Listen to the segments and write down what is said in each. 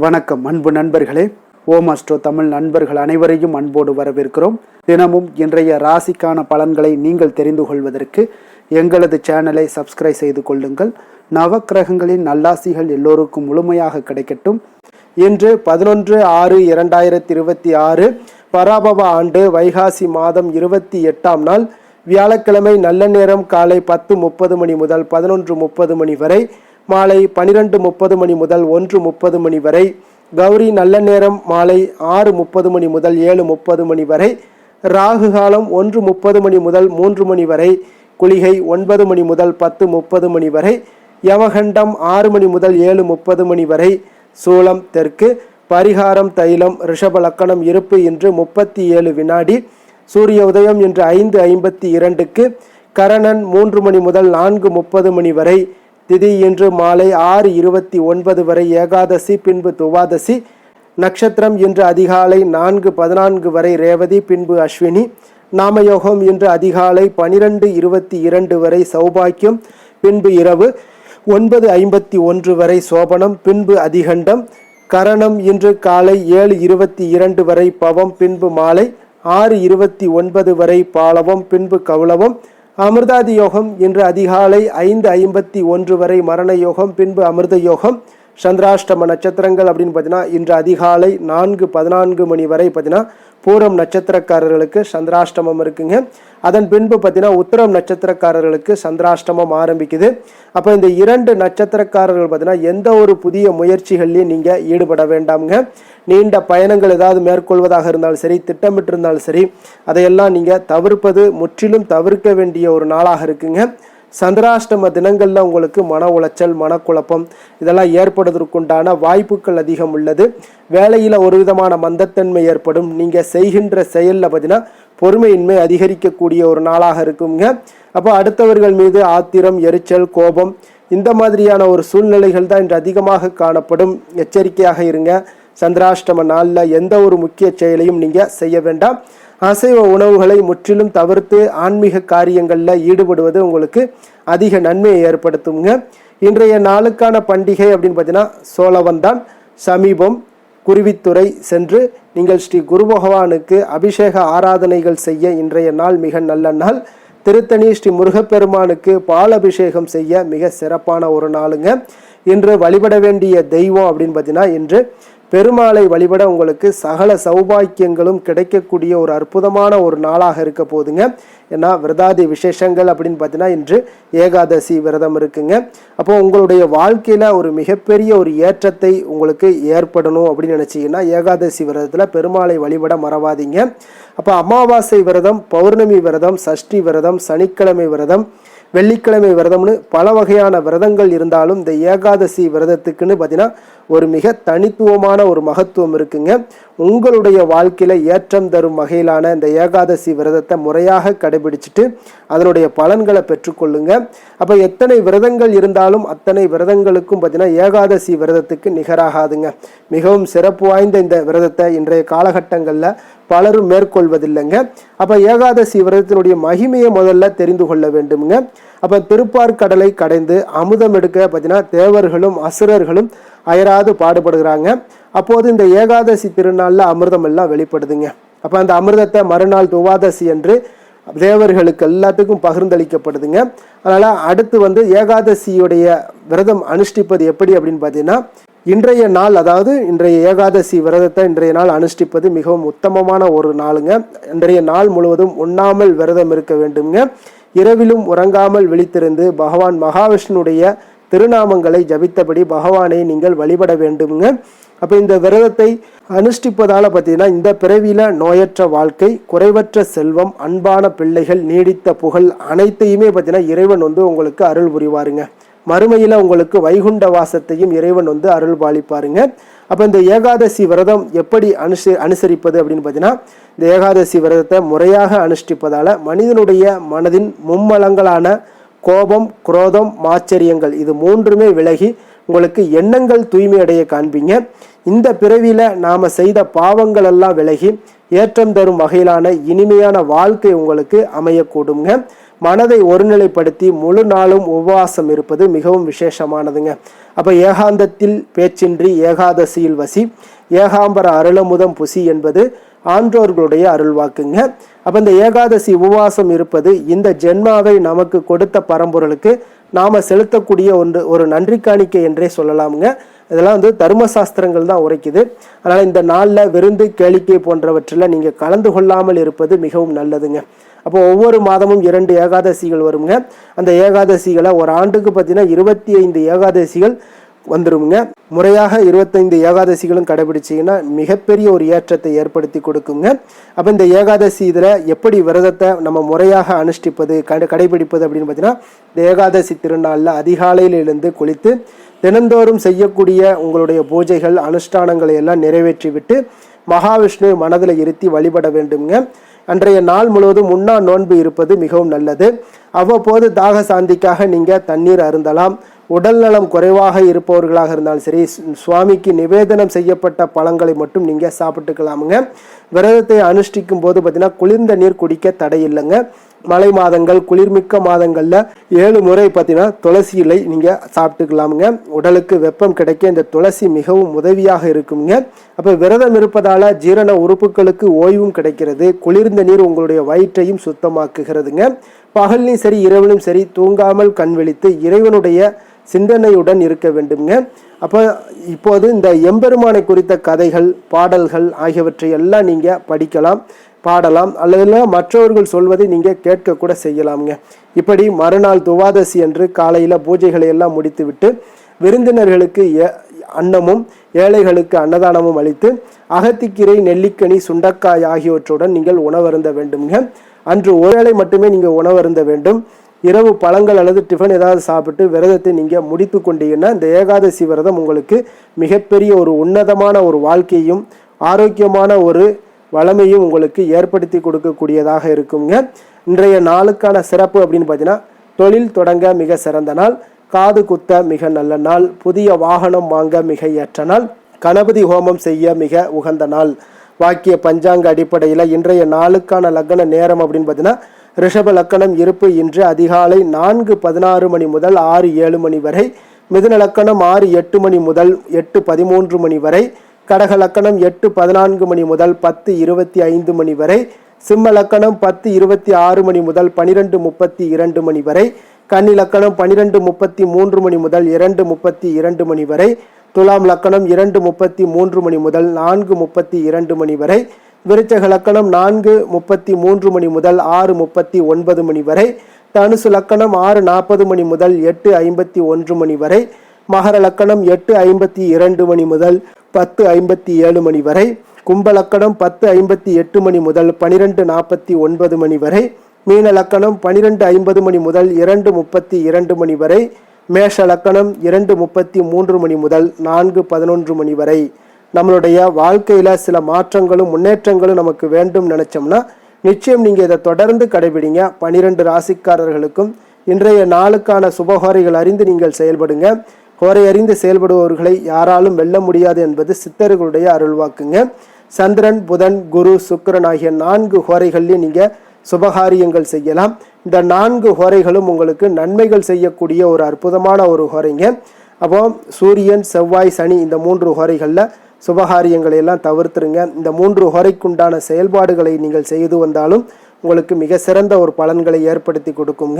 வணக்கம் அன்பு நண்பர்களே. ஓம் அஸ்ட்ரோ தமிழ் நண்பர்கள் அனைவரையும் அன்போடு வரவேற்கிறோம். தினமும் இன்றைய ராசிக்கான பலன்களை நீங்கள் தெரிந்து கொள்வதற்கு எங்களது சேனலை சப்ஸ்கிரைப் செய்து கொள்ளுங்கள். நவக்கிரகங்களின் நல்லாசிகள் எல்லோருக்கும் முழுமையாக கிடைக்கட்டும். இன்று 11/6/2026 பராபவ ஆண்டு வைகாசி மாதம் 28ஆம் நாள் வியாழக்கிழமை. நல்ல நேரம் காலை 10:30 மணி முதல் 11:30 மணி வரை, மாலை 12:30 மணி முதல் 1:30 மணி வரை. கௌரி நல்ல நேரம் மாலை 6:30 மணி முதல் 7:30 மணி வரை. ராகு காலம் 1:30 மணி முதல் 3 மணி வரை. குளிகை 9 மணி முதல் 10:30 மணி வரை. யமகண்டம் 6 மணி முதல் 7:30 மணி வரை. சூலம் தெற்கு. பரிகாரம் தைலம். ரிஷப லக்கணம். இருப்பு இன்று 37 வினாடி. சூரிய உதயம் இன்று 5:52க்கு. கரணன் 3 மணி முதல் 4:30 மணி வரை. திதி இன்று மாலை 6:29 வரை ஏகாதசி, பின்பு துவாதசி. நட்சத்திரம் இன்று அதிகாலை 4:14 வரை ரேவதி, பின்பு அஸ்வினி. நாமயோகம் இன்று அதிகாலை 12:22 வரை சௌபாக்கியம், பின்பு இரவு 9:51 வரை சோபனம், பின்பு அதிகண்டம். கரணம் இன்று காலை 7:22 வரை பவம், பின்பு மாலை 6:29 வரை பாலவம், பின்பு கௌளவம். அமிர்தாதி யோகம் இன்று அதிகாலை 5:51 வரை மரண யோகம், பின்பு அமிர்த யோகம். சந்திராஷ்டம நட்சத்திரங்கள் அப்படின்னு பார்த்தீங்கன்னா இன்று அதிகாலை 4:14 மணி வரை பார்த்தீங்கன்னா பூரம் நட்சத்திரக்காரர்களுக்கு சந்திராஷ்டமம் இருக்குங்க. அதன் பின்பு பார்த்தீங்கன்னா உத்திரம் நட்சத்திரக்காரர்களுக்கு சந்திராஷ்டமம் ஆரம்பிக்குது. அப்போ இந்த 2 நட்சத்திரக்காரர்கள் பார்த்தீங்கன்னா எந்த ஒரு புதிய முயற்சிகள்லையும் நீங்கள் ஈடுபட வேண்டாமுங்க. நீண்ட பயணங்கள் ஏதாவது மேற்கொள்வதாக இருந்தாலும் சரி, திட்டமிட்டு இருந்தாலும் சரி, அதையெல்லாம் நீங்கள் தவிர்ப்பது முற்றிலும் தவிர்க்க வேண்டிய ஒரு நாளாக இருக்குங்க. சந்திராஷ்டம தினங்களில் உங்களுக்கு மன உளைச்சல், மனக்குழப்பம் இதெல்லாம் ஏற்படுவதற்குண்டான வாய்ப்புகள் அதிகம் உள்ளது. வேலையில் ஒரு விதமான மந்தத்தன்மை ஏற்படும். நீங்கள் செய்கின்ற செயலில் பார்த்தீங்கன்னா பொறுமையின்மை அதிகரிக்கக்கூடிய ஒரு நாளாக இருக்குங்க. அப்போ அடுத்தவர்கள் மீது ஆத்திரம், எரிச்சல், கோபம் இந்த மாதிரியான ஒரு சூழ்நிலைகள் தான் இன்று அதிகமாக காணப்படும். எச்சரிக்கையாக இருங்க. சந்திராஷ்டம நாளில் எந்த ஒரு முக்கிய செயலையும் நீங்கள் செய்ய வேண்டாம். அசைவ உணவுகளை முற்றிலும் தவிர்த்து ஆன்மீக காரியங்களில் ஈடுபடுவது உங்களுக்கு அதிக நன்மையை ஏற்படுத்துங்க. இன்றைய நாளுக்கான பண்டிகை அப்படின்னு பார்த்தீங்கன்னா சோழவந்தான். சமீபம் குருவித்துறை சென்று நீங்கள் ஸ்ரீ குரு பகவானுக்கு அபிஷேக ஆராதனைகள் செய்ய இன்றைய நாள் மிக நல்ல நாள். திருத்தணி ஸ்ரீ முருகப்பெருமானுக்கு பால் அபிஷேகம் செய்ய மிக சிறப்பான ஒரு நாளுங்க. இன்று வழிபட வேண்டிய தெய்வம் அப்படின்னு பார்த்தீங்கன்னா இன்று பெருமாளை வழிபட உங்களுக்கு சகல சௌபாக்கியங்களும் கிடைக்கக்கூடிய ஒரு அற்புதமான ஒரு நாளாக இருக்க போதுங்க. ஏன்னா விரதாதி விசேஷங்கள் அப்படின்னு பார்த்தீங்கன்னா இன்று ஏகாதசி விரதம் இருக்குங்க. அப்போ உங்களுடைய வாழ்க்கையில் ஒரு மிகப்பெரிய ஒரு ஏற்றத்தை உங்களுக்கு ஏற்படணும் அப்படின்னு நினச்சிங்கன்னா ஏகாதசி விரதத்தில் பெருமாளை வழிபட மறவாதீங்க. அப்போ அமாவாசை விரதம், பௌர்ணமி விரதம், சஷ்டி விரதம், சனிக்கிழமை விரதம், வெள்ளிக்கிழமை விரதம்னு பல வகையான விரதங்கள் இருந்தாலும் இந்த ஏகாதசி விரதத்துக்குன்னு பார்த்தீங்கன்னா ஒரு மிக தனித்துவமான ஒரு மகத்துவம் இருக்குங்க. உங்களுடைய வாழ்க்கையில் ஏற்றம் தரும் வகையிலான இந்த ஏகாதசி விரதத்தை முறையாக கடைபிடிச்சிட்டு அதனுடைய பலன்களை பெற்றுக்கொள்ளுங்க. அப்போ எத்தனை விரதங்கள் இருந்தாலும் அத்தனை விரதங்களுக்கும் பார்த்தீங்கன்னா ஏகாதசி விரதத்துக்கு நிகராகாதுங்க. மிகவும் சிறப்பு வாய்ந்த இந்த விரதத்தை இன்றைய காலகட்டங்களில் பலரும் மேற்கொள்வதில்லைங்க. அப்போ ஏகாதசி விரதத்தினுடைய மகிமையை முதல்ல தெரிந்து கொள்ள வேண்டுமுங்க. அப்போ திருப்பார்கடலை கடைந்து அமுதம் எடுக்க பார்த்தீங்கன்னா தேவர்களும் அசுரர்களும் அயராது பாடுபடுகிறாங்க. அப்போது இந்த ஏகாதசி திருநாளில் அமிர்தம் எல்லாம் வெளிப்படுதுங்க. அப்போ அந்த அமிர்தத்தை மறுநாள் துவாதசி என்று தேவர்களுக்கு எல்லாத்துக்கும் பகிர்ந்தளிக்கப்படுதுங்க. அதனால் அடுத்து ஏகாதசியுடைய விரதம் அனுஷ்டிப்பது எப்படி அப்படின்னு பார்த்தீங்கன்னா இன்றைய நாள், அதாவது இன்றைய ஏகாதசி விரதத்தை இன்றைய நாள் அனுஷ்டிப்பது மிகவும் உத்தமமான ஒரு நாளுங்க. இன்றைய நாள் முழுவதும் உண்ணாமல் விரதம் இருக்க வேண்டுங்க. இரவிலும் உறங்காமல் விழித்திருந்து பகவான் மகாவிஷ்ணுடைய திருநாமங்களை ஜபித்தபடி பகவானை நீங்கள் வழிபட வேண்டுங்க. அப்போ இந்த விரதத்தை அனுஷ்டிப்பதால் பார்த்தீங்கன்னா இந்த பிறவியில் நோயற்ற வாழ்க்கை, குறைவற்ற செல்வம், அன்பான பிள்ளைகள், நீடித்த புகழ் அனைத்தையுமே பார்த்தீங்கன்னா இறைவன் உங்களுக்கு அருள் புரிவாருங்க. மறுமையில் உங்களுக்கு வைகுண்ட வாசத்தையும் இறைவன் அருள் பாலிப்பாருங்க. அப்போ இந்த ஏகாதசி விரதம் எப்படி அனுசரிப்பது அப்படின்னு பார்த்தீங்கன்னா இந்த ஏகாதசி விரதத்தை முறையாக அனுஷ்டிப்பதால் மனிதனுடைய மனதின் மும்மலங்களான கோபம், குரோதம், மாச்சரியங்கள் இது மூன்றுமே விலகி உங்களுக்கு எண்ணங்கள் தூய்மை அடைய காண்பீங்க. இந்த பிறவியில் நாம் செய்த பாவங்கள் எல்லாம் விலகி ஏற்றம் தரும் வகையிலான இனிமையான வாழ்க்கை உங்களுக்கு அமையக்கூடுங்க. மனதை ஒருநிலைப்படுத்தி முழு நாளும் உபவாசம் இருப்பது மிகவும் விசேஷமானதுங்க. அப்போ ஏகாந்தத்தில் பேச்சின்றி ஏகாதசியில் வசி, ஏகாம்பர அருளமுதம் புசி என்பது ஆன்றோர்களுடைய அருள்வாக்குங்க. அப்போ இந்த ஏகாதசி உபவாசம் இருப்பது இந்த ஜென்மாவை நமக்கு கொடுத்த பரம்பொருளுக்கு நாம் செலுத்தக்கூடிய ஒரு நன்றி காணிக்கை என்றே சொல்லலாமுங்க. இதெல்லாம் தர்மசாஸ்திரங்கள் தான் உரைக்குது. அதனால் இந்த நாளில் விருந்து கேளிக்கை போன்றவற்றில் நீங்கள் கலந்து கொள்ளாமல் இருப்பது மிகவும் நல்லதுங்க. அப்போ ஒவ்வொரு மாதமும் 2 ஏகாதசிகள் வருங்க. அந்த ஏகாதசிகளை ஒரு ஆண்டுக்கு பார்த்தீங்கன்னா 25 ஏகாதசிகள் வந்துருங்க. முறையாக 25 ஏகாதசிகளும் கடைபிடிச்சிங்கன்னா மிகப்பெரிய ஒரு ஏற்றத்தை ஏற்படுத்தி கொடுக்குங்க. அப்போ இந்த ஏகாதசி இதில் எப்படி விரதத்தை நம்ம முறையாக அனுஷ்டிப்பது கடைபிடிப்பது அப்படின்னு பார்த்தீங்கன்னா, இந்த ஏகாதசி திருநாளில் அதிகாலையில் எழுந்து குளித்து தினந்தோறும் செய்யக்கூடிய உங்களுடைய பூஜைகள் அனுஷ்டானங்களை எல்லாம் நிறைவேற்றி விட்டு மகாவிஷ்ணு மனதில் இருத்தி வழிபட வேண்டுங்க. அன்றைய நாள் முழுவதும் உண்ணா நோன்பு இருப்பது மிகவும் நல்லது. அவ்வப்போது தாக சாந்திக்காக நீங்கள் தண்ணீர் அருந்தலாம். உடல் நலம் குறைவாக இருப்பவர்களாக இருந்தாலும் சரி, சுவாமிக்கு நிவேதனம் செய்யப்பட்ட பழங்களை மட்டும் நீங்கள் சாப்பிட்டுக்கலாமுங்க. விரதத்தை அனுஷ்டிக்கும் போது பார்த்தீங்கன்னா குளிர்ந்த நீர் குடிக்க தடை இல்லைங்க. மழை மாதங்கள் குளிர்மிக்க மாதங்களில் 7 முறை பார்த்தீங்கன்னா துளசி இலை நீங்கள் சாப்பிட்டுக்கலாமுங்க. உடலுக்கு வெப்பம் கிடைக்க இந்த துளசி மிகவும் உதவியாக இருக்குங்க. அப்போ விரதம் இருப்பதால் ஜீரண உறுப்புகளுக்கு ஓய்வும் கிடைக்கிறது. குளிர்ந்த நீர் உங்களுடைய வயிற்றையும் சுத்தமாக்குகிறதுங்க. பகல்லையும் சரி இரவிலும் சரி தூங்காமல் கண் விழித்து இறைவனுடைய சிந்தனையுடன் இருக்க வேண்டுங்க. அப்போ இப்போது இந்த எம்பெருமானை குறித்த கதைகள் பாடல்கள் ஆகியவற்றை எல்லாம் நீங்கள் படிக்கலாம், பாடலாம், அல்லது மற்றவர்கள் சொல்வதை நீங்கள் கேட்க கூட செய்யலாமுங்க. இப்படி மறுநாள் துவாதசி அன்று காலையில் பூஜைகளை எல்லாம் முடித்துவிட்டு விருந்தினர்களுக்கு அன்னமும் ஏழைகளுக்கு அன்னதானமும் அளித்து அகத்திக்கீரை நெல்லிக்கனி சுண்டக்காய் ஆகியவற்றுடன் நீங்கள் உணவருந்த வேண்டுங்க. அன்று ஒருவேளை மட்டுமே நீங்கள் உணவருந்த வேண்டும். இரவு பழங்கள் அல்லது டிஃபன் ஏதாவது சாப்பிட்டு விரதத்தை நீங்கள் முடித்து கொண்டீங்கன்னா இந்த ஏகாதசி விரதம் உங்களுக்கு மிகப்பெரிய ஒரு உன்னதமான ஒரு வாழ்க்கையும் ஆரோக்கியமான ஒரு வளமையும் உங்களுக்கு ஏற்படுத்தி கொடுக்கக்கூடியதாக இருக்குங்க. இன்றைய நாளுக்கான சிறப்பு அப்படின்னு பார்த்தீங்கன்னா, தொழில் தொடங்க மிக சிறந்த நாள், காது குத்த மிக நல்ல நாள், புதிய வாகனம் வாங்க மிக ஏற்ற நாள், கணபதி ஹோமம் செய்ய மிக உகந்த நாள். வாக்கிய பஞ்சாங்க அடிப்படையில் இன்றைய நாளுக்கான லக்ன நேரம் அப்படின்னு பார்த்தீங்கன்னா, ரிஷப லக்கணம் இருப்பு இன்று அதிகாலை 4:16 மணி முதல் 6:07 மணி வரை, மிதுன லக்கணம் 6:08 மணி முதல் 8:13 மணி வரை, கடக லக்கணம் 8:14 மணி முதல் 10:25 மணி வரை, சிம்ம லக்கணம் 10:26 மணி முதல் 12:32 மணி வரை, கன்னி லக்கணம் 12:33 மணி முதல் 2:32 மணி வரை, துலாம் லக்கணம் 2:33 மணி முதல் 4:32 மணி வரை, விருச்சக லக்கணம் 4:33 மணி முதல் 6:39 மணி வரை, தனுசு லக்கணம் 6:40 மணி முதல் 8:51 மணி வரை, மகர லக்கணம் 8:52 மணி முதல் 10:57 மணி வரை, கும்ப லக்கணம் 10:58 மணி முதல் 12:49 மணி வரை, மீன லக்கணம் 12:50 மணி முதல் 2:32 மணி வரை, மேஷ லக்கணம் 2:33 மணி முதல் 4:11 மணி வரை. நம்மளுடைய வாழ்க்கையில் சில மாற்றங்களும் முன்னேற்றங்களும் நமக்கு வேண்டும் நினைச்சோம்னா நிச்சயம் நீங்கள் இதை தொடர்ந்து கடைபிடிங்க. 12 ராசிக்காரர்களுக்கும் இன்றைய நாளுக்கான சுபஹோரைகள் அறிந்து நீங்கள் செயல்படுங்க. ஹோரை அறிந்து செயல்படுபவர்களை யாராலும் வெல்ல முடியாது என்பது சித்தர்களுடைய அருள்வாக்குங்க. சந்திரன், புதன், குரு, சுக்கிரன் ஆகிய 4 ஹோரைகள்லையும் நீங்கள் சுபகாரியங்கள் செய்யலாம். இந்த 4 ஹோரைகளும் உங்களுக்கு நன்மைகள் செய்யக்கூடிய ஒரு அற்புதமான ஒரு ஹோரைங்க. அப்போ சூரியன், செவ்வாய், சனி இந்த 3 ஹோரைகளில் சுபகாரியங்களை எல்லாம் தவிர்த்துருங்க. இந்த 3 ஹோரைக்குண்டான செயல்பாடுகளை நீங்கள் செய்து வந்தாலும் உங்களுக்கு மிக சிறந்த ஒரு பலன்களை ஏற்படுத்தி கொடுக்குங்க.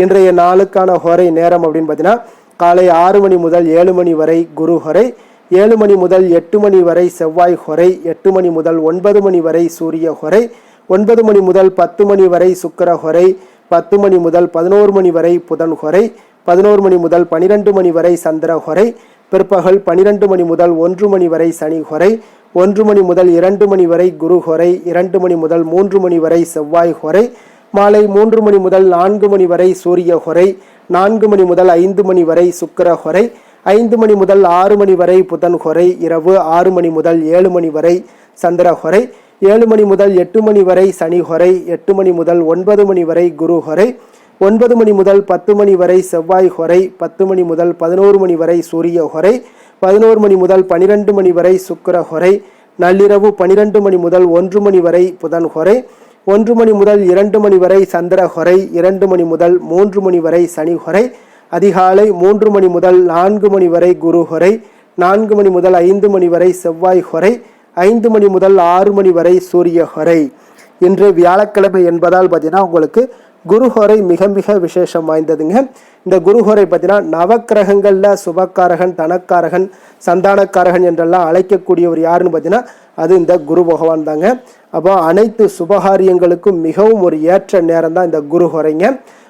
இன்றைய நாளுக்கான ஹோரை நேரம் அப்படின்னு பார்த்தீங்கன்னா, காலை 6 மணி முதல் 7 மணி வரை குரு ஹோரை, 7 மணி முதல் 8 மணி வரை செவ்வாய் ஹோரை, 8 மணி முதல் 9 மணி வரை சூரிய ஹோரை, 9 மணி முதல் 10 மணி வரை சுக்கிர ஹோரை, 10 மணி முதல் 11 மணி வரை புதன் ஹோரை, 11 மணி முதல் 12 மணி வரை சந்திர ஹோரை, பிற்பகல் 12 மணி முதல் 1 மணி வரை சனி ஹோரை, 1 மணி முதல் 2 மணி வரை குரு ஹோரை, 2 மணி முதல் 3 மணி வரை செவ்வாய் ஹோரை, மாலை 3 மணி முதல் 4 மணி வரை சூரிய ஹோரை, 4 மணி முதல் 5 மணி வரை சுக்கிர ஹோரை, 5 மணி முதல் 6 மணி வரை புதன் ஹோரை, இரவு 6 மணி முதல் 7 மணி வரை சந்திர ஹோரை, 7 மணி முதல் 8 மணி வரை சனி ஹோரை, 8 மணி முதல் 9 மணி வரை குரு ஹோரை, 9 மணி முதல் 10 மணி வரை செவ்வாய் ஹோரை, 10 மணி முதல் 11 மணி வரை சூரிய ஹோரை, 11 மணி முதல் 12 மணி வரை சுக்கிர ஹோரை, நள்ளிரவு 12 மணி முதல் 1 மணி வரை புதன் ஹோரை, 1 மணி முதல் 2 மணி வரை சந்திரஹொரை, 2 மணி முதல் 3 மணி வரை சனிஹொரை, அதிகாலை 3 மணி முதல் 4 மணி வரை குருஹொரை, 4 மணி முதல் 5 மணி வரை செவ்வாய் ஹொரை, 5 மணி முதல் 6 மணி வரை சூரிய ஹொரை. இன்று வியாழக்கிழமை என்பதால் பார்த்தீங்கன்னா உங்களுக்கு குருஹொரை மிக மிக விசேஷம் வாய்ந்ததுங்க. இந்த குருஹொரை பார்த்தீங்கன்னா நவக்கிரகங்களில் சுபக்காரகன், தனக்காரகன், சந்தானக்காரகன் என்றெல்லாம் அழைக்கக்கூடியவர் யாருன்னு பார்த்தீங்கன்னா அது இந்த குரு பகவான் தாங்க. அப்போ அனைத்து சுபகாரியங்களுக்கும் மிகவும் ஒரு ஏற்ற நேரம் தான் இந்த குரு ஹொரைங்க.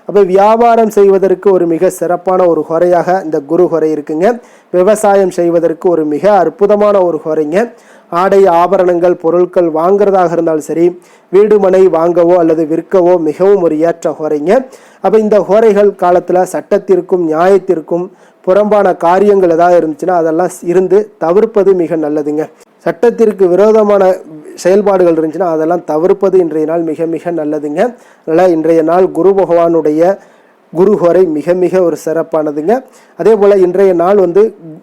அப்போ வியாபாரம் செய்வதற்கு ஒரு மிக சிறப்பான ஒரு ஹொரையாக இந்த குரு ஹொரை இருக்குங்க. விவசாயம் செய்வதற்கு ஒரு மிக அற்புதமான ஒரு ஹொரைங்க. ஆடை ஆபரணங்கள் பொருட்கள் வாங்குறதாக இருந்தாலும் சரி, வீடு மனை வாங்கவோ அல்லது விற்கவோ மிகவும் ஒரு ஏற்ற ஹொரைங்க. அப்போ இந்த ஹோரைகள் காலத்தில் சட்டத்திற்கும் நியாயத்திற்கும் புறம்பான காரியங்கள் ஏதாவது இருந்துச்சுன்னா அதெல்லாம் இருந்து தவிர்ப்பது மிக நல்லதுங்க. சட்டத்திற்கு விரோதமான செயல்பாடுகள் இருந்துச்சுன்னா அதெல்லாம் தவிர்ப்பது இன்றைய நாள் மிக மிக நல்லதுங்க. அதனால் இன்றைய நாள் குரு பகவானுடைய குருஹொரை மிக மிக ஒரு சிறப்பானதுங்க. அதே போல் இன்றைய நாள்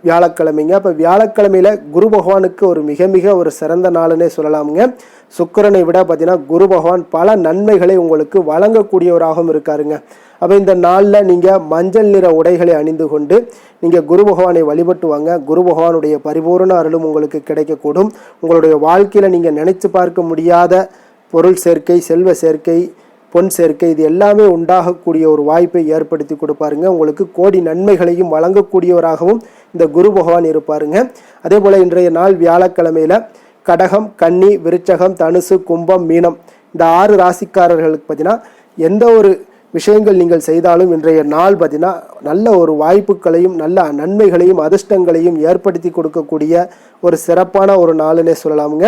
வியாழக்கிழமைங்க. அப்போ வியாழக்கிழமையில் குரு பகவானுக்கு ஒரு மிக மிக ஒரு சிறந்த நாளுன்னே சொல்லலாமுங்க. சுக்கிரனை விட பார்த்தீங்கன்னா குரு பகவான் பல நன்மைகளை உங்களுக்கு வழங்கக்கூடியவராகவும் இருக்காருங்க. அப்போ இந்த நாளில் நீங்கள் மஞ்சள் நிற உடைகளை அணிந்து கொண்டு நீங்கள் குரு பகவானை வழிபட்டு வாங்க. குரு பகவானுடைய பரிபூர்ண அருளும் உங்களுக்கு கிடைக்கக்கூடும். உங்களுடைய வாழ்க்கையில் நீங்கள் நினைத்து பார்க்க முடியாத பொருள் சேர்க்கை, செல்வ சேர்க்கை, பொன் சேர்க்கை இது எல்லாமே உண்டாகக்கூடிய ஒரு வாய்ப்பை ஏற்படுத்தி கொடுப்பாருங்க. உங்களுக்கு கோடி நன்மைகளையும் வழங்கக்கூடியவராகவும் இந்த குரு பகவான் இருப்பாருங்க. அதே போல் இன்றைய நாள் வியாழக்கிழமையில் கடகம், கன்னி, விருச்சகம், தனுசு, கும்பம், மீனம் இந்த 6 ராசிக்காரர்களுக்கு பார்த்தீங்கன்னா எந்த ஒரு விஷயங்கள் நீங்கள் செய்தாலும் இன்றைய நாள் பார்த்தீங்கன்னா நல்ல ஒரு வாய்ப்புகளையும் நல்ல நன்மைகளையும் அதிர்ஷ்டங்களையும் ஏற்படுத்தி கொடுக்கக்கூடிய ஒரு சிறப்பான ஒரு நாளுன்னே சொல்லலாமுங்க.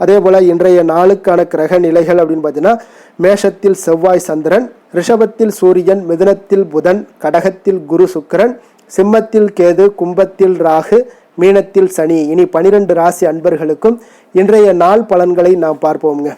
அதே போல் இன்றைய நாளுக்கான கிரக நிலைகள் அப்படின்னு பார்த்தீங்கன்னா மேஷத்தில் செவ்வாய் சந்திரன், ரிஷபத்தில் சூரியன், மிதுனத்தில் புதன், கடகத்தில் குரு சுக்கிரன், சிம்மத்தில் கேது, கும்பத்தில் ராகு, மீனத்தில் சனி. இனி 12 ராசி அன்பர்களுக்கும் இன்றைய நாள் பலன்களை நாம் பார்ப்போம்ங்க.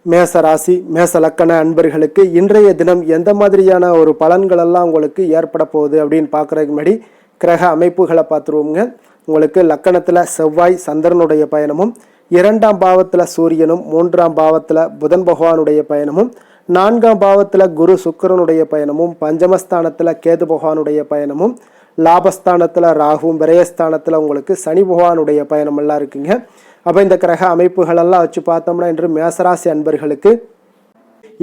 மேச ராசி மேச லக்கண அன்பர்களுக்கு இன்றைய தினம் எந்த மாதிரியான ஒரு பலன்கள் எல்லாம் உங்களுக்கு ஏற்பட போகுது அப்படின்னு பார்க்குறதுக்கு முன்னாடி கிரக அமைப்புகளை பார்த்துருவோங்க. உங்களுக்கு லக்கணத்தில் செவ்வாய் சந்திரனுடைய பயணமும், 2ஆம் பாவத்தில் சூரியனும், 3ஆம் பாவத்தில் புதன் பகவானுடைய பயணமும், 4ஆம் பாவத்தில் குரு சுக்கிரனுடைய பயணமும், பஞ்சமஸ்தானத்தில் கேது பகவானுடைய பயணமும், லாபஸ்தானத்தில் ராகுவும், விரயஸ்தானத்தில் உங்களுக்கு சனி பகவானுடைய பயணம் எல்லாம் இருக்குங்க. அப்போ இந்த கிரக அமைப்புகளெல்லாம் வச்சு பார்த்தோம்னா இன்று மேசராசி அன்பர்களுக்கு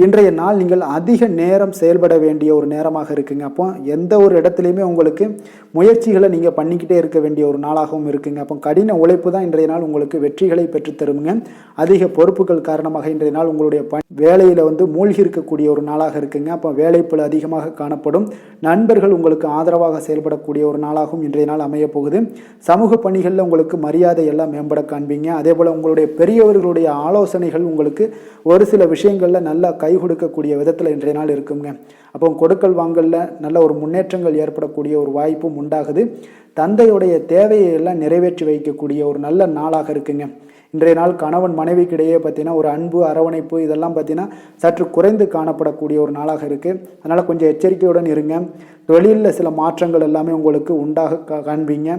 இன்றைய நாள் நீங்கள் அதிக நேரம் செயல்பட வேண்டிய ஒரு நேரமாக இருக்குங்க. அப்போ எந்த ஒரு இடத்துலையுமே உங்களுக்கு முயற்சிகளை நீங்கள் பண்ணிக்கிட்டே இருக்க வேண்டிய ஒரு நாளாகவும் இருக்குங்க. அப்போ கடின உழைப்பு தான் இன்றைய நாள் உங்களுக்கு வெற்றிகளை பெற்றுத்தருங்க. அதிக பொறுப்புகள் காரணமாக இன்றைய நாள் உங்களுடைய வேலையில் மூழ்கி இருக்கக்கூடிய ஒரு நாளாக இருக்குங்க. அப்போ வேலைப்பளு அதிகமாக காணப்படும். நண்பர்கள் உங்களுக்கு ஆதரவாக செயல்படக்கூடிய ஒரு நாளாகவும் இன்றைய நாள் அமைய போகுது. சமூக பணிகளில் உங்களுக்கு மரியாதை எல்லாம் மேம்பட காண்பீங்க. அதே போல் உங்களுடைய பெரியவர்களுடைய ஆலோசனைகள் உங்களுக்கு ஒரு சில விஷயங்களில் நல்லா கை கொடுக்கக்கூடிய விதத்தில் இன்றைய நாள் இருக்குங்க. அப்போ கொடுக்கல் வாங்கலில் நல்ல ஒரு முன்னேற்றங்கள் ஏற்படக்கூடிய ஒரு வாய்ப்பும் உண்டாகுது. தந்தையுடைய தேவையை எல்லாம் நிறைவேற்றி வைக்கக்கூடிய ஒரு நல்ல நாளாக இருக்குங்க. இன்றைய நாள் கணவன் மனைவிக்கிடையே பார்த்தீங்கன்னா ஒரு அன்பு அரவணைப்பு இதெல்லாம் பார்த்தீங்கன்னா சற்று குறைந்து காணப்படக்கூடிய ஒரு நாளாக இருக்குது. அதனால் கொஞ்சம் எச்சரிக்கையுடன் இருங்க. தொழிலில் சில மாற்றங்கள் எல்லாமே உங்களுக்கு உண்டாக காண்பீங்க.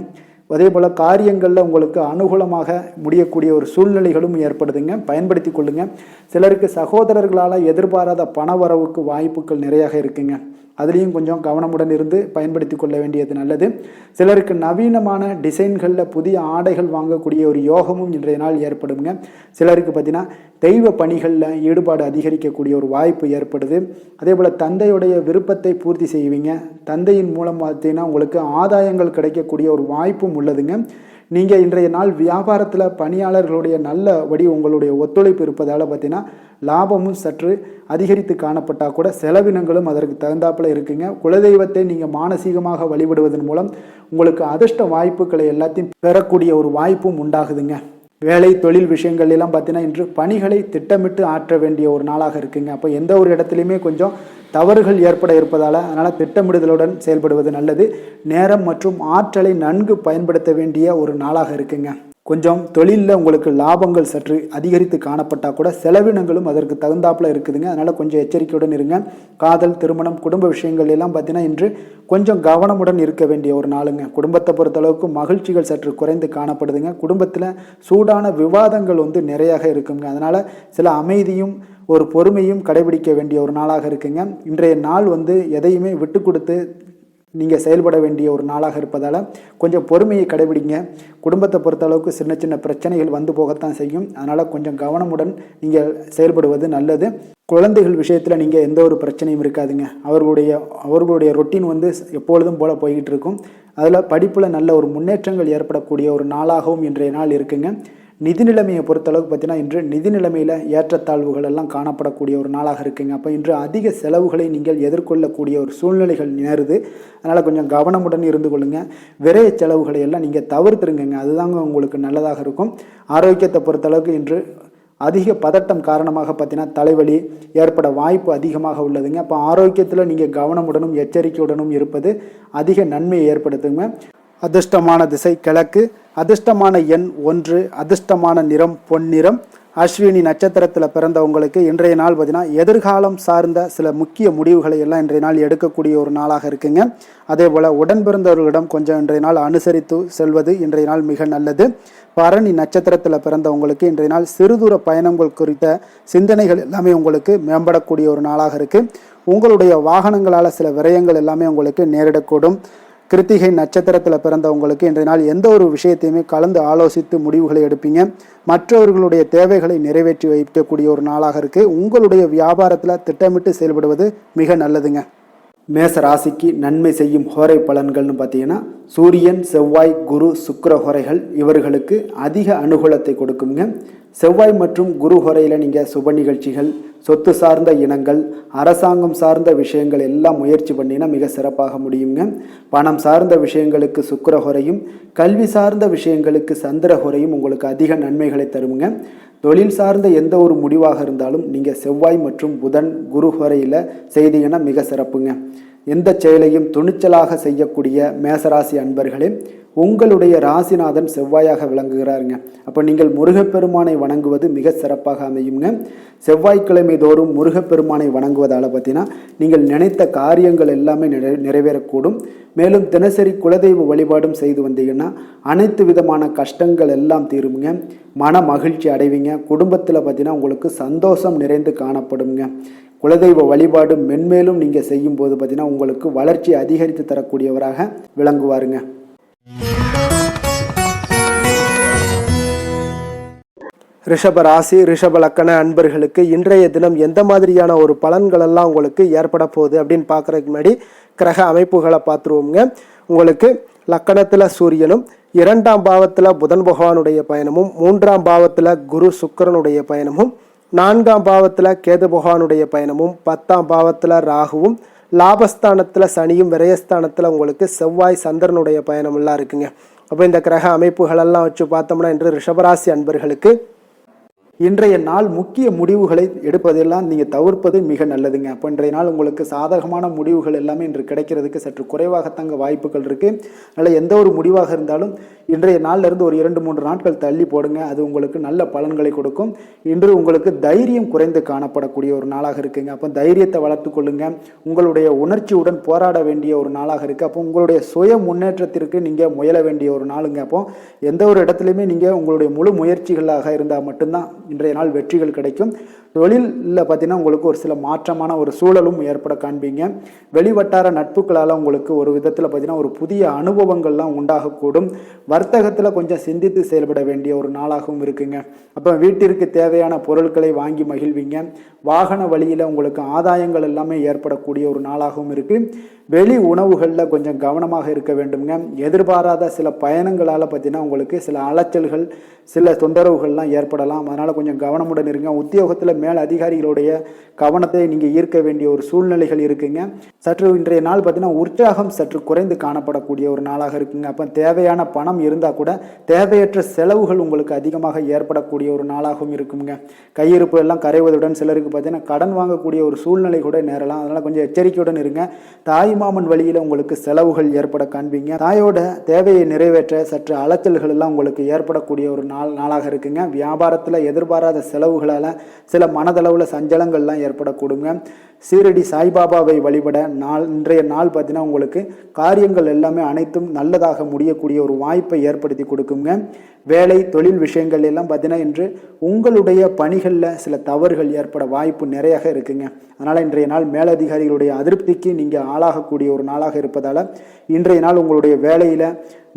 அதே போல் காரியங்களில் உங்களுக்கு அனுகூலமாக முடியக்கூடிய ஒரு சூழ்நிலைகளும் ஏற்படுதுங்க. பயன்படுத்தி கொள்ளுங்க. சிலருக்கு சகோதரர்களால் எதிர்பாராத பண வரவுக்கு வாய்ப்புகள் நிறையாக இருக்குங்க. அதுலேயும் கொஞ்சம் கவனமுடன் இருந்து பயன்படுத்தி கொள்ள வேண்டியது நல்லது. சிலருக்கு நவீனமான டிசைன்களில் புதிய ஆடைகள் வாங்கக்கூடிய ஒரு யோகமும் இன்றைய நாள் ஏற்படுங்க. சிலருக்கு பார்த்தீங்கன்னா தெய்வ பணிகளில் ஈடுபாடு அதிகரிக்கக்கூடிய ஒரு வாய்ப்பு ஏற்படுது. அதே போல் தந்தையுடைய விருப்பத்தை பூர்த்தி செய்வீங்க. தந்தையின் மூலம் பார்த்தீங்கன்னா உங்களுக்கு ஆதாயங்கள் கிடைக்கக்கூடிய ஒரு வாய்ப்பும் உள்ளதுங்க. நீங்கள் இன்றைய நாள் வியாபாரத்தில் பணியாளர்களுடைய நல்லபடி உங்களுடைய ஒத்துழைப்பு இருப்பதால் பார்த்தீங்கன்னா லாபமும் சற்று அதிகரித்து காணப்பட்டால் கூட செலவினங்களும் அதற்கு தகுந்தாப்பில் இருக்குங்க. குலதெய்வத்தை நீங்கள் மானசீகமாக வழிபடுவதன் மூலம் உங்களுக்கு அதிர்ஷ்ட வாய்ப்புகளை எல்லாத்தையும் பெறக்கூடிய ஒரு வாய்ப்பும் உண்டாகுதுங்க. வேலை தொழில் விஷயங்கள் எல்லாம் பார்த்தீங்கன்னா இன்று பணிகளை திட்டமிட்டு ஆற்ற வேண்டிய ஒரு நாளாக இருக்குங்க. அப்போ எந்த ஒரு இடத்துலையுமே கொஞ்சம் தவறுகள் ஏற்பட இருப்பதால் அதனால் திட்டமிடுதலுடன் செயல்படுவது நல்லது. நேரம் மற்றும் ஆற்றலை நன்கு பயன்படுத்த வேண்டிய ஒரு நாளாக இருக்குங்க. கொஞ்சம் தொழிலில் உங்களுக்கு லாபங்கள் சற்று அதிகரித்து காணப்பட்டால் கூட செலவினங்களும் அதற்கு தகுந்தாப்புல இருக்குதுங்க. அதனால் கொஞ்சம் எச்சரிக்கையுடன் இருங்க. காதல், திருமணம், குடும்ப விஷயங்கள் எல்லாம் பார்த்தீங்கன்னா இன்று கொஞ்சம் கவனமுடன் இருக்க வேண்டிய ஒரு நாளுங்க. குடும்பத்தை பொறுத்தளவுக்கு மகிழ்ச்சிகள் சற்று குறைந்து காணப்படுதுங்க. குடும்பத்தில் சூடான விவாதங்கள் நிறையாக இருக்குங்க. அதனால் சில அமைதியும் ஒரு பொறுமையும் கடைபிடிக்க வேண்டிய ஒரு நாளாக இருக்குங்க. இன்றைய நாள் எதையுமே விட்டு கொடுத்து நீங்கள் செயல்பட வேண்டிய ஒரு நாளாக இருப்பதால் கொஞ்சம் பொறுமையை கடைபிடிங்க. குடும்பத்தை பொறுத்தளவுக்கு சின்ன சின்ன பிரச்சனைகள் போகத்தான் செய்யும். அதனால் கொஞ்சம் கவனமுடன் நீங்கள் செயல்படுவது நல்லது. குழந்தைகள் விஷயத்தில் நீங்கள் எந்த ஒரு பிரச்சனையும் இருக்காதுங்க. அவர்களுடைய ரொட்டீன் எப்பொழுதும் போல் போய்கிட்டு இருக்கும். அதில் படிப்பில் நல்ல ஒரு முன்னேற்றங்கள் ஏற்படக்கூடிய ஒரு நாளாகவும் இன்றைய நாள் இருக்குங்க. நிதி நிலைமையை பொறுத்தளவுக்கு பார்த்தீங்கன்னா இன்று நிதி நிலைமையில் ஏற்றத்தாழ்வுகள் எல்லாம் காணப்படக்கூடிய ஒரு நாளாக இருக்குங்க. அப்போ இன்று அதிக செலவுகளை நீங்கள் எதிர்கொள்ளக்கூடிய ஒரு சூழ்நிலைகள் நேருது. அதனால் கொஞ்சம் கவனமுடன் இருந்து கொள்ளுங்கள். விரைய செலவுகளை எல்லாம் நீங்கள் தவிர்த்துருங்க. அதுதாங்க உங்களுக்கு நல்லதாக இருக்கும். ஆரோக்கியத்தை பொறுத்தளவுக்கு இன்று அதிக பதட்டம் காரணமாக பார்த்தீங்கன்னா தலைவலி ஏற்பட வாய்ப்பு அதிகமாக உள்ளதுங்க. அப்போ ஆரோக்கியத்தில் நீங்கள் கவனமுடனும் எச்சரிக்கையுடனும் இருப்பது அதிக நன்மையை ஏற்படுத்துங்க. அதிர்ஷ்டமான திசை கிழக்கு, அதிர்ஷ்டமான எண் 1, அதிர்ஷ்டமான நிறம் பொன்னிறம். அஸ்வினி நட்சத்திரத்தில் பிறந்தவங்களுக்கு இன்றைய நாள் பார்த்தீங்கன்னா எதிர்காலம் சார்ந்த சில முக்கிய முடிவுகளை எல்லாம் இன்றைய நாள் எடுக்கக்கூடிய ஒரு நாளாக இருக்குங்க. அதே போல் உடன் பிறந்தவர்களிடம் கொஞ்சம் இன்றைய நாள் அனுசரித்து செல்வது இன்றைய நாள் மிக நல்லது. பரணி நட்சத்திரத்தில் பிறந்தவங்களுக்கு இன்றைய நாள் சிறுதூர பயணங்கள் குறித்த சிந்தனைகள் எல்லாமே உங்களுக்கு மேம்படக்கூடிய ஒரு நாளாக இருக்குது. உங்களுடைய வாகனங்களால் சில விரயங்கள் எல்லாமே உங்களுக்கு நேரிடக்கூடும். கிருத்திகை நட்சத்திரத்தில் பிறந்தவங்களுக்கு இன்றைய நாள் எந்த ஒரு விஷயத்தையுமே கலந்து ஆலோசித்து முடிவுகளை எடுப்பீங்க. மற்றவர்களுடைய தேவைகளை நிறைவேற்றி வைக்கக்கூடிய ஒரு நாளாக இருக்குது. உங்களுடைய வியாபாரத்தில் திட்டமிட்டு செயல்படுவது மிக நல்லதுங்க. மேச ராசிக்கு நன்மை செய்யும் ஹோரை பலன்கள்னு பார்த்தீங்கன்னா சூரியன், செவ்வாய், குரு, சுக்கிர ஹோரைகள் இவர்களுக்கு அதிக அனுகூலத்தை கொடுக்குங்க. செவ்வாய் மற்றும் குரு ஹோரையில் நீங்கள் சுப நிகழ்ச்சிகள், சொத்து சார்ந்த இனங்கள், அரசாங்கம் சார்ந்த விஷயங்கள் எல்லாம் முயற்சி பண்ணினா மிக சிறப்பாக முடியுங்க. பணம் சார்ந்த விஷயங்களுக்கு சுக்கிர ஹோரையும், கல்வி சார்ந்த விஷயங்களுக்கு சந்திர ஹோரையும் உங்களுக்கு அதிக நன்மைகளை தருங்க. தொழில் சார்ந்த எந்த ஒரு முடிவாக இருந்தாலும் நீங்கள் செவ்வாய் மற்றும் புதன், குரு ஹோரையில் செய்தீங்கன்னா மிக சிறப்புங்க. எந்த செயலையும் துணிச்சலாக செய்யக்கூடிய மேசராசி அன்பர்களே, உங்களுடைய ராசிநாதன் செவ்வாயாக விளங்குகிறாருங்க. அப்போ நீங்கள் முருகப்பெருமானை வணங்குவது மிக சிறப்பாக அமையுங்க. செவ்வாய்க்கிழமை தோறும் முருகப்பெருமானை வணங்குவதால் பார்த்தீங்கன்னா நீங்கள் நினைத்த காரியங்கள் எல்லாமே நிறைவேறக்கூடும். மேலும் தினசரி குலதெய்வ வழிபாடும் செய்து வந்தீங்கன்னா அனைத்து விதமான கஷ்டங்கள் எல்லாம் தீருங்க. மன மகிழ்ச்சி அடைவீங்க. குடும்பத்தில் பார்த்தீங்கன்னா உங்களுக்கு சந்தோஷம் நிறைந்து காணப்படுங்க. குலதெய்வ வழிபாடு மென்மேலும் நீங்கள் செய்யும் போது பார்த்தீங்கன்னா உங்களுக்கு வளர்ச்சி அதிகரித்து தரக்கூடியவராக விளங்குவாருங்க. ரிஷப ராசி, ரிஷப லக்கண அன்பர்களுக்கு இன்றைய தினம் எந்த மாதிரியான ஒரு பலன்களெல்லாம் உங்களுக்கு ஏற்பட போகுது அப்படின்னு பார்க்குறதுக்கு முன்னாடி கிரக அமைப்புகளை பார்த்துருவோங்க. உங்களுக்கு லக்கணத்தில் சூரியனும், 2ஆம் பாவத்தில் புதன் பகவானுடைய பயணமும், 3ஆம் பாவத்தில் குரு சுக்கிரனுடைய பயணமும், 4ஆம் பாவத்தில் கேது பகவானுடைய பயணமும், 10ஆம் பாவத்தில் ராகுவும், லாபஸ்தானத்தில் சனியும், விரயஸ்தானத்தில் உங்களுக்கு செவ்வாய் சந்திரனுடைய பயணமெல்லாம் இருக்குங்க. அப்போ இந்த கிரக அமைப்புகளெல்லாம் வச்சு பார்த்தோம்னா இன்று ரிஷபராசி அன்பர்களுக்கு இன்றைய நாள் முக்கிய முடிவுகளை எடுப்பதெல்லாம் நீங்கள் தவிர்ப்பது மிக நல்லதுங்க. அப்போ இன்றைய நாள் உங்களுக்கு சாதகமான முடிவுகள் எல்லாமே இன்று கிடைக்கிறதுக்கு சற்று குறைவாகத்தாங்க வாய்ப்புகள் இருக்குது. அதனால் எந்த ஒரு முடிவாக இருந்தாலும் இன்றைய நாளிலிருந்து ஒரு 2-3 நாட்கள் தள்ளி போடுங்க. அது உங்களுக்கு நல்ல பலன்களை கொடுக்கும். இன்று உங்களுக்கு தைரியம் குறைந்து காணப்படக்கூடிய ஒரு நாளாக இருக்குங்க. அப்போ தைரியத்தை வளர்த்து கொள்ளுங்க. உங்களுடைய உணர்ச்சியுடன் போராட வேண்டிய ஒரு நாளாக இருக்குது. அப்போ உங்களுடைய சுய முன்னேற்றத்திற்கு நீங்கள் முயல வேண்டிய ஒரு நாளுங்க. அப்போ எந்த ஒரு இடத்துலையுமே நீங்கள் உங்களுடைய முழு முயற்சிகளாக இருந்தால் மட்டும்தான் இன்றைய நாள் வெற்றிகள் கிடைக்கும். தொழிலில் பார்த்தீங்கன்னா உங்களுக்கு ஒரு சில மாற்றமான ஒரு சூழலும் ஏற்பட காண்பீங்க. வெளிவட்டார நட்புகளால் உங்களுக்கு ஒரு விதத்தில் பார்த்தீங்கன்னா ஒரு புதிய அனுபவங்கள்லாம் உண்டாகக்கூடும். வர்த்தகத்தில் கொஞ்சம் சிந்தித்து செயல்பட வேண்டிய ஒரு நாளாகவும் இருக்குங்க. அப்போ வீட்டிற்கு தேவையான பொருட்களை வாங்கி மகிழ்வீங்க. வாகன வழியில் உங்களுக்கு ஆதாயங்கள் எல்லாமே ஏற்படக்கூடிய ஒரு நாளாகவும் இருக்குது. வெளி உணவுகளில் கொஞ்சம் கவனமாக இருக்க வேண்டுங்க. எதிர்பாராத சில பயணங்களால் பார்த்தீங்கன்னா உங்களுக்கு சில அலைச்சல்கள், சில தொந்தரவுகள்லாம் ஏற்படலாம். அதனால் கொஞ்சம் கவனமுடன் இருங்க. உத்தியோகத்தில் மேல் அதிகாரிகளுடைய கவனத்தை நீங்கள் ஈர்க்க வேண்டிய ஒரு சூழ்நிலைகள் இருக்குங்க. சற்று இன்றைய நாள் பார்த்தீங்கன்னா உற்சாகம் சற்று குறைந்து காணப்படக்கூடிய ஒரு நாளாக இருக்குங்க. அப்போ தேவையான பணம் இருந்தால் கூட தேவையற்ற செலவுகள் உங்களுக்கு அதிகமாக ஏற்படக்கூடிய ஒரு நாளாகவும் இருக்குங்க. கையிருப்பு எல்லாம் கரைவதுடன் சிலருக்கு பார்த்தீங்கன்னா கடன் வாங்கக்கூடிய ஒரு சூழ்நிலை கூட நேரலாம். அதனால் கொஞ்சம் எச்சரிக்கையுடன் இருங்க. தாய் மாமன் வழியில் உங்களுக்கு செலவுகள் ஏற்பட காண்பீங்க. தாயோட தேவையை நிறைவேற்ற சற்று அலைச்சல்கள் எல்லாம் உங்களுக்கு ஏற்படக்கூடிய ஒரு நாளாக இருக்குங்க. வியாபாரத்தில் எதிர்பாராத செலவுகளால் சில மனதளவில் சஞ்சலங்கள்லாம் ஏற்படக்கூடுங்க. சீரடி சாய்பாபாவை வழிபட இன்றைய நாள் பார்த்தீங்கன்னா உங்களுக்கு காரியங்கள் எல்லாமே அனைத்தும் நல்லதாக முடியக்கூடிய ஒரு வாய்ப்பை ஏற்படுத்தி கொடுக்குங்க. வேலை தொழில் விஷயங்கள் எல்லாம் பார்த்தீங்கன்னா இன்று உங்களுடைய பணிகளில் சில தவறுகள் ஏற்பட வாய்ப்பு நிறையாக இருக்குங்க. அதனால் இன்றைய நாள் மேலதிகாரிகளுடைய அதிருப்திக்கு நீங்கள் ஆளாகக்கூடிய ஒரு நாளாக இருப்பதால் இன்றைய நாள் உங்களுடைய வேலையில்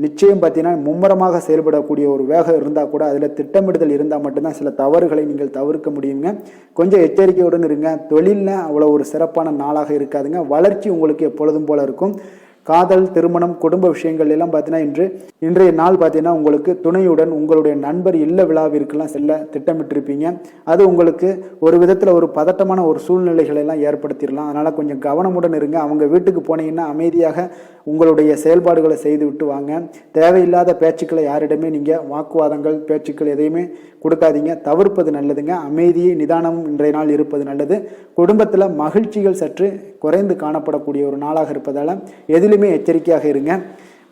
நிச்சயம் பார்த்தீங்கன்னா மும்முரமாக செயல்படக்கூடிய ஒரு வேகம் இருந்தால் கூட அதில் திட்டமிடுதல் இருந்தால் மட்டும்தான் சில தவறுகளை நீங்கள் தவிர்க்க முடியுங்க. கொஞ்சம் எச்சரிக்கையுடன் இருங்க. தொழிலில் அவ்வளோ ஒரு சிறப்பான நாளாக இருக்காதுங்க. வளர்ச்சி உங்களுக்கு எப்பொழுதும் போல இருக்கும். காதல், திருமணம், குடும்ப விஷயங்கள் எல்லாம் பார்த்தீங்கன்னா இன்றைய நாள் பார்த்தீங்கன்னா உங்களுக்கு துணையுடன் உங்களுடைய நண்பர் இல்ல விழாவிற்கெல்லாம் செல்ல திட்டமிட்டிருப்பீங்க. அது உங்களுக்கு ஒரு விதத்தில் ஒரு பதட்டமான ஒரு சூழ்நிலைகளை எல்லாம் ஏற்படுத்திடலாம். அதனால் கொஞ்சம் கவனமுடன் இருங்க. அவங்க வீட்டுக்கு போனீங்கன்னா அமைதியாக உங்களுடைய செயல்பாடுகளை செய்து விட்டு வாங்க. தேவையில்லாத பேச்சுக்களை யாரிடமே நீங்கள் வாக்குவாதங்கள் பேச்சுக்கள் எதையுமே கொடுக்காதீங்க. தவிர்ப்பது நல்லதுங்க. அமைதியை நிதானமும் இன்றைய நாள் இருப்பது நல்லது. குடும்பத்தில் மகிழ்ச்சிகள் சற்று குறைந்து காணப்படக்கூடிய ஒரு நாளாக இருப்பதால் எதிலுமே எச்சரிக்கையாக இருங்க.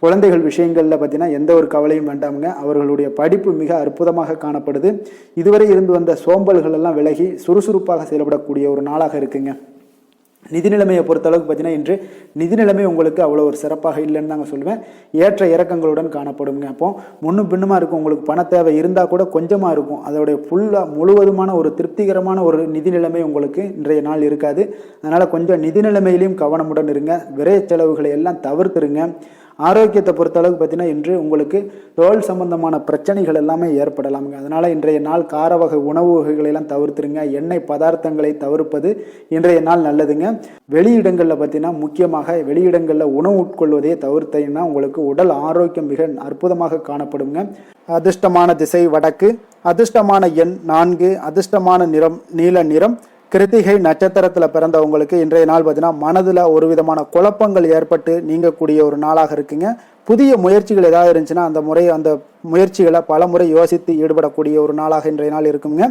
குழந்தைகள் விஷயங்களில் பார்த்தீங்கன்னா எந்த ஒரு கவலையும் வேண்டாமுங்க. அவர்களுடைய படிப்பு மிக அற்புதமாக காணப்படுது. இதுவரை இருந்து வந்த சோம்பல்கள் எல்லாம் விலகி சுறுசுறுப்பாக செயல்படக்கூடிய ஒரு நாளாக இருக்குங்க. நிதி நிலைமையை பொறுத்தளவுக்கு பார்த்தீங்கன்னா இன்று நிதி நிலைமை உங்களுக்கு அவ்வளோ ஒரு சிறப்பாக இல்லைன்னு தாங்க சொல்லுவேன். ஏற்ற இறக்கங்களுடன் காணப்படுங்க. அப்போ முன்னும் பின்னுமா இருக்கும். உங்களுக்கு பண தேவை இருந்தால் கூட கொஞ்சமாக இருக்கும். அதோடைய முழுவதுமான ஒரு திருப்திகரமான ஒரு நிதி நிலைமை உங்களுக்கு இன்றைய நாள் இருக்காது. அதனால் கொஞ்சம் நிதி நிலைமையிலையும் கவனமுடன் இருங்க. விரைய செலவுகளை எல்லாம் தவிர்த்துருங்க. ஆரோக்கியத்தை பொறுத்தளவுக்கு பார்த்தீங்கன்னா இன்று உங்களுக்கு தோல் சம்பந்தமான பிரச்சனைகள் எல்லாமே ஏற்படலாமுங்க. அதனால் இன்றைய நாள் கார வகை உணவு வகைகளெல்லாம் தவிர்த்துருங்க. எண்ணெய் பதார்த்தங்களை தவிர்ப்பது இன்றைய நாள் நல்லதுங்க. வெளியிடங்களில் பார்த்தீங்கன்னா முக்கியமாக வெளியிடங்களில் உணவு உட்கொள்வதையே தவிர்த்தீங்கன்னா உங்களுக்கு உடல் ஆரோக்கியம் மிக அற்புதமாக காணப்படுங்க. அதிர்ஷ்டமான திசை வடக்கு, அதிர்ஷ்டமான எண் 4, அதிர்ஷ்டமான நிறம் நீல நிறம். கிருத்திகை நட்சத்திரத்தில் பிறந்தவங்களுக்கு இன்றைய நாள் பார்த்தீங்கன்னா மனதில் ஒரு விதமான குழப்பங்கள் ஏற்பட்டு நீங்கக்கூடிய ஒரு நாளாக இருக்குங்க. புதிய முயற்சிகள் ஏதாவது இருந்துச்சுன்னா அந்த முயற்சிகளை பல முறை யோசித்து ஈடுபடக்கூடிய ஒரு நாளாக இன்றைய நாள் இருக்குங்க.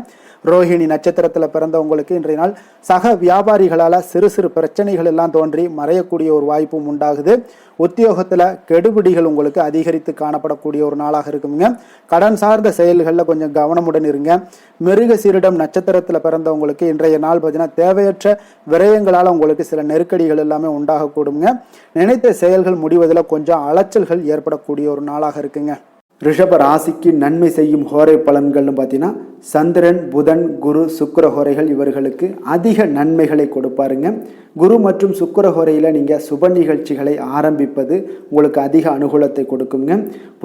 ரோஹிணி நட்சத்திரத்தில் பிறந்தவங்களுக்கு இன்றைய நாள் சக வியாபாரிகளால் சிறு சிறு பிரச்சனைகள் எல்லாம் தோன்றி மறையக்கூடிய ஒரு வாய்ப்பும் உண்டாகுது. உத்தியோகத்தில் கெடுபிடிகள் உங்களுக்கு அதிகரித்து காணப்படக்கூடிய ஒரு நாளாக இருக்குங்க. கடன் சார்ந்த செயல்களில் கொஞ்சம் கவனமுடன் இருங்க. மிருக சீரிடம் நட்சத்திரத்தில் பிறந்தவங்களுக்கு இன்றைய நாள் பார்த்தீங்கன்னா தேவையற்ற விரயங்களால் உங்களுக்கு சில நெருக்கடிகள் எல்லாமே உண்டாகக்கூடுங்க. நினைத்த செயல்கள் முடிவதில் கொஞ்சம் அலைச்சல்கள் ஏற்படக்கூடிய ஒரு நாளாக இருக்குங்க. ரிஷப ராசிக்கு நன்மை செய்யும் ஹோரை பலன்கள்னு பார்த்தீங்கன்னா சந்திரன், புதன், குரு, சுக்கிர ஹோரைகள் இவர்களுக்கு அதிக நன்மைகளை கொடுப்பாருங்க. குரு மற்றும் சுக்கிர ஹோரையில் நீங்கள் சுப நிகழ்ச்சிகளை ஆரம்பிப்பது உங்களுக்கு அதிக அனுகூலத்தை கொடுக்குங்க.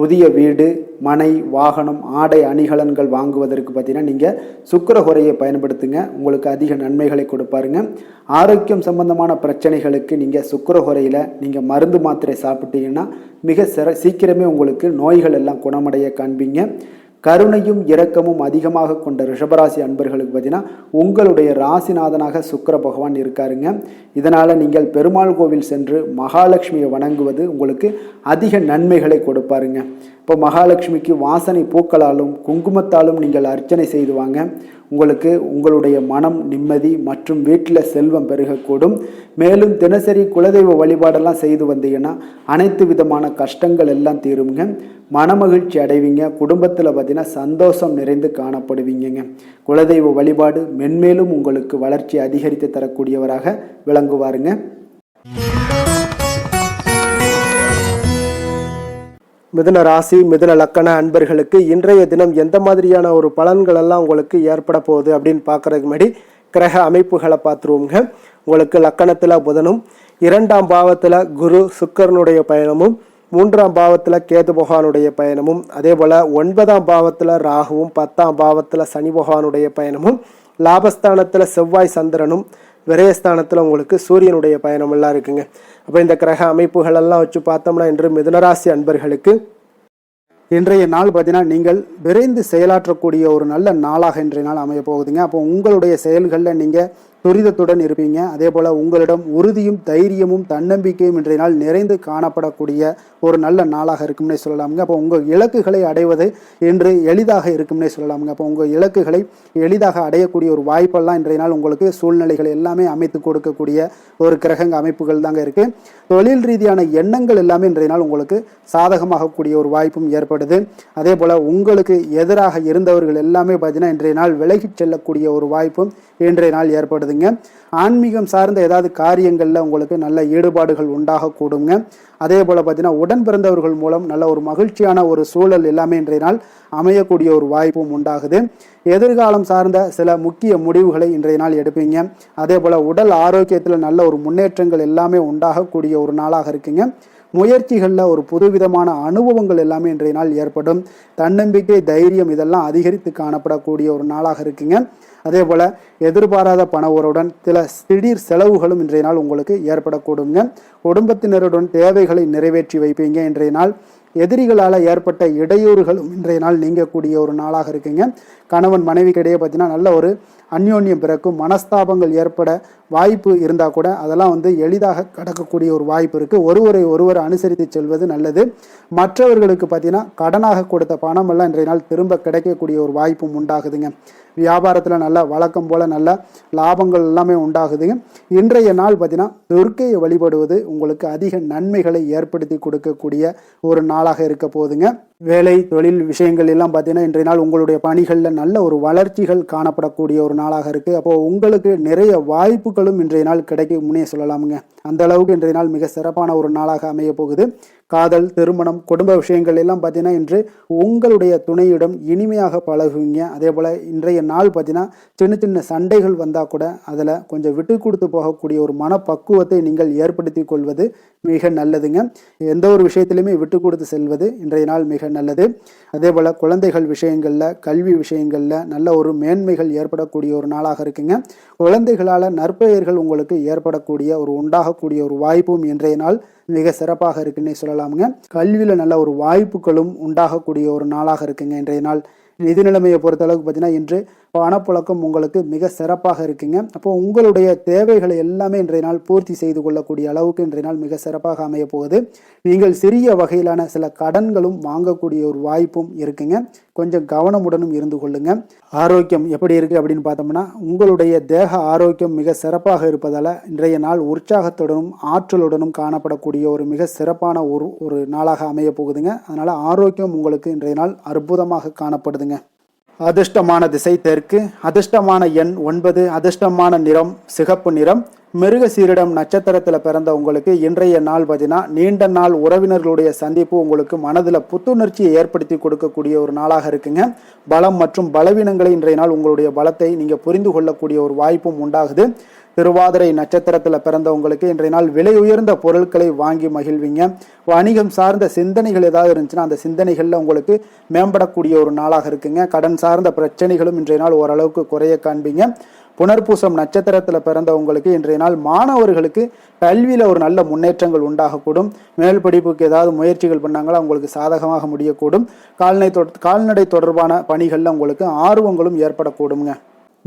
புதிய வீடு, மனை, வாகனம், ஆடை அணிகலன்கள் வாங்குவதற்கு பார்த்தீங்கன்னா நீங்கள் சுக்கிர ஹோரையை பயன்படுத்துங்க. உங்களுக்கு அதிக நன்மைகளை கொடுப்பாருங்க. ஆரோக்கியம் சம்பந்தமான பிரச்சனைகளுக்கு நீங்கள் சுக்கிர ஹோரையில் நீங்கள் மருந்து மாத்திரை சாப்பிட்டீங்கன்னா மிக சீக்கிரமே உங்களுக்கு நோய்கள் எல்லாம் குணமடைய காண்பீங்க. கருணையும் இரக்கமும் அதிகமாக கொண்ட ரிஷபராசி அன்பர்களுக்கு பார்த்தீங்கன்னா உங்களுடைய ராசிநாதனாக சுக்கிர பகவான் இருக்காருங்க. இதனால் நீங்கள் பெருமாள் கோவில் சென்று மகாலட்சுமியை வணங்குவது உங்களுக்கு அதிக நன்மைகளை கொடுப்பாருங்க. இப்போ மகாலட்சுமிக்கு வாசனை பூக்களாலும் குங்குமத்தாலும் நீங்கள் அர்ச்சனை செய்து வாங்க. உங்களுக்கு உங்களுடைய மனம் நிம்மதி மற்றும் வீட்டில் செல்வம் பெருகக்கூடும். மேலும் தினசரி குலதெய்வ வழிபாடெல்லாம் செய்து வந்தீங்கன்னா அனைத்து விதமான கஷ்டங்கள் எல்லாம் தீருங்க. மனமகிழ்ச்சி அடைவீங்க. குடும்பத்தில் பார்த்தீங்கன்னா சந்தோஷம் நிறைந்து காணப்படுவீங்க. குலதெய்வ வழிபாடு மென்மேலும் உங்களுக்கு வளர்ச்சி அதிகரித்து தரக்கூடியவராக விளங்குவாருங்க. மிதுன ராசி, மிதுன லக்கண அன்பர்களுக்கு இன்றைய தினம் எந்த மாதிரியான ஒரு பலன்கள் எல்லாம் உங்களுக்கு ஏற்பட போகுது அப்படின்னு பார்க்கறதுக்கு முன்னாடி கிரக அமைப்புகளை பார்த்துருவோங்க. உங்களுக்கு லக்கணத்தில் புதனும், 2ஆம் பாவத்தில் குரு சுக்கரனுடைய பயணமும், 3ஆம் பாவத்தில் கேது பகவானுடைய பயணமும், அதே போல் 9ஆம் பாவத்தில் ராகுவும், 10ஆம் பாவத்தில் சனி பகவானுடைய பயணமும், லாபஸ்தானத்தில் செவ்வாய் சந்திரனும், விரயஸ்தானத்தில் உங்களுக்கு சூரியனுடைய பயணம் எல்லாம் இருக்குங்க. அப்போ இந்த கிரக அமைப்புகள் எல்லாம் வச்சு பார்த்தோம்னா இன்று மிதுனராசி அன்பர்களுக்கு இன்றைய நாள் பார்த்தீங்கன்னா நீங்கள் விரைந்து செயலாற்றக்கூடிய ஒரு நல்ல நாளாக இன்றைய நாள் அமைய போகுதுங்க. அப்போ உங்களுடைய செயல்களில் நீங்கள் துரிதத்துடன் இருப்பீங்க. அதே போல் உங்களிடம் உறுதியும் தைரியமும் தன்னம்பிக்கையும் இன்றைய நாள் நிறைந்து காணப்படக்கூடிய ஒரு நல்ல நாளாக இருக்கும்னே சொல்லலாமுங்க. அப்போ உங்கள் இலக்குகளை அடைவது இன்று எளிதாக இருக்கும்னே சொல்லலாமுங்க. அப்போ உங்கள் இலக்குகளை எளிதாக அடையக்கூடிய ஒரு வாய்ப்பெல்லாம் இன்றைய நாள் உங்களுக்கு சூழ்நிலைகள் எல்லாமே அமைத்து கொடுக்கக்கூடிய ஒரு கிரகங்க அமைப்புகள் தாங்க இருக்குது. தொழில் ரீதியான எண்ணங்கள் எல்லாமே இன்றைய நாள் உங்களுக்கு சாதகமாகக்கூடிய ஒரு வாய்ப்பும் ஏற்படுது. அதே போல் உங்களுக்கு எதிராக இருந்தவர்கள் எல்லாமே பார்த்தீங்கன்னா இன்றைய நாள் விலகிச் செல்லக்கூடிய ஒரு வாய்ப்பும் இன்றைய நாள் ஏற்படுதுங்க. ஆன்மீகம் சார்ந்த ஏதாவது காரியங்களில் உங்களுக்கு நல்ல ஈடுபாடுகள் உண்டாகக்கூடுங்க. அதே போல் பார்த்தீங்கன்னா உடன் பிறந்தவர்கள் மூலம் நல்ல ஒரு மகிழ்ச்சியான ஒரு சூழல் எல்லாமே இன்றைய நாள் அமையக்கூடிய ஒரு வாய்ப்பும் உண்டாகுது. எதிர்காலம் சார்ந்த சில முக்கிய முடிவுகளை இன்றைய நாள் எடுப்பீங்க. அதே போல் உடல் ஆரோக்கியத்தில் நல்ல ஒரு முன்னேற்றங்கள் எல்லாமே உண்டாகக்கூடிய ஒரு நாளாக இருக்குங்க. முயற்சிகளில் ஒரு புதுவிதமான அனுபவங்கள் எல்லாமே இன்றைய நாள் ஏற்படும். தன்னம்பிக்கை, தைரியம் இதெல்லாம் அதிகரித்து காணப்படக்கூடிய ஒரு நாளாக இருக்குங்க. அதே போல் எதிர்பாராத பண உறவுடன் சில திடீர் செலவுகளும் இன்றைய நாள் உங்களுக்கு ஏற்படக்கூடுங்க. குடும்பத்தினருடன் தேவைகளை நிறைவேற்றி வைப்பீங்க. இன்றைய நாள் எதிரிகளால் ஏற்பட்ட இடையூறுகளும் இன்றைய நாள் நீங்கக்கூடிய ஒரு நாளாக இருக்குங்க. கணவன் மனைவிக்கிடையே பார்த்தீங்கன்னா நல்ல ஒரு அந்யோன்யம் பிறக்கும். மனஸ்தாபங்கள் ஏற்பட வாய்ப்பு இருந்தால் கூட அதெல்லாம் எளிதாக கடக்கக்கூடிய ஒரு வாய்ப்பு இருக்குது. ஒருவர் அனுசரித்து செல்வது நல்லது. மற்றவர்களுக்கு பார்த்தீங்கன்னா கடனாக கொடுத்த பணம் எல்லாம் இன்றைய நாள் திரும்ப கிடைக்கக்கூடிய ஒரு வாய்ப்பும் உண்டாகுதுங்க. வியாபாரத்தில் நல்ல வழக்கம் போல் நல்ல லாபங்கள் எல்லாமே உண்டாகுதுங்க. இன்றைய நாள் பார்த்தீங்கன்னா துர்க்கையை வழிபடுவது உங்களுக்கு அதிக நன்மைகளை ஏற்படுத்தி கொடுக்கக்கூடிய ஒரு நாளாக இருக்க போகுதுங்க. வேலை தொழில் விஷயங்கள் எல்லாம் பார்த்தீங்கன்னா இன்றைய நாள் உங்களுடைய பணிகளில் நல்ல ஒரு வளர்ச்சிகள் காணப்படக்கூடிய ஒரு நாளாக இருக்குது. அப்போது உங்களுக்கு நிறைய வாய்ப்புகளும் இன்றைய நாள் கிடைக்கும் முன்னே சொல்லலாமுங்க. அந்த அளவுக்கு இன்றைய நாள் மிக சிறப்பான ஒரு நாளாக அமைய போகுது. காதல், திருமணம், குடும்ப விஷயங்கள் எல்லாம் பார்த்தீங்கன்னா இன்று உங்களுடைய துணையிடம் இனிமையாக பழகுவீங்க. அதே போல் இன்றைய நாள் பார்த்தீங்கன்னா சின்ன சின்ன சண்டைகள் வந்தால் கூட அதில் கொஞ்சம் விட்டு கொடுத்து போகக்கூடிய ஒரு மனப்பக்குவத்தை நீங்கள் ஏற்படுத்தி கொள்வது மிக நல்லதுங்க. எந்த ஒரு விஷயத்திலுமே விட்டு கொடுத்து செல்வது இன்றைய நாள் மிக நல்லது. அதே போல் குழந்தைகள் விஷயங்களில், கல்வி விஷயங்களில் நல்ல ஒரு மேன்மைகள் ஏற்படக்கூடிய ஒரு நாளாக இருக்குங்க. குழந்தைகளால் நற்பெயர்கள் உங்களுக்கு ஏற்படக்கூடிய ஒரு உண்டாகக்கூடிய ஒரு வாய்ப்பும் இன்றைய நாள் மிக சிறப்பாக இருக்குன்னே சொல்லலாமுங்க. கல்வியில் நல்ல ஒரு வாய்ப்புகளும் உண்டாகக்கூடிய ஒரு நாளாக இருக்குங்க இன்றைய நாள். நிதி நிலைமையை பொறுத்தளவுக்கு பார்த்தீங்கன்னா இன்று பணப்புழக்கம் உங்களுக்கு மிக சிறப்பாக இருக்குங்க. அப்போ உங்களுடைய தேவைகளை எல்லாமே இன்றைய நாள் பூர்த்தி செய்து கொள்ளக்கூடிய அளவுக்கு இன்றைய நாள் மிக சிறப்பாக அமைய போகுது. நீங்கள் சிறிய வகையிலான சில கடன்களும் வாங்கக்கூடிய ஒரு வாய்ப்பும் இருக்குங்க. கொஞ்சம் கவனமுடனும் இருந்து கொள்ளுங்க. ஆரோக்கியம் எப்படி இருக்குது அப்படின்னு பார்த்தோம்னா உங்களுடைய தேக ஆரோக்கியம் மிக சிறப்பாக இருப்பதால் இன்றைய நாள் உற்சாகத்துடனும் ஆற்றலுடனும் காணப்படக்கூடிய ஒரு மிக சிறப்பான ஒரு நாளாக அமைய போகுதுங்க. அதனால் ஆரோக்கியம் உங்களுக்கு இன்றைய நாள் அற்புதமாக காணப்படுதுங்க. அதிர்ஷ்டமான திசை தெற்கு, அதிர்ஷ்டமான எண் 9, அதிர்ஷ்டமான நிறம் சிகப்பு நிறம். மிருகசீரிடம் நட்சத்திரத்தில் பிறந்த உங்களுக்கு இன்றைய நாள் பார்த்தீங்கன்னா நீண்ட நாள் உறவினர்களுடைய சந்திப்பு உங்களுக்கு மனதில் புத்துணர்ச்சியை ஏற்படுத்தி கொடுக்கக்கூடிய ஒரு நாளாக இருக்குங்க. பலம் மற்றும் பலவீனங்களை இன்றைய நாள் உங்களுடைய பலத்தை நீங்கள் புரிந்து கொள்ளக்கூடிய ஒரு வாய்ப்பும் உண்டாகுது. திருவாதிரை நட்சத்திரத்தில் பிறந்த உங்களுக்கு இன்றைய நாள் விலை உயர்ந்த பொருட்களை வாங்கி மகிழ்வீங்க. வணிகம் சார்ந்த சிந்தனைகள் ஏதாவது இருந்துச்சுன்னா அந்த சிந்தனைகளில் உங்களுக்கு மேம்படக்கூடிய ஒரு நாளாக இருக்குங்க. கடன் சார்ந்த பிரச்சனைகளும் இன்றைய நாள் ஓரளவுக்கு குறைய காண்பீங்க. புனர்பூசம் நட்சத்திரத்தில் பிறந்த உங்களுக்கு இன்றைய நாள் மாணவர்களுக்கு கல்வியில் ஒரு நல்ல முன்னேற்றங்கள் உண்டாகக்கூடும். மேல் படிப்புக்கு ஏதாவது முயற்சிகள் பண்ணாங்களா உங்களுக்கு சாதகமாக முடியக்கூடும். கால்நடை தொடர்பான பணிகளில் உங்களுக்கு ஆர்வங்களும் ஏற்படக்கூடுங்க.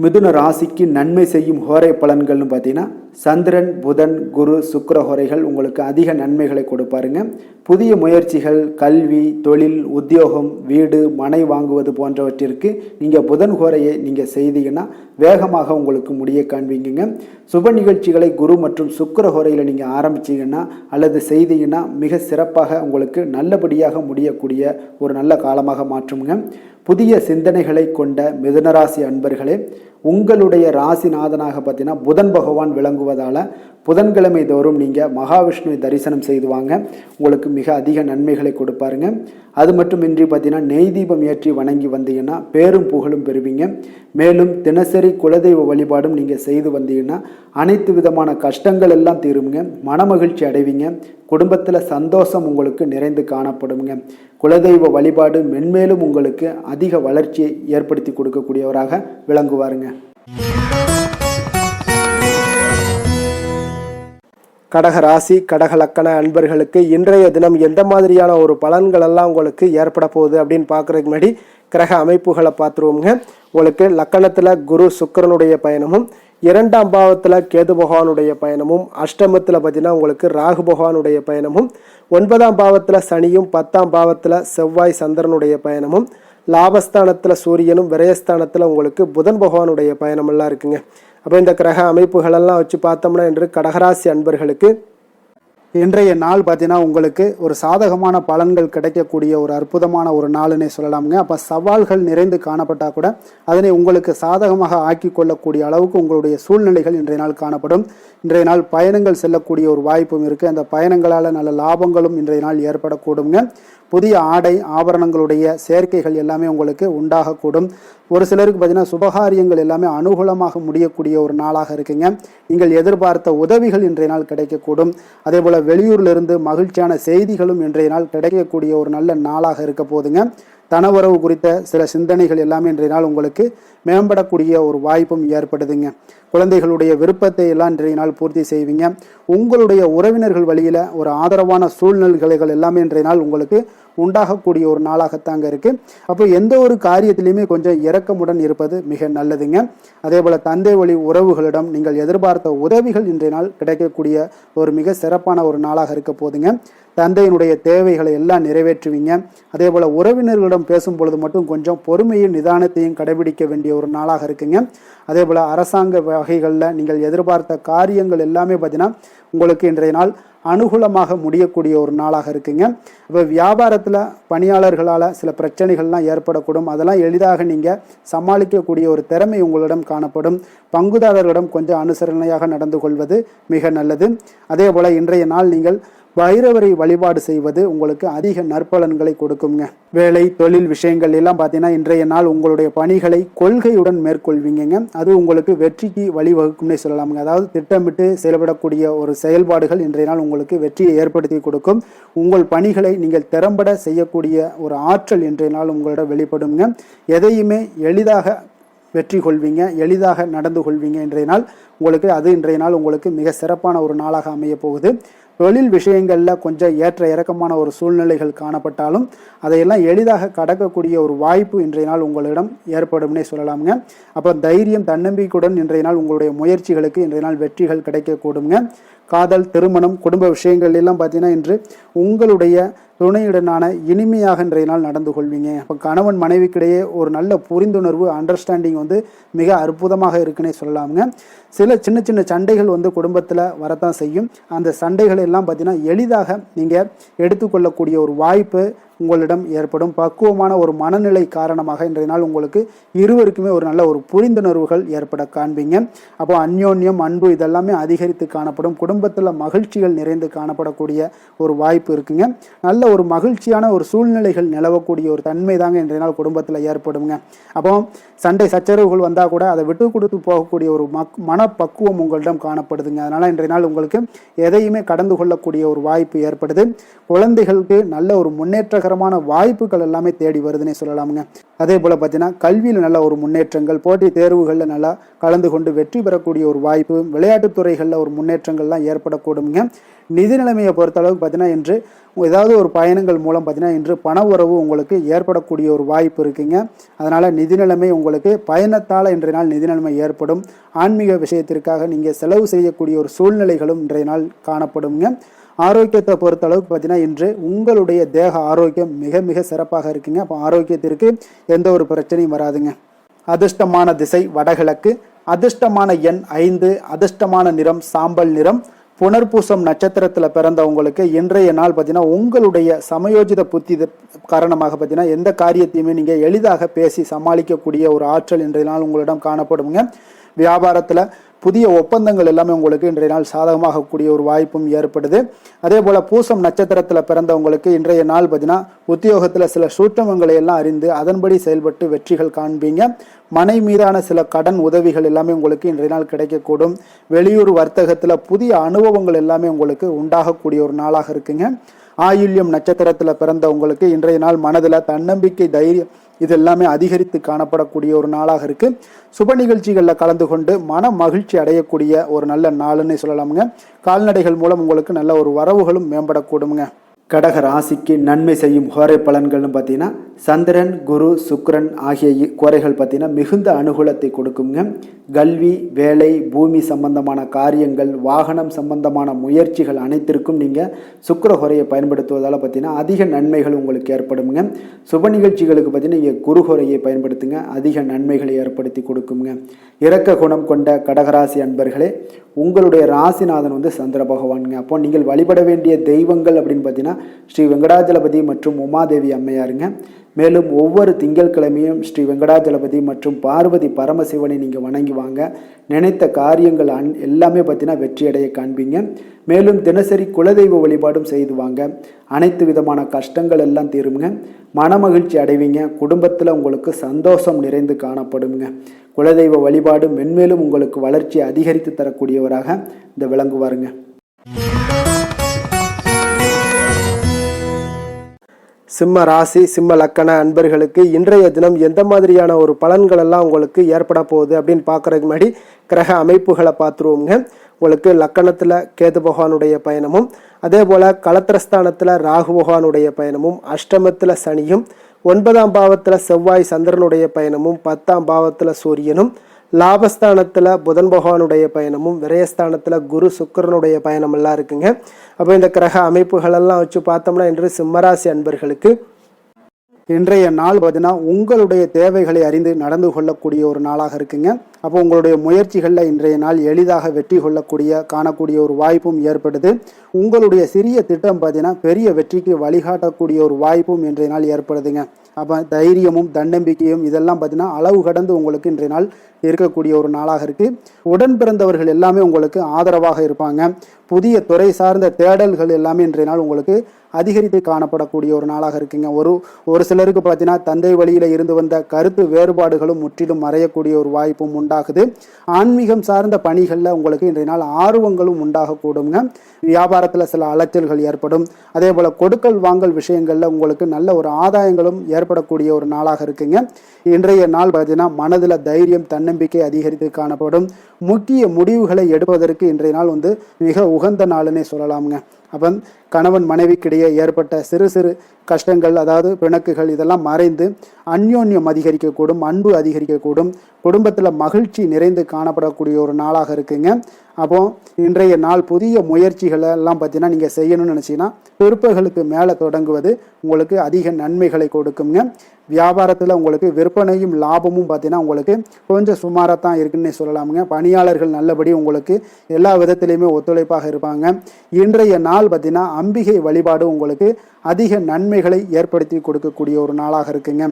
மிதுன ராசிக்கு நன்மை செய்யும் ஹோரை பலன்கள்னு பார்த்தீங்கன்னா சந்திரன், புதன், குரு, சுக்கிர ஹோரைகள் உங்களுக்கு அதிக நன்மைகளை கொடுப்பாருங்க. புதிய முயற்சிகள், கல்வி, தொழில், உத்தியோகம், வீடு, மனை வாங்குவது போன்றவற்றிற்கு நீங்கள் புதன் ஹோரையை நீங்கள் செய்தீங்கன்னா வேகமாக உங்களுக்கு முடிய காண்பீங்க. சுப நிகழ்ச்சிகளை குரு மற்றும் சுக்கிர ஹோரையில் நீங்கள் ஆரம்பிச்சிங்கன்னா அல்லது செய்தீங்கன்னா மிக சிறப்பாக உங்களுக்கு நல்லபடியாக முடியக்கூடிய ஒரு நல்ல காலமாக மாற்றுங்க. புதிய சிந்தனைகளை கொண்ட மிதுனராசி அன்பர்களே, உங்களுடைய ராசிநாதனாக பார்த்தீங்கன்னா புதன் பகவான் விளங்குவதால் புதன்கிழமை தோறும் நீங்கள் மகாவிஷ்ணுவை தரிசனம் செய்து வாங்க. உங்களுக்கு மிக அதிக நன்மைகளை கொடுப்பாருங்க. அது மட்டுமின்றி பார்த்தீங்கன்னா நெய் தீபம் ஏற்றி வணங்கி வந்தீங்கன்னா பேரும் புகழும் பெறுவீங்க. மேலும் தினசரி குலதெய்வ வழிபாடும் நீங்கள் செய்து வந்தீங்கன்னா அனைத்து விதமான கஷ்டங்கள் எல்லாம் தீருங்க. மனமகிழ்ச்சி அடைவீங்க. குடும்பத்தில் சந்தோஷம் உங்களுக்கு நிறைந்து காணப்படுங்க. குலதெய்வ வழிபாடு மென்மேலும் உங்களுக்கு அதிக வளர்ச்சியை ஏற்படுத்தி கொடுக்கக்கூடியவராக விளங்குவாருங்க. கடக ராசி கடக லக்கண அன்பர்களுக்கு இன்றைய தினம் எந்த மாதிரியான ஒரு பலன்கள் எல்லாம் உங்களுக்கு ஏற்பட போகுது அப்படின்னு பார்க்குறதுக்கு முன்னாடி கிரக அமைப்புகளை பார்த்துருவோங்க. உங்களுக்கு லக்கணத்தில் குரு சுக்கிரனுடைய பயணமும், 2ஆம் பாவத்தில் கேது பகவானுடைய பயணமும், அஷ்டமத்தில் பார்த்தீங்கன்னா உங்களுக்கு ராகு பகவானுடைய பயணமும், 9ஆம் பாவத்தில் சனியும், 10ஆம் பாவத்தில் செவ்வாய் சந்திரனுடைய பயணமும், லாபஸ்தானத்தில் சூரியனும், விரயஸ்தானத்தில் உங்களுக்கு புதன் பகவானுடைய பயணமெல்லாம் இருக்குங்க. அப்போ இந்த கிரக அமைப்புகளெல்லாம் வச்சு பார்த்தோம்னா இன்று கடகராசி அன்பர்களுக்கு இன்றைய நாள் பார்த்தீங்கன்னா உங்களுக்கு ஒரு சாதகமான பலன்கள் கிடைக்கக்கூடிய ஒரு அற்புதமான ஒரு நாளுன்னே சொல்லலாமுங்க. அப்போ சவால்கள் நிறைந்து காணப்பட்டால் கூட அதனை உங்களுக்கு சாதகமாக ஆக்கி கொள்ளக்கூடிய அளவுக்கு உங்களுடைய சூழ்நிலைகள் இன்றைய நாள் காணப்படும். இன்றைய நாள் பயணங்கள் செல்லக்கூடிய ஒரு வாய்ப்பும் இருக்குது. அந்த பயணங்களால் நல்ல லாபங்களும் இன்றைய நாள் ஏற்படக்கூடுங்க. புதிய ஆடை ஆபரணங்களுடைய சேர்க்கைகள் எல்லாமே உங்களுக்கு உண்டாகக்கூடும். ஒரு சிலருக்கு பார்த்தீங்கன்னா சுபகாரியங்கள் எல்லாமே அனுகூலமாக முடியக்கூடிய ஒரு நாளாக இருக்குங்க. நீங்கள் எதிர்பார்த்த உதவிகள் இன்றைய நாள் கிடைக்கக்கூடும். அதே போல் வெளியூர்லேருந்து மகிழ்ச்சியான செய்திகளும் இன்றைய நாள் கிடைக்கக்கூடிய ஒரு நல்ல நாளாக இருக்க போதுங்க. தனவரவு குறித்த சில சிந்தனைகள் எல்லாமே இன்றைய நாள் உங்களுக்கு மேம்படக்கூடிய ஒரு வாய்ப்பும் ஏற்படுதுங்க. குழந்தைகளுடைய விருப்பத்தை எல்லாம் இன்றைய நாள் பூர்த்தி செய்வீங்க. உங்களுடைய உறவினர்கள் வழியில் ஒரு ஆதரவான சூழ்நிலைகள் எல்லாமே இன்றைய நாள் உங்களுக்கு உண்டாகக்கூடிய ஒரு நாளாகத்தாங்க இருக்குது. அப்போ எந்த ஒரு காரியத்திலையுமே கொஞ்சம் இரக்கமுடன் இருப்பது மிக நல்லதுங்க. அதே போல் தந்தை வழி உறவுகளிடம் நீங்கள் எதிர்பார்த்த உதவிகள் இன்றைய நாள் கிடைக்கக்கூடிய ஒரு மிக சிறப்பான ஒரு நாளாக இருக்க போதுங்க. தந்தையினுடைய தேவைகளை எல்லாம் நிறைவேற்றுவீங்க. அதே போல் உறவினர்களிடம் பேசும் பொழுது மட்டும் கொஞ்சம் பொறுமையும் நிதானத்தையும் கடைபிடிக்க வேண்டிய ஒரு நாளாக இருக்குங்க. அதே போல் அரசாங்க வகைகளில் நீங்கள் எதிர்பார்த்த காரியங்கள் எல்லாமே பார்த்தீங்கன்னா உங்களுக்கு இன்றைய நாள் அனுகூலமாக முடியக்கூடிய ஒரு நாளாக இருக்குங்க. இப்போ வியாபாரத்தில் பணியாளர்களால் சில பிரச்சனைகள்லாம் ஏற்படக்கூடும். அதெல்லாம் எளிதாக நீங்கள் சமாளிக்கக்கூடிய ஒரு திறமை உங்களிடம் காணப்படும். பங்குதாரர்களிடம் கொஞ்சம் அனுசரணையாக நடந்து கொள்வது மிக நல்லது. அதே போல் இன்றைய நாள் நீங்கள் பைரவரை வழிபாடு செய்வது உங்களுக்கு அதிக நற்பலன்களை கொடுக்குங்க. வேலை தொழில் விஷயங்கள் எல்லாம் பார்த்தீங்கன்னா இன்றைய நாள் உங்களுடைய பணிகளை கொள்கையுடன் மேற்கொள்வீங்க. அது உங்களுக்கு வெற்றிக்கு வழிவகுக்கும்னே சொல்லலாமுங்க. அதாவது திட்டமிட்டு செயல்படக்கூடிய ஒரு செயல்பாடுகள் இன்றைய நாள் உங்களுக்கு வெற்றியை ஏற்படுத்தி கொடுக்கும். உங்கள் பணிகளை நீங்கள் திறம்பட செய்யக்கூடிய ஒரு ஆற்றல் இன்றைய நாள் உங்களிடம் வெளிப்படுங்க. எதையுமே எளிதாக வெற்றி கொள்வீங்க, எளிதாக நடந்து கொள்வீங்க. இன்றைய நாள் உங்களுக்கு இன்றைய நாள் உங்களுக்கு மிக சிறப்பான ஒரு நாளாக அமைய போகுது. தொழில் விஷயங்களில் கொஞ்சம் ஏற்ற இறக்கமான ஒரு சூழ்நிலைகள் காணப்பட்டாலும் அதையெல்லாம் எளிதாக கடக்கக்கூடிய ஒரு வாய்ப்பு இன்றைய நாள் உங்களிடம் ஏற்படும்னே சொல்லலாமுங்க. அப்போ தைரியம் தன்னம்பிக்கையுடன் இன்றைய நாள் உங்களுடைய முயற்சிகளுக்கு இன்றைய நாள் வெற்றிகள் கிடைக்கக்கூடுங்க. காதல் திருமணம் குடும்ப விஷயங்கள் எல்லாம் பார்த்தீங்கன்னா இன்று உங்களுடைய துணையுடனான இனிமையாக இன்றைய நாள் நடந்து கொள்வீங்க. இப்போ கணவன் மனைவிக்கிடையே ஒரு நல்ல புரிந்துணர்வு அண்டர்ஸ்டாண்டிங் மிக அற்புதமாக இருக்குன்னே சொல்லலாமுங்க. சில சின்ன சின்ன சண்டைகள் குடும்பத்தில் வரத்தான் செய்யும். அந்த சண்டைகள் எல்லாம் பார்த்தீங்கன்னா எளிதாக நீங்கள் எடுத்துக்கொள்ளக்கூடிய ஒரு வாய்ப்பு உங்களிடம் ஏற்படும். பக்குவமான ஒரு மனநிலை காரணமாக இன்றைய நாள் உங்களுக்கு இருவருக்குமே ஒரு நல்ல ஒரு புரிந்துணர்வுகள் ஏற்பட காண்பீங்க. அப்போ அந்யோன்யம் அன்பு இதெல்லாமே அதிகரித்து காணப்படும். குடும்பத்தில் மகிழ்ச்சிகள் நிறைந்து காணப்படக்கூடிய ஒரு வாய்ப்பு இருக்குங்க. நல்ல ஒரு மகிழ்ச்சியான ஒரு சூழ்நிலைகள் நிலவக்கூடிய ஒரு தன்மை தாங்க இன்றைய நாள் குடும்பத்தில் ஏற்படுங்க. அப்போ சண்டை சச்சரவுகள் வந்தால் கூட அதை விட்டு கொடுத்து போகக்கூடிய ஒரு மனப்பக்குவம் உங்களிடம் காணப்படுதுங்க. அதனால் இன்றைய நாள் உங்களுக்கு எதையுமே கடந்து கொள்ளக்கூடிய ஒரு வாய்ப்பு ஏற்படுது. குழந்தைகளுக்கு நல்ல ஒரு முன்னேற்றகரமான வாய்ப்புகள் எல்லாமே தேடி வருதுன்னே சொல்லலாமுங்க. அதே போல் பார்த்தீங்கன்னா கல்வியில் நல்ல ஒரு முன்னேற்றங்கள், போட்டி தேர்வுகளில் நல்லா கலந்து கொண்டு வெற்றி பெறக்கூடிய ஒரு வாய்ப்பு, விளையாட்டுத் துறைகளில் ஒரு முன்னேற்றங்கள்லாம் ஏற்படக்கூடுங்க. நிதி நிலைமையை பொறுத்த அளவுக்கு பார்த்தீங்கன்னா இன்று ஏதாவது ஒரு பயணங்கள் மூலம் பார்த்தீங்கன்னா இன்று பண உறவு உங்களுக்கு ஏற்படக்கூடிய ஒரு வாய்ப்பு இருக்குங்க. அதனால் நிதி நிலைமை உங்களுக்கு பயணத்தால் இன்றைய நாள் நிதி நிலைமை ஏற்படும். ஆன்மீக விஷயத்திற்காக நீங்கள் செலவு செய்யக்கூடிய ஒரு சூழ்நிலைகளும் இன்றைய நாள் காணப்படுங்க. ஆரோக்கியத்தை பொறுத்த அளவுக்கு பார்த்தீங்கன்னா இன்று உங்களுடைய தேக ஆரோக்கியம் மிக மிக சிறப்பாக இருக்குங்க. அப்போ ஆரோக்கியத்திற்கு எந்த ஒரு பிரச்சனையும் வராதுங்க. அதிர்ஷ்டமான திசை வடகிழக்கு, அதிர்ஷ்டமான எண் 5, அதிர்ஷ்டமான நிறம் சாம்பல் நிறம். புனர்பூசம் நட்சத்திரத்தில் பிறந்தவங்களுக்கு இன்றைய நாள் பார்த்தீங்கன்னா உங்களுடைய சமயோஜித புத்தி காரணமாக பார்த்தீங்கன்னா எந்த காரியத்தையுமே நீங்கள் எளிதாக பேசி சமாளிக்கக்கூடிய ஒரு ஆற்றல் இன்றைய நாள் உங்களிடம் காணப்படுங்க. வியாபாரத்தில் புதிய ஒப்பந்தங்கள் எல்லாமே உங்களுக்கு இன்றைய நாள் சாதகமாகக்கூடிய ஒரு வாய்ப்பும் ஏற்படுது. அதே போல் பூசம் நட்சத்திரத்தில் பிறந்தவங்களுக்கு இன்றைய நாள் பார்த்தீங்கன்னா உத்தியோகத்தில் சில சூட்சமங்களை எல்லாம் அறிந்து அதன்படி செயல்பட்டு வெற்றிகள் காண்பீங்க. மனை மீதான சில கடன் உதவிகள் எல்லாமே உங்களுக்கு இன்றைய நாள் கிடைக்கக்கூடும். வெளியூர் வர்த்தகத்தில் புதிய அனுபவங்கள் எல்லாமே உங்களுக்கு உண்டாகக்கூடிய ஒரு நாளாக இருக்குங்க. ஆயுள்யம் நட்சத்திரத்தில் பிறந்த உங்களுக்கு இன்றைய நாள் மனதில் தன்னம்பிக்கை, தைரியம் இது எல்லாமே அதிகரித்து காணப்படக்கூடிய ஒரு நாளாக இருக்கு. சுப நிகழ்ச்சிகளில் கலந்து கொண்டு மன மகிழ்ச்சி அடையக்கூடிய ஒரு நல்ல நாளுன்னு சொல்லலாமுங்க. கால்நடைகள் மூலம் உங்களுக்கு நல்ல ஒரு வரவுகளும் மேம்படக்கூடுங்க. கடக ராசிக்கு நன்மை செய்யும் ஹோரை பலன்கள்னு பார்த்தீங்கன்னா சந்திரன், குரு, சுக்கிரன் ஆகிய கோரைகள் பார்த்தீங்கன்னா மிகுந்த அனுகூலத்தை கொடுக்குங்க. கல்வி, வேலை, பூமி சம்பந்தமான காரியங்கள், வாகனம் சம்பந்தமான முயற்சிகள் அனைத்திற்கும் நீங்கள் சுக்கிர ஹோரையை பயன்படுத்துவதால் பார்த்தீங்கன்னா அதிக நன்மைகள் உங்களுக்கு ஏற்படுங்க. சுப நிகழ்ச்சிகளுக்கு பார்த்தீங்கன்னா நீங்கள் குரு ஹோரையை பயன்படுத்துங்க, அதிக நன்மைகளை ஏற்படுத்தி கொடுக்குங்க. இரக்க குணம் கொண்ட கடகராசி அன்பர்களே, உங்களுடைய ராசிநாதன் சந்திர பகவானுங்க. அப்போ நீங்கள் வழிபட வேண்டிய தெய்வங்கள் அப்படின்னு பார்த்தீங்கன்னா ஸ்ரீ வெங்கடாஜலபதி மற்றும் உமாதேவி அம்மையாருங்க. மேலும் ஒவ்வொரு திங்கட்கிழமையும் ஸ்ரீ வெங்கடாஜலபதி மற்றும் பார்வதி பரமசிவனை நீங்கள் வணங்கி வாங்க. நினைத்த காரியங்கள் எல்லாமே பார்த்தீங்கன்னா வெற்றியடைய காண்பீங்க. மேலும் தினசரி குலதெய்வ வழிபாடும் செய்து வாங்க. அனைத்து விதமான கஷ்டங்கள் எல்லாம் தீருங்க. மனமகிழ்ச்சி அடைவீங்க. குடும்பத்தில் உங்களுக்கு சந்தோஷம் நிறைந்து காணப்படுங்க. குலதெய்வ வழிபாடு மென்மேலும் உங்களுக்கு வளர்ச்சி அதிகரித்து தரக்கூடியவராக இந்த விளங்குவாருங்க. சிம்ம ராசி, சிம்ம லக்கண அன்பர்களுக்கு இன்றைய தினம் எந்த மாதிரியான ஒரு பலன்கள் எல்லாம் உங்களுக்கு ஏற்பட போகுது அப்படின்னு பார்க்கறதுக்கு முன்னாடி கிரக அமைப்புகளை பார்த்துருவோங்க. உங்களுக்கு லக்கணத்தில் கேது பகவானுடைய பயணமும், அதே போல் களத்திரஸ்தானத்தில் ராகு பகவானுடைய பயணமும், அஷ்டமத்தில் சனியும், 9ஆம் பாவத்தில் செவ்வாய் சந்திரனுடைய பயணமும், 10ஆம் பாவத்தில் சூரியனும், லாபஸ்தானத்தில் புதன் பகவானுடைய பயணமும், விரயஸ்தானத்தில் குரு சுக்கிரனுடைய பயணம் எல்லாம் இருக்குங்க. அப்போ இந்த கிரக அமைப்புகளெல்லாம் வச்சு பார்த்தோம்னா இன்று சிம்மராசி அன்பர்களுக்கு இன்றைய நாள் பார்த்தீங்கன்னா உங்களுடைய தேவைகளை அறிந்து நடந்து கொள்ளக்கூடிய ஒரு நாளாக இருக்குங்க. அப்போ உங்களுடைய முயற்சிகளில் இன்றைய நாள் எளிதாக வெற்றி காணக்கூடிய ஒரு வாய்ப்பும் ஏற்படுது. உங்களுடைய சிறிய திட்டம் பார்த்தீங்கன்னா பெரிய வெற்றிக்கு வழிகாட்டக்கூடிய ஒரு வாய்ப்பும் இன்றைய நாள் ஏற்படுதுங்க. அப்போ தைரியமும் தன்னம்பிக்கையும் இதெல்லாம் பார்த்தீங்கன்னா அளவு கடந்து உங்களுக்கு இன்றைய நாள் இருக்கக்கூடிய ஒரு நாளாக இருக்குது. உடன் பிறந்தவர்கள் எல்லாமே உங்களுக்கு ஆதரவாக இருப்பாங்க. புதிய துறை சார்ந்த தேடல்கள் எல்லாமே இன்றைய நாள் உங்களுக்கு அதிகரித்து காணப்படக்கூடிய ஒரு நாளாக இருக்குங்க. ஒரு சிலருக்கு பார்த்தீங்கன்னா தந்தை வழியில் இருந்து வந்த கருத்து வேறுபாடுகளும் முற்றிலும் மறையக்கூடிய ஒரு வாய்ப்பும் உண்டாகுது. ஆன்மீகம் சார்ந்த பணிகளில் உங்களுக்கு இன்றைய நாள் ஆர்வங்களும் உண்டாகக்கூடுங்க. வியாபாரத்தில் சில அலைச்சல்கள் ஏற்படும். அதே போல் கொடுக்கல் வாங்கல் விஷயங்களில் உங்களுக்கு நல்ல ஒரு ஆதாயங்களும் ஏற்படக்கூடிய ஒரு நாளாக இருக்குங்க. இன்றைய நாள் பார்த்தீங்கன்னா மனதில் தைரியம், தன்னம்பிக்கை அதிகரித்து காணப்படும். முக்கிய முடிவுகளை எடுப்பதற்கு இன்றைய நாள் மிக உகந்த நாளுன்னே சொல்லலாமுங்க. அப்போ கணவன் மனைவிக்கிடையே ஏற்பட்ட சிறு சிறு கஷ்டங்கள், அதாவது பிணக்குகள் இதெல்லாம் மறைந்து அந்யோன்யம் அதிகரிக்கக்கூடும், அன்பு அதிகரிக்கக்கூடும். குடும்பத்தில் மகிழ்ச்சி நிறைந்து காணப்படக்கூடிய ஒரு நாளாக இருக்குங்க. அப்போ இன்றைய நாள் புதிய முயற்சிகளை எல்லாம் பார்த்தீங்கன்னா நீங்கள் செய்யணும்னு நினச்சிங்கன்னா பிற்பகலுக்கு மேலே தொடங்குவது உங்களுக்கு அதிக நன்மைகளை கொடுக்குங்க. வியாபாரத்தில் உங்களுக்கு விற்பனையும் லாபமும் பார்த்தீங்கன்னா உங்களுக்கு கொஞ்சம் சுமாராக தான் இருக்குன்னு சொல்லலாமுங்க. பணியாளர்கள் நல்லபடி உங்களுக்கு எல்லா விதத்திலையுமே ஒத்துழைப்பாக இருப்பாங்க. இன்றைய நாள் பார்த்தீங்கன்னா அம்பிகை வழிபாடு உங்களுக்கு அதிக நன்மைகளை ஏற்படுத்தி கொடுக்கக்கூடிய ஒரு நாளாக இருக்குங்க.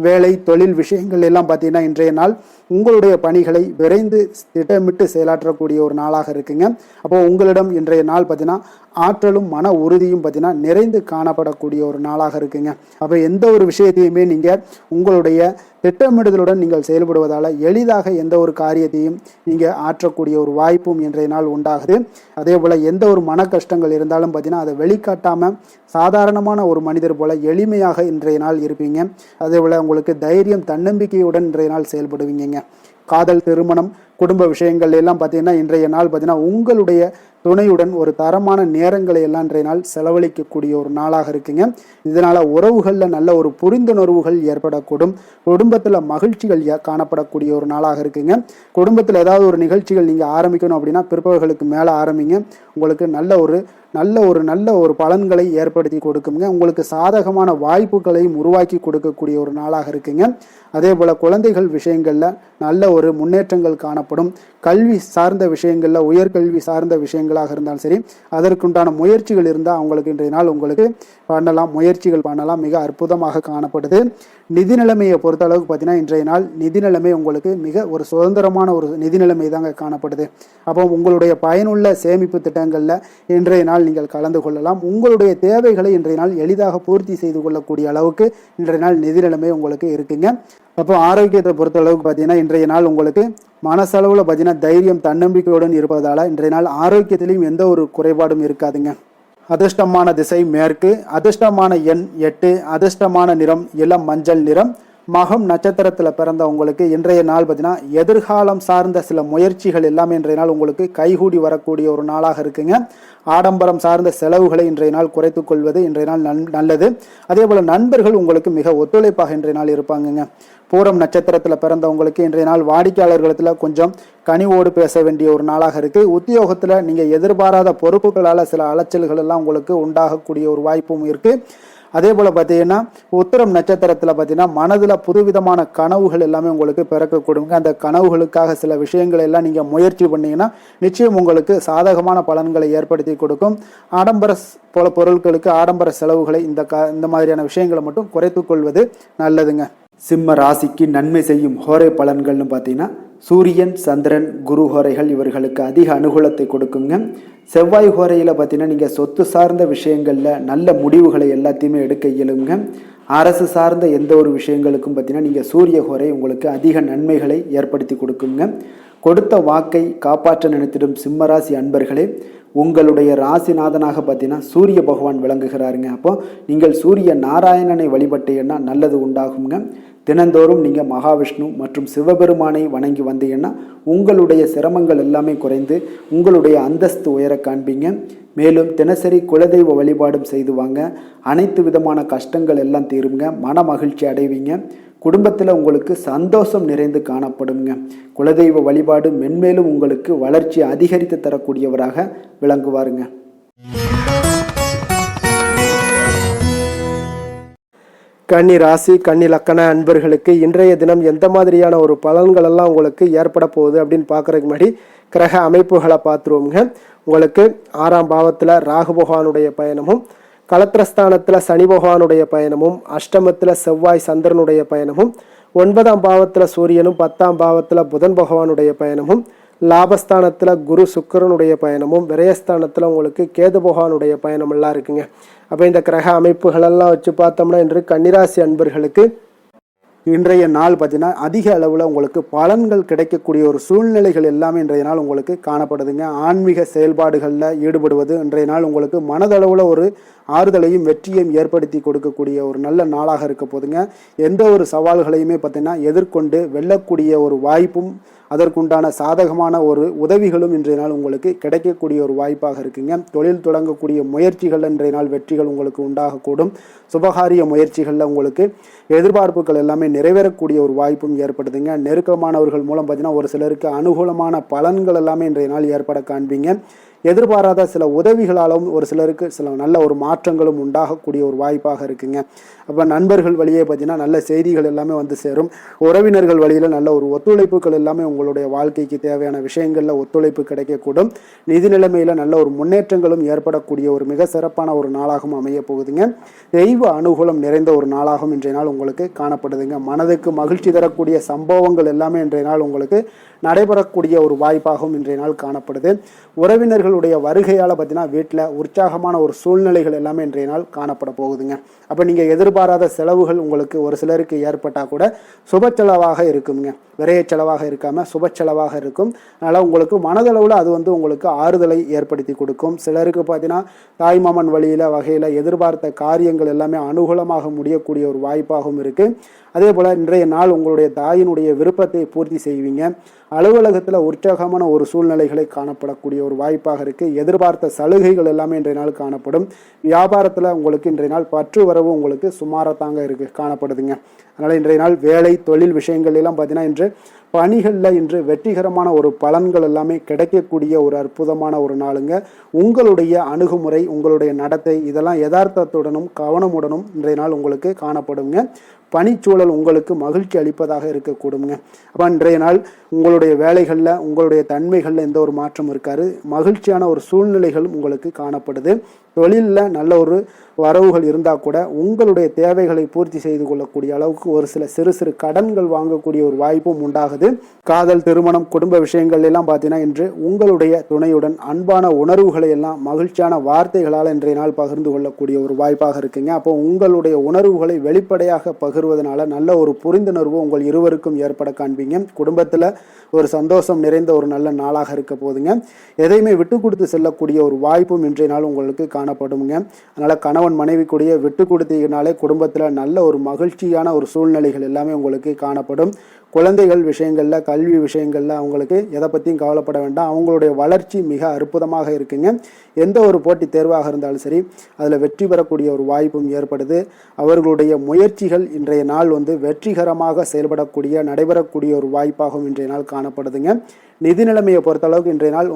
வேலை, தொழில் விஷயங்கள் எல்லாம் பார்த்தீங்கன்னா இன்றைய நாள் உங்களுடைய பணிகளை விரைந்து திட்டமிட்டு செயலாற்றக்கூடிய ஒரு நாளாக இருக்குங்க. அப்போ உங்களிடம் இன்றைய நாள் பார்த்தீங்கன்னா ஆற்றலும் மன உறுதியும் பார்த்தீங்கன்னா நிறைந்து காணப்படக்கூடிய ஒரு நாளாக இருக்குங்க. அப்போ எந்த ஒரு விஷயத்தையுமே நீங்கள் உங்களுடைய திட்டமிடுதலுடன் நீங்கள் செயல்படுவதால் எளிதாக எந்த ஒரு காரியத்தையும் நீங்கள் ஆற்றக்கூடிய ஒரு வாய்ப்பும் இன்றைய நாள் உண்டாகுது. அதே போல் எந்த ஒரு மன கஷ்டங்கள் இருந்தாலும் பார்த்தீங்கன்னா அதை வெளிக்காட்டாமல் சாதாரணமான ஒரு மனிதர் போல எளிமையாக இன்றைய நாள் இருப்பீங்க. அதே போல் உங்களுக்கு தைரியம், தன்னம்பிக்கையுடன் இன்றைய நாள் செயல்படுவீங்க. காதல், திருமணம், குடும்ப விஷயங்கள் எல்லாம் பார்த்தீங்கன்னா இன்றைய நாள் பார்த்தீங்கன்னா உங்களுடைய துணையுடன் ஒரு தரமான நேரங்களை எல்லாம் இன்றைய நாள் செலவழிக்கக்கூடிய ஒரு நாளாக இருக்குங்க. இதனால் உறவுகளில் நல்ல ஒரு புரிந்துணர்வுகள் ஏற்படக்கூடும். குடும்பத்தில் மகிழ்ச்சிகள் காணப்படக்கூடிய ஒரு நாளாக இருக்குங்க. குடும்பத்தில் ஏதாவது ஒரு நிகழ்ச்சிகள் நீங்கள் ஆரம்பிக்கணும் அப்படின்னா பிற்பகலுக்கு மேலே ஆரம்பிங்க. உங்களுக்கு நல்ல ஒரு பலன்களை ஏற்படுத்தி கொடுக்குங்க. உங்களுக்கு சாதகமான வாய்ப்புகளையும் உருவாக்கி கொடுக்கக்கூடிய ஒரு நாளாக இருக்குங்க. அதே போல் குழந்தைகள் விஷயங்களில் நல்ல ஒரு முன்னேற்றங்கள் காணப்படும். கல்வி சார்ந்த விஷயங்களில், உயர்கல்வி சார்ந்த விஷயங்களாக இருந்தாலும் சரி, அதற்குண்டான முயற்சிகள் இருந்தால் அவங்களுக்கு இன்றைய நாள் உங்களுக்கு முயற்சிகள் பண்ணலாம். மிக அற்புதமாக காணப்படுது. நிதி நிலைமையை பொறுத்த அளவுக்கு பார்த்தீங்கன்னா இன்றைய நாள் நிதி நிலைமை உங்களுக்கு மிக ஒரு சுதந்திரமான ஒரு நிதி நிலைமை தாங்க காணப்படுது. அப்போ உங்களுடைய பயனுள்ள சேமிப்பு திட்டங்களில் இன்றைய நாள் நீங்கள் கலந்து கொள்ளலாம். உங்களுடைய தேவைகளை இன்றைய நாள் எளிதாக பூர்த்தி செய்து கொள்ளக்கூடிய அளவுக்கு இன்றைய நாள் நிதி நிலைமை உங்களுக்கு இருக்குங்க. அப்போ ஆரோக்கியத்தை பொறுத்த அளவுக்கு பார்த்தீங்கன்னா இன்றைய நாள் உங்களுக்கு மனசளவில் பார்த்தீங்கன்னா தைரியம், தன்னம்பிக்கையுடன் இருப்பதால் இன்றைய நாள் ஆரோக்கியத்திலையும் எந்த ஒரு குறைபாடும் இருக்காதுங்க. அதிர்ஷ்டமான திசை மேற்கு, அதிர்ஷ்டமான எண் 8, அதிர்ஷ்டமான நிறம் இளம் மஞ்சள் நிறம். மகம் நட்சத்திரத்தில் பிறந்தவங்களுக்கு இன்றைய நாள் பார்த்தீங்கன்னா எதிர்காலம் சார்ந்த சில முயற்சிகள் எல்லாமே இன்றைய நாள் உங்களுக்கு கைகூடி வரக்கூடிய ஒரு நாளாக இருக்குங்க. ஆடம்பரம் சார்ந்த செலவுகளை இன்றைய நாள் குறைத்துக் கொள்வது இன்றைய நாள் நல்லது. அதே போல் நண்பர்கள் உங்களுக்கு மிக ஒத்துழைப்பாக இன்றைய நாள் இருப்பாங்கங்க. பூரம் நட்சத்திரத்தில் பிறந்தவங்களுக்கு இன்றைய நாள் வாடிக்கையாளர்களிடத்தில் கொஞ்சம் கனிவோடு பேச வேண்டிய ஒரு நாளாக இருக்குது. உத்தியோகத்தில் நீங்கள் எதிர்பாராத பொறுப்புகளால் சில அலைச்சல்கள் எல்லாம் உங்களுக்கு உண்டாகக்கூடிய ஒரு வாய்ப்பும் இருக்குது. அதே போல் பார்த்தீங்கன்னா உத்திரம் நட்சத்திரத்தில் பார்த்தீங்கன்னா மனதில் புதுவிதமான கனவுகள் எல்லாமே உங்களுக்கு பிறக்கக்கூடுங்க. அந்த கனவுகளுக்காக சில விஷயங்களை எல்லாம் நீங்கள் முயற்சி பண்ணீங்கன்னா நிச்சயம் உங்களுக்கு சாதகமான பலன்களை ஏற்படுத்தி கொடுக்கும். ஆடம்பர போல பொருட்களுக்கு ஆடம்பர செலவுகளை இந்த மாதிரியான விஷயங்களை மட்டும் குறைத்து கொள்வது நல்லதுங்க. சிம்ம ராசிக்கு நன்மை செய்யும் ஹோரை பலன்கள்னு பார்த்தீங்கன்னா சூரியன், சந்திரன், குரு ஹோரைகள் இவர்களுக்கு அதிக அனுகூலத்தை கொடுக்குங்க. செவ்வாய் ஹோரையில் பார்த்தீங்கன்னா நீங்கள் சொத்து சார்ந்த விஷயங்களில் நல்ல முடிவுகளை எல்லாத்தையுமே எடுக்க இயலுங்க. அரசு சார்ந்த எந்த ஒரு விஷயங்களுக்கும் பார்த்தீங்கன்னா நீங்கள் சூரிய ஹோரை உங்களுக்கு அதிக நன்மைகளை ஏற்படுத்தி கொடுக்குங்க. கொடுத்த வாக்கை காப்பாற்ற நினைத்திடும் சிம்மராசி அன்பர்களே, உங்களுடைய ராசிநாதனாக பார்த்தீங்கன்னா சூரிய பகவான் விளங்குகிறாருங்க. அப்போ நீங்கள் சூரிய நாராயணனை வழிபட்டீங்கன்னா நல்லது உண்டாகுங்க. தினந்தோறும் நீங்கள் மகாவிஷ்ணு மற்றும் சிவபெருமானை வணங்கி வந்தீங்கன்னா உங்களுடைய சிரமங்கள் எல்லாமே குறைந்து உங்களுடைய அந்தஸ்து உயர காண்பீங்க. மேலும் தினசரி குலதெய்வ வழிபாடும் செய்து வாங்க. அனைத்து விதமான கஷ்டங்கள் எல்லாம் தீருங்க. மன மகிழ்ச்சி அடைவீங்க. குடும்பத்தில் உங்களுக்கு சந்தோஷம் நிறைந்து காணப்படுங்க. குலதெய்வ வழிபாடு மென்மேலும் உங்களுக்கு வளர்ச்சி அதிகரித்து தரக்கூடியவராக விளங்குவாருங்க. கன்னி ராசி, கன்னி லக்கண அன்பர்களுக்கு இன்றைய தினம் எந்த மாதிரியான ஒரு பலன்கள் எல்லாம் உங்களுக்கு ஏற்பட போகுது அப்படின்னு பார்க்கறதுக்கு முன்னாடி கிரக அமைப்புகளை பார்த்துருவோங்க. உங்களுக்கு 6ஆம் பாவத்தில் ராகு பகவானுடைய பயணமும், கலத்திரஸ்தானத்தில் சனி பகவானுடைய பயணமும், அஷ்டமத்தில் செவ்வாய் சந்திரனுடைய பயணமும், 9ஆம் பாவத்தில் சூரியனும், 10ஆம் பாவத்தில் புதன் பகவானுடைய பயணமும், லாபஸ்தானத்தில் குரு சுக்கிரனுடைய பயணமும், விரயஸ்தானத்தில் உங்களுக்கு கேது பகவானுடைய பயணம் எல்லாம் இருக்குங்க. அப்போ இந்த கிரக அமைப்புகளெல்லாம் வச்சு பார்த்தோம்னா இன்று கன்னிராசி அன்பர்களுக்கு இன்றைய நாள் பார்த்தீங்கன்னா அதிக அளவில் உங்களுக்கு பலன்கள் கிடைக்கக்கூடிய ஒரு சூழ்நிலைகள் எல்லாமே இன்றைய நாள் உங்களுக்கு காணப்படுதுங்க. ஆன்மீக செயல்பாடுகளில் ஈடுபடுவது இன்றைய நாள் உங்களுக்கு மனதளவில் ஒரு ஆறுதலையும் வெற்றியையும் ஏற்படுத்தி கொடுக்கக்கூடிய ஒரு நல்ல நாளாக இருக்க போதுங்க. எந்த ஒரு சவால்களையுமே பார்த்தீங்கன்னா எதிர்கொண்டு வெல்லக்கூடிய ஒரு வாய்ப்பும் அதற்குண்டான சாதகமான ஒரு உதவிகளும் இன்றைய நாள் உங்களுக்கு கிடைக்கக்கூடிய ஒரு வாய்ப்பாக இருக்குங்க. தொழில் தொடங்கக்கூடிய முயற்சிகள் இன்றைய நாள் வெற்றிகள் உங்களுக்கு உண்டாகக்கூடும். சுபகாரிய முயற்சிகளில் உங்களுக்கு எதிர்பார்ப்புகள் எல்லாமே நிறைவேறக்கூடிய ஒரு வாய்ப்பும் ஏற்படுதுங்க. நெருக்கமானவர்கள் மூலம் பார்த்தீங்கன்னா ஒரு சிலருக்கு அனுகூலமான பலன்கள் எல்லாமே இன்றைய நாள் ஏற்பட காண்பீங்க. எதிர்பாராத சில உதவிகளாலும் ஒரு சிலருக்கு சில நல்ல ஒரு மாற்றங்களும் உண்டாகக்கூடிய ஒரு வாய்ப்பாக இருக்குங்க. அப்போ நண்பர்கள் வழியே பார்த்தீங்கன்னா நல்ல செய்திகள் எல்லாமே வந்து சேரும். உறவினர்கள் வழியில் நல்ல ஒரு ஒத்துழைப்புகள் எல்லாமே உங்களுடைய வாழ்க்கைக்கு தேவையான விஷயங்களில் ஒத்துழைப்பு கிடைக்கக்கூடும். நிதி நிலைமையில் நல்ல ஒரு முன்னேற்றங்களும் ஏற்படக்கூடிய ஒரு மிக சிறப்பான ஒரு நாளாகவும் அமைய போகுதுங்க. தெய்வ அனுகூலம் நிறைந்த ஒரு நாளாகவும் இன்றைய நாள் உங்களுக்கு காணப்படுதுங்க. மனதுக்கு மகிழ்ச்சி தரக்கூடிய சம்பவங்கள் எல்லாமே இன்றைய நாள் உங்களுக்கு நடைபெறக்கூடிய ஒரு வாய்ப்பாகவும் இன்றைய நாள் காணப்படுது. உறவினர்களுடைய வருகையால் பார்த்தீங்கன்னா வீட்டில் உற்சாகமான ஒரு சூழ்நிலைகள் எல்லாமே இன்றைய நாள் காணப்பட போகுதுங்க. அப்போ நீங்கள் எதிர்பாராத செலவுகள் உங்களுக்கு ஒரு சிலருக்கு ஏற்பட்டால் கூட சுப செலவாக இருக்குங்க. விரைய செலவாக இருக்காமல் சுப செலவாக இருக்கும். அதனால் உங்களுக்கு மனதளவில் அது உங்களுக்கு ஆறுதலை ஏற்படுத்தி கொடுக்கும். சிலருக்கு பார்த்தீங்கன்னா தாய்மாமன் வகையில் எதிர்பார்த்த காரியங்கள் எல்லாமே அனுகூலமாக முடியக்கூடிய ஒரு வாய்ப்பாகவும் இருக்குது. அதே போல் இன்றைய நாள் உங்களுடைய தாயினுடைய விருப்பத்தை பூர்த்தி செய்வீங்க. அலுவலகத்தில் உற்சாகமான ஒரு சூழ்நிலைகளை காணப்படக்கூடிய ஒரு வாய்ப்பாக இருக்குது. எதிர்பார்த்த சலுகைகள் எல்லாமே இன்றைய நாள் காணப்படும். வியாபாரத்தில் உங்களுக்கு இன்றைய நாள் பற்று வரவு உங்களுக்கு சுமாரத்தாங்க காணப்படுதுங்க. அதனால் இன்றைய நாள் வேலை தொழில் விஷயங்கள் எல்லாம் பார்த்தீங்கன்னா இன்று பணிகளில் இன்று வெற்றிகரமான ஒரு பலன்கள் எல்லாமே கிடைக்கக்கூடிய ஒரு அற்புதமான ஒரு நாளுங்க. உங்களுடைய அணுகுமுறை, உங்களுடைய நடத்தை இதெல்லாம் யதார்த்தத்துடனும் கவனமுடனும் இன்றைய நாள் உங்களுக்கு காணப்படுங்க. பணிச்சூழல் உங்களுக்கு மகிழ்ச்சி அளிப்பதாக இருக்கக்கூடுங்க. அப்போ இன்றைய நாள் உங்களுடைய வேலைகளில் உங்களுடைய தன்மைகளில் எந்த ஒரு மாற்றம் இருக்காது. மகிழ்ச்சியான ஒரு சூழ்நிலைகளும் உங்களுக்கு காணப்படுது. தொழிலில் நல்ல ஒரு வரவுகள் இருந்தால் கூட உங்களுடைய தேவைகளை பூர்த்தி செய்து கொள்ளக்கூடிய அளவுக்கு ஒரு சில சிறு சிறு கடன்கள் வாங்கக்கூடிய ஒரு வாய்ப்பும் உண்டாகுது. காதல், திருமணம், குடும்ப விஷயங்கள் எல்லாம் பார்த்தீங்கன்னா இன்று உங்களுடைய துணையுடன் அன்பான உணர்வுகளை எல்லாம் மகிழ்ச்சியான வார்த்தைகளால் இன்றைய நாள் பகிர்ந்து கொள்ளக்கூடிய ஒரு வாய்ப்பாக இருக்குங்க. அப்போ உங்களுடைய உணர்வுகளை வெளிப்படையாக பகிர்வதனால நல்ல ஒரு புரிந்துணர்வு உங்கள் இருவருக்கும் ஏற்பட காண்பீங்க. குடும்பத்தில் ஒரு சந்தோஷம் நிறைந்த ஒரு நல்ல நாளாக இருக்க போதுங்க. எதையுமே விட்டு கொடுத்து செல்லக்கூடிய ஒரு வாய்ப்பும் இன்றைய நாள் உங்களுக்கு காணப்படுங்க. அதனால் கணவன் மனைவி கூடிய விட்டு கொடுத்தீங்கனாலே குடும்பத்தில் நல்ல ஒரு மகிழ்ச்சியான ஒரு சூழ்நிலைகள் எல்லாமே உங்களுக்கு காணப்படும். குழந்தைகள் விஷயங்களில், கல்வி விஷயங்களில் அவங்களுக்கு எதை பற்றியும் கவலைப்பட வேண்டாம். அவங்களுடைய வளர்ச்சி மிக அற்புதமாக இருக்குங்க. எந்த ஒரு போட்டித் தேர்வாக இருந்தாலும் சரி அதில் வெற்றி பெறக்கூடிய ஒரு வாய்ப்பும் ஏற்படுது. அவர்களுடைய முயற்சிகள் இன்றைய நாள் வெற்றிகரமாக செயல்படக்கூடிய, நடைபெறக்கூடிய ஒரு வாய்ப்பாகவும் இன்றைய நாள் காணப்படுதுங்க. நிதி நிலைமையை பொறுத்தளவுக்கு இன்றைய நாள்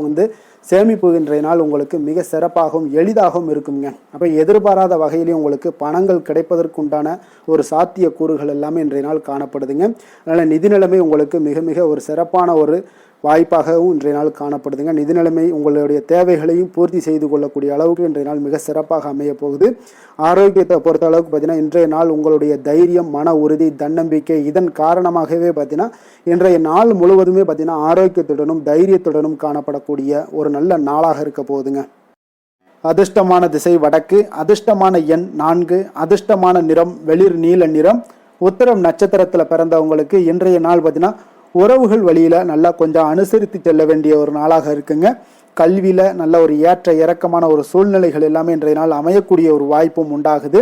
சேமிப்பு இன்றைய நாள் உங்களுக்கு மிக சிறப்பாகவும் எளிதாகவும் இருக்குங்க. அப்போ எதிர்பாராத வகையிலேயும் உங்களுக்கு பணங்கள் கிடைப்பதற்குண்டான ஒரு சாத்திய கூறுகள் எல்லாமே இன்றைய நாள் காணப்படுதுங்க. அதனால் நிதி நிலைமை உங்களுக்கு மிக மிக ஒரு சிறப்பான ஒரு வாய்ப்பாகவும் இன்றைய நாள் காணப்படுதுங்க. நிதி நிலைமை உங்களுடைய தேவைகளையும் பூர்த்தி செய்து கொள்ளக்கூடிய அளவுக்கு இன்றைய நாள் மிக சிறப்பாக அமைய போகுது. ஆரோக்கியத்தை பொறுத்த அளவுக்கு பார்த்தீங்கன்னா இன்றைய நாள் உங்களுடைய தைரியம், மன உறுதி, தன்னம்பிக்கை இதன் காரணமாகவே பார்த்தீங்கன்னா இன்றைய நாள் முழுவதுமே பார்த்தீங்கன்னா ஆரோக்கியத்துடனும் தைரியத்துடனும் காணப்படக்கூடிய ஒரு நல்ல நாளாக இருக்க போகுதுங்க. அதிர்ஷ்டமான திசை வடக்கு, அதிர்ஷ்டமான எண் 4, அதிர்ஷ்டமான நிறம் வெளிர் நீல நிறம். உத்திரம் நட்சத்திரத்தில் பிறந்தவங்களுக்கு இன்றைய நாள் பார்த்தீங்கன்னா உறவுகள் வழியில் நல்லா கொஞ்சம் அனுசரித்து செல்ல வேண்டிய ஒரு நாளாக இருக்குங்க. கல்வியில் நல்ல ஒரு ஏற்ற இறக்கமான ஒரு சூழ்நிலைகள் எல்லாமே இன்றைய நாள் அமையக்கூடிய ஒரு வாய்ப்பும் உண்டாகுது.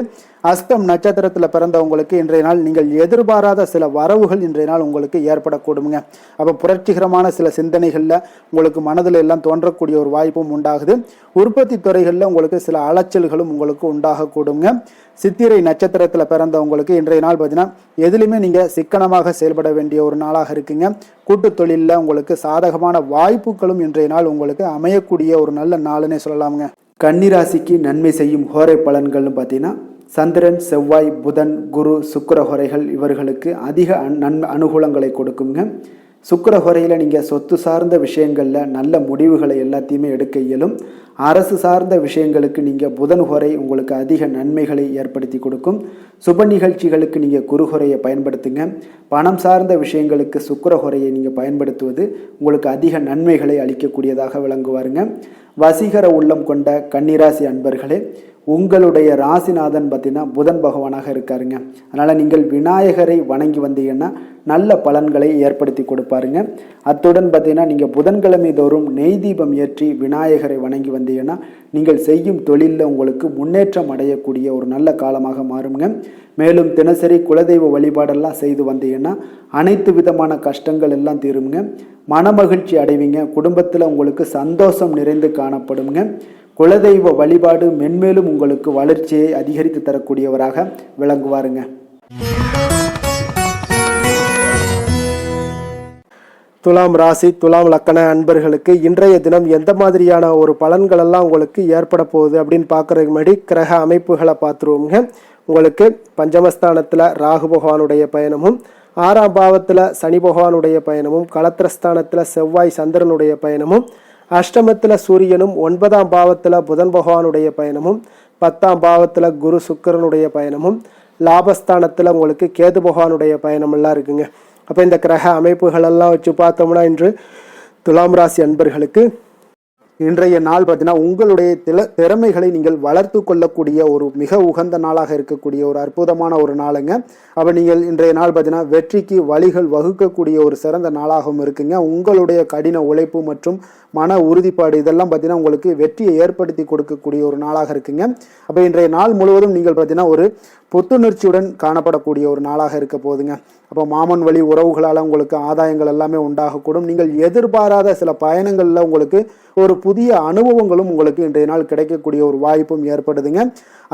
அஸ்தம் நட்சத்திரத்தில் பிறந்தவங்களுக்கு இன்றைய நாள் நீங்கள் எதிர்பாராத சில வரவுகள் இன்றைய நாள் உங்களுக்கு ஏற்படக்கூடுங்க. அப்போ புரட்சிகரமான சில சிந்தனைகளில் உங்களுக்கு மனதில் எல்லாம் தோன்றக்கூடிய ஒரு வாய்ப்பும் உண்டாகுது. உற்பத்தி துறைகளில் உங்களுக்கு சில அலைச்சல்களும் உங்களுக்கு உண்டாகக்கூடுங்க. சித்திரை நட்சத்திரத்தில் பிறந்தவங்களுக்கு இன்றைய நாள் பார்த்தீங்கன்னா எதுலையுமே நீங்கள் சிக்கனமாக செயல்பட வேண்டிய ஒரு நாளாக இருக்குங்க. கூட்டு தொழிலில் உங்களுக்கு சாதகமான வாய்ப்புகளும் இன்றைய நாள் உங்களுக்கு அமையக்கூடிய ஒரு நல்ல நாளுன்னே சொல்லலாமுங்க. கன்னிராசிக்கு நன்மை செய்யும் ஹோரை பலன்கள்னு பார்த்தீங்கன்னா சந்திரன், செவ்வாய், புதன், குரு, சுக்கிர ஹோரைகள் இவர்களுக்கு அதிக அனுகூலங்களை கொடுக்குங்க. சுக்கிர ஹோரையில் நீங்கள் சொத்து சார்ந்த விஷயங்களில் நல்ல முடிவுகளை எல்லாத்தையுமே எடுக்க இயலும். அரசு சார்ந்த விஷயங்களுக்கு நீங்கள் புதன் ஹோரை உங்களுக்கு அதிக நன்மைகளை ஏற்படுத்தி கொடுக்கும். சுப நிகழ்ச்சிகளுக்கு நீங்கள் குரு ஹோரையை பயன்படுத்துங்க. பணம் சார்ந்த விஷயங்களுக்கு சுக்கிர ஹோரையை நீங்கள் பயன்படுத்துவது உங்களுக்கு அதிக நன்மைகளை அளிக்கக்கூடியதாக விளங்குவாருங்க. வசீகர உள்ளம் கொண்ட கன்னிராசி அன்பர்களே, உங்களுடைய ராசிநாதன் பார்த்தீங்கன்னா புதன் பகவானாக இருக்காருங்க. அதனால் நீங்கள் விநாயகரை வணங்கி வந்தீங்கன்னா நல்ல பலன்களை ஏற்படுத்தி கொடுப்பாருங்க. அத்துடன் பார்த்தீங்கன்னா நீங்கள் புதன்கிழமை தோறும் நெய் தீபம் ஏற்றி விநாயகரை வணங்கி வந்தீங்கன்னா நீங்கள் செய்யும் தொழிலில் உங்களுக்கு முன்னேற்றம் அடையக்கூடிய ஒரு நல்ல காலமாக மாறுங்க. மேலும் தினசரி குலதெய்வ வழிபாடெல்லாம் செய்து வந்தீங்கன்னா அனைத்து விதமான கஷ்டங்கள் எல்லாம் தீருங்க. மனமகிழ்ச்சி அடைவீங்க. குடும்பத்தில் உங்களுக்கு சந்தோஷம் நிறைந்து காணப்படுங்க. குலதெய்வ வழிபாடு மென்மேலும் உங்களுக்கு வளர்ச்சியை அதிகரித்து தரக்கூடியவராக விளங்குவாருங்க. துலாம் ராசி, துலாம் லக்கண அன்பர்களுக்கு இன்றைய தினம் எந்த மாதிரியான ஒரு பலன்கள் எல்லாம் உங்களுக்கு ஏற்பட போகுது அப்படின்னு பார்க்கறதுக்கு முன்னாடி கிரக அமைப்புகளை பார்த்துருவோங்க. உங்களுக்கு பஞ்சமஸ்தானத்தில் ராகு பகவானுடைய பயணமும், 6ஆம் பாவத்தில் சனி பகவானுடைய பயணமும், களத்திரஸ்தானத்தில் செவ்வாய் சந்திரனுடைய பயணமும், அஷ்டமத்தில் சூரியனும், 9ஆம் பாவத்தில் புதன் பகவானுடைய பயணமும், 10ஆம் பாவத்தில் குரு சுக்கிரனுடைய பயணமும், லாபஸ்தானத்தில் உங்களுக்கு கேது பகவானுடைய பயணம் எல்லாம் இருக்குங்க. அப்போ இந்த கிரக அமைப்புகளெல்லாம் வச்சு பார்த்தோம்னா இன்று துலாம் ராசி அன்பர்களுக்கு இன்றைய நாள் பார்த்தீங்கன்னா உங்களுடைய திறமைகளை நீங்கள் வளர்த்து கொள்ளக்கூடிய ஒரு மிக உகந்த நாளாக இருக்கக்கூடிய ஒரு அற்புதமான ஒரு நாளுங்க. அப்போ நீங்கள் இன்றைய நாள் பார்த்தீங்கன்னா வெற்றிக்கு வழிகள் வகுக்கக்கூடிய ஒரு சிறந்த நாளாகவும் இருக்குங்க. உங்களுடைய கடின உழைப்பு மற்றும் மன உறுதிப்பாடு இதெல்லாம் பார்த்தீங்கன்னா உங்களுக்கு வெற்றியை ஏற்படுத்தி கொடுக்கக்கூடிய ஒரு நாளாக இருக்குங்க. அப்போ இன்றைய நாள் முழுவதும் நீங்கள் பார்த்தீங்கன்னா ஒரு புத்துணர்ச்சியுடன் காணப்படக்கூடிய ஒரு நாளாக இருக்க போகுதுங்க. அப்போ மாமன் வழி உறவுகளால் உங்களுக்கு ஆதாயங்கள் எல்லாமே உண்டாகக்கூடும். நீங்கள் எதிர்பாராத சில பயணங்களில் உங்களுக்கு ஒரு புதிய அனுபவங்களும் உங்களுக்கு இன்றைய நாள் கிடைக்கக்கூடிய ஒரு வாய்ப்பும் ஏற்படுதுங்க.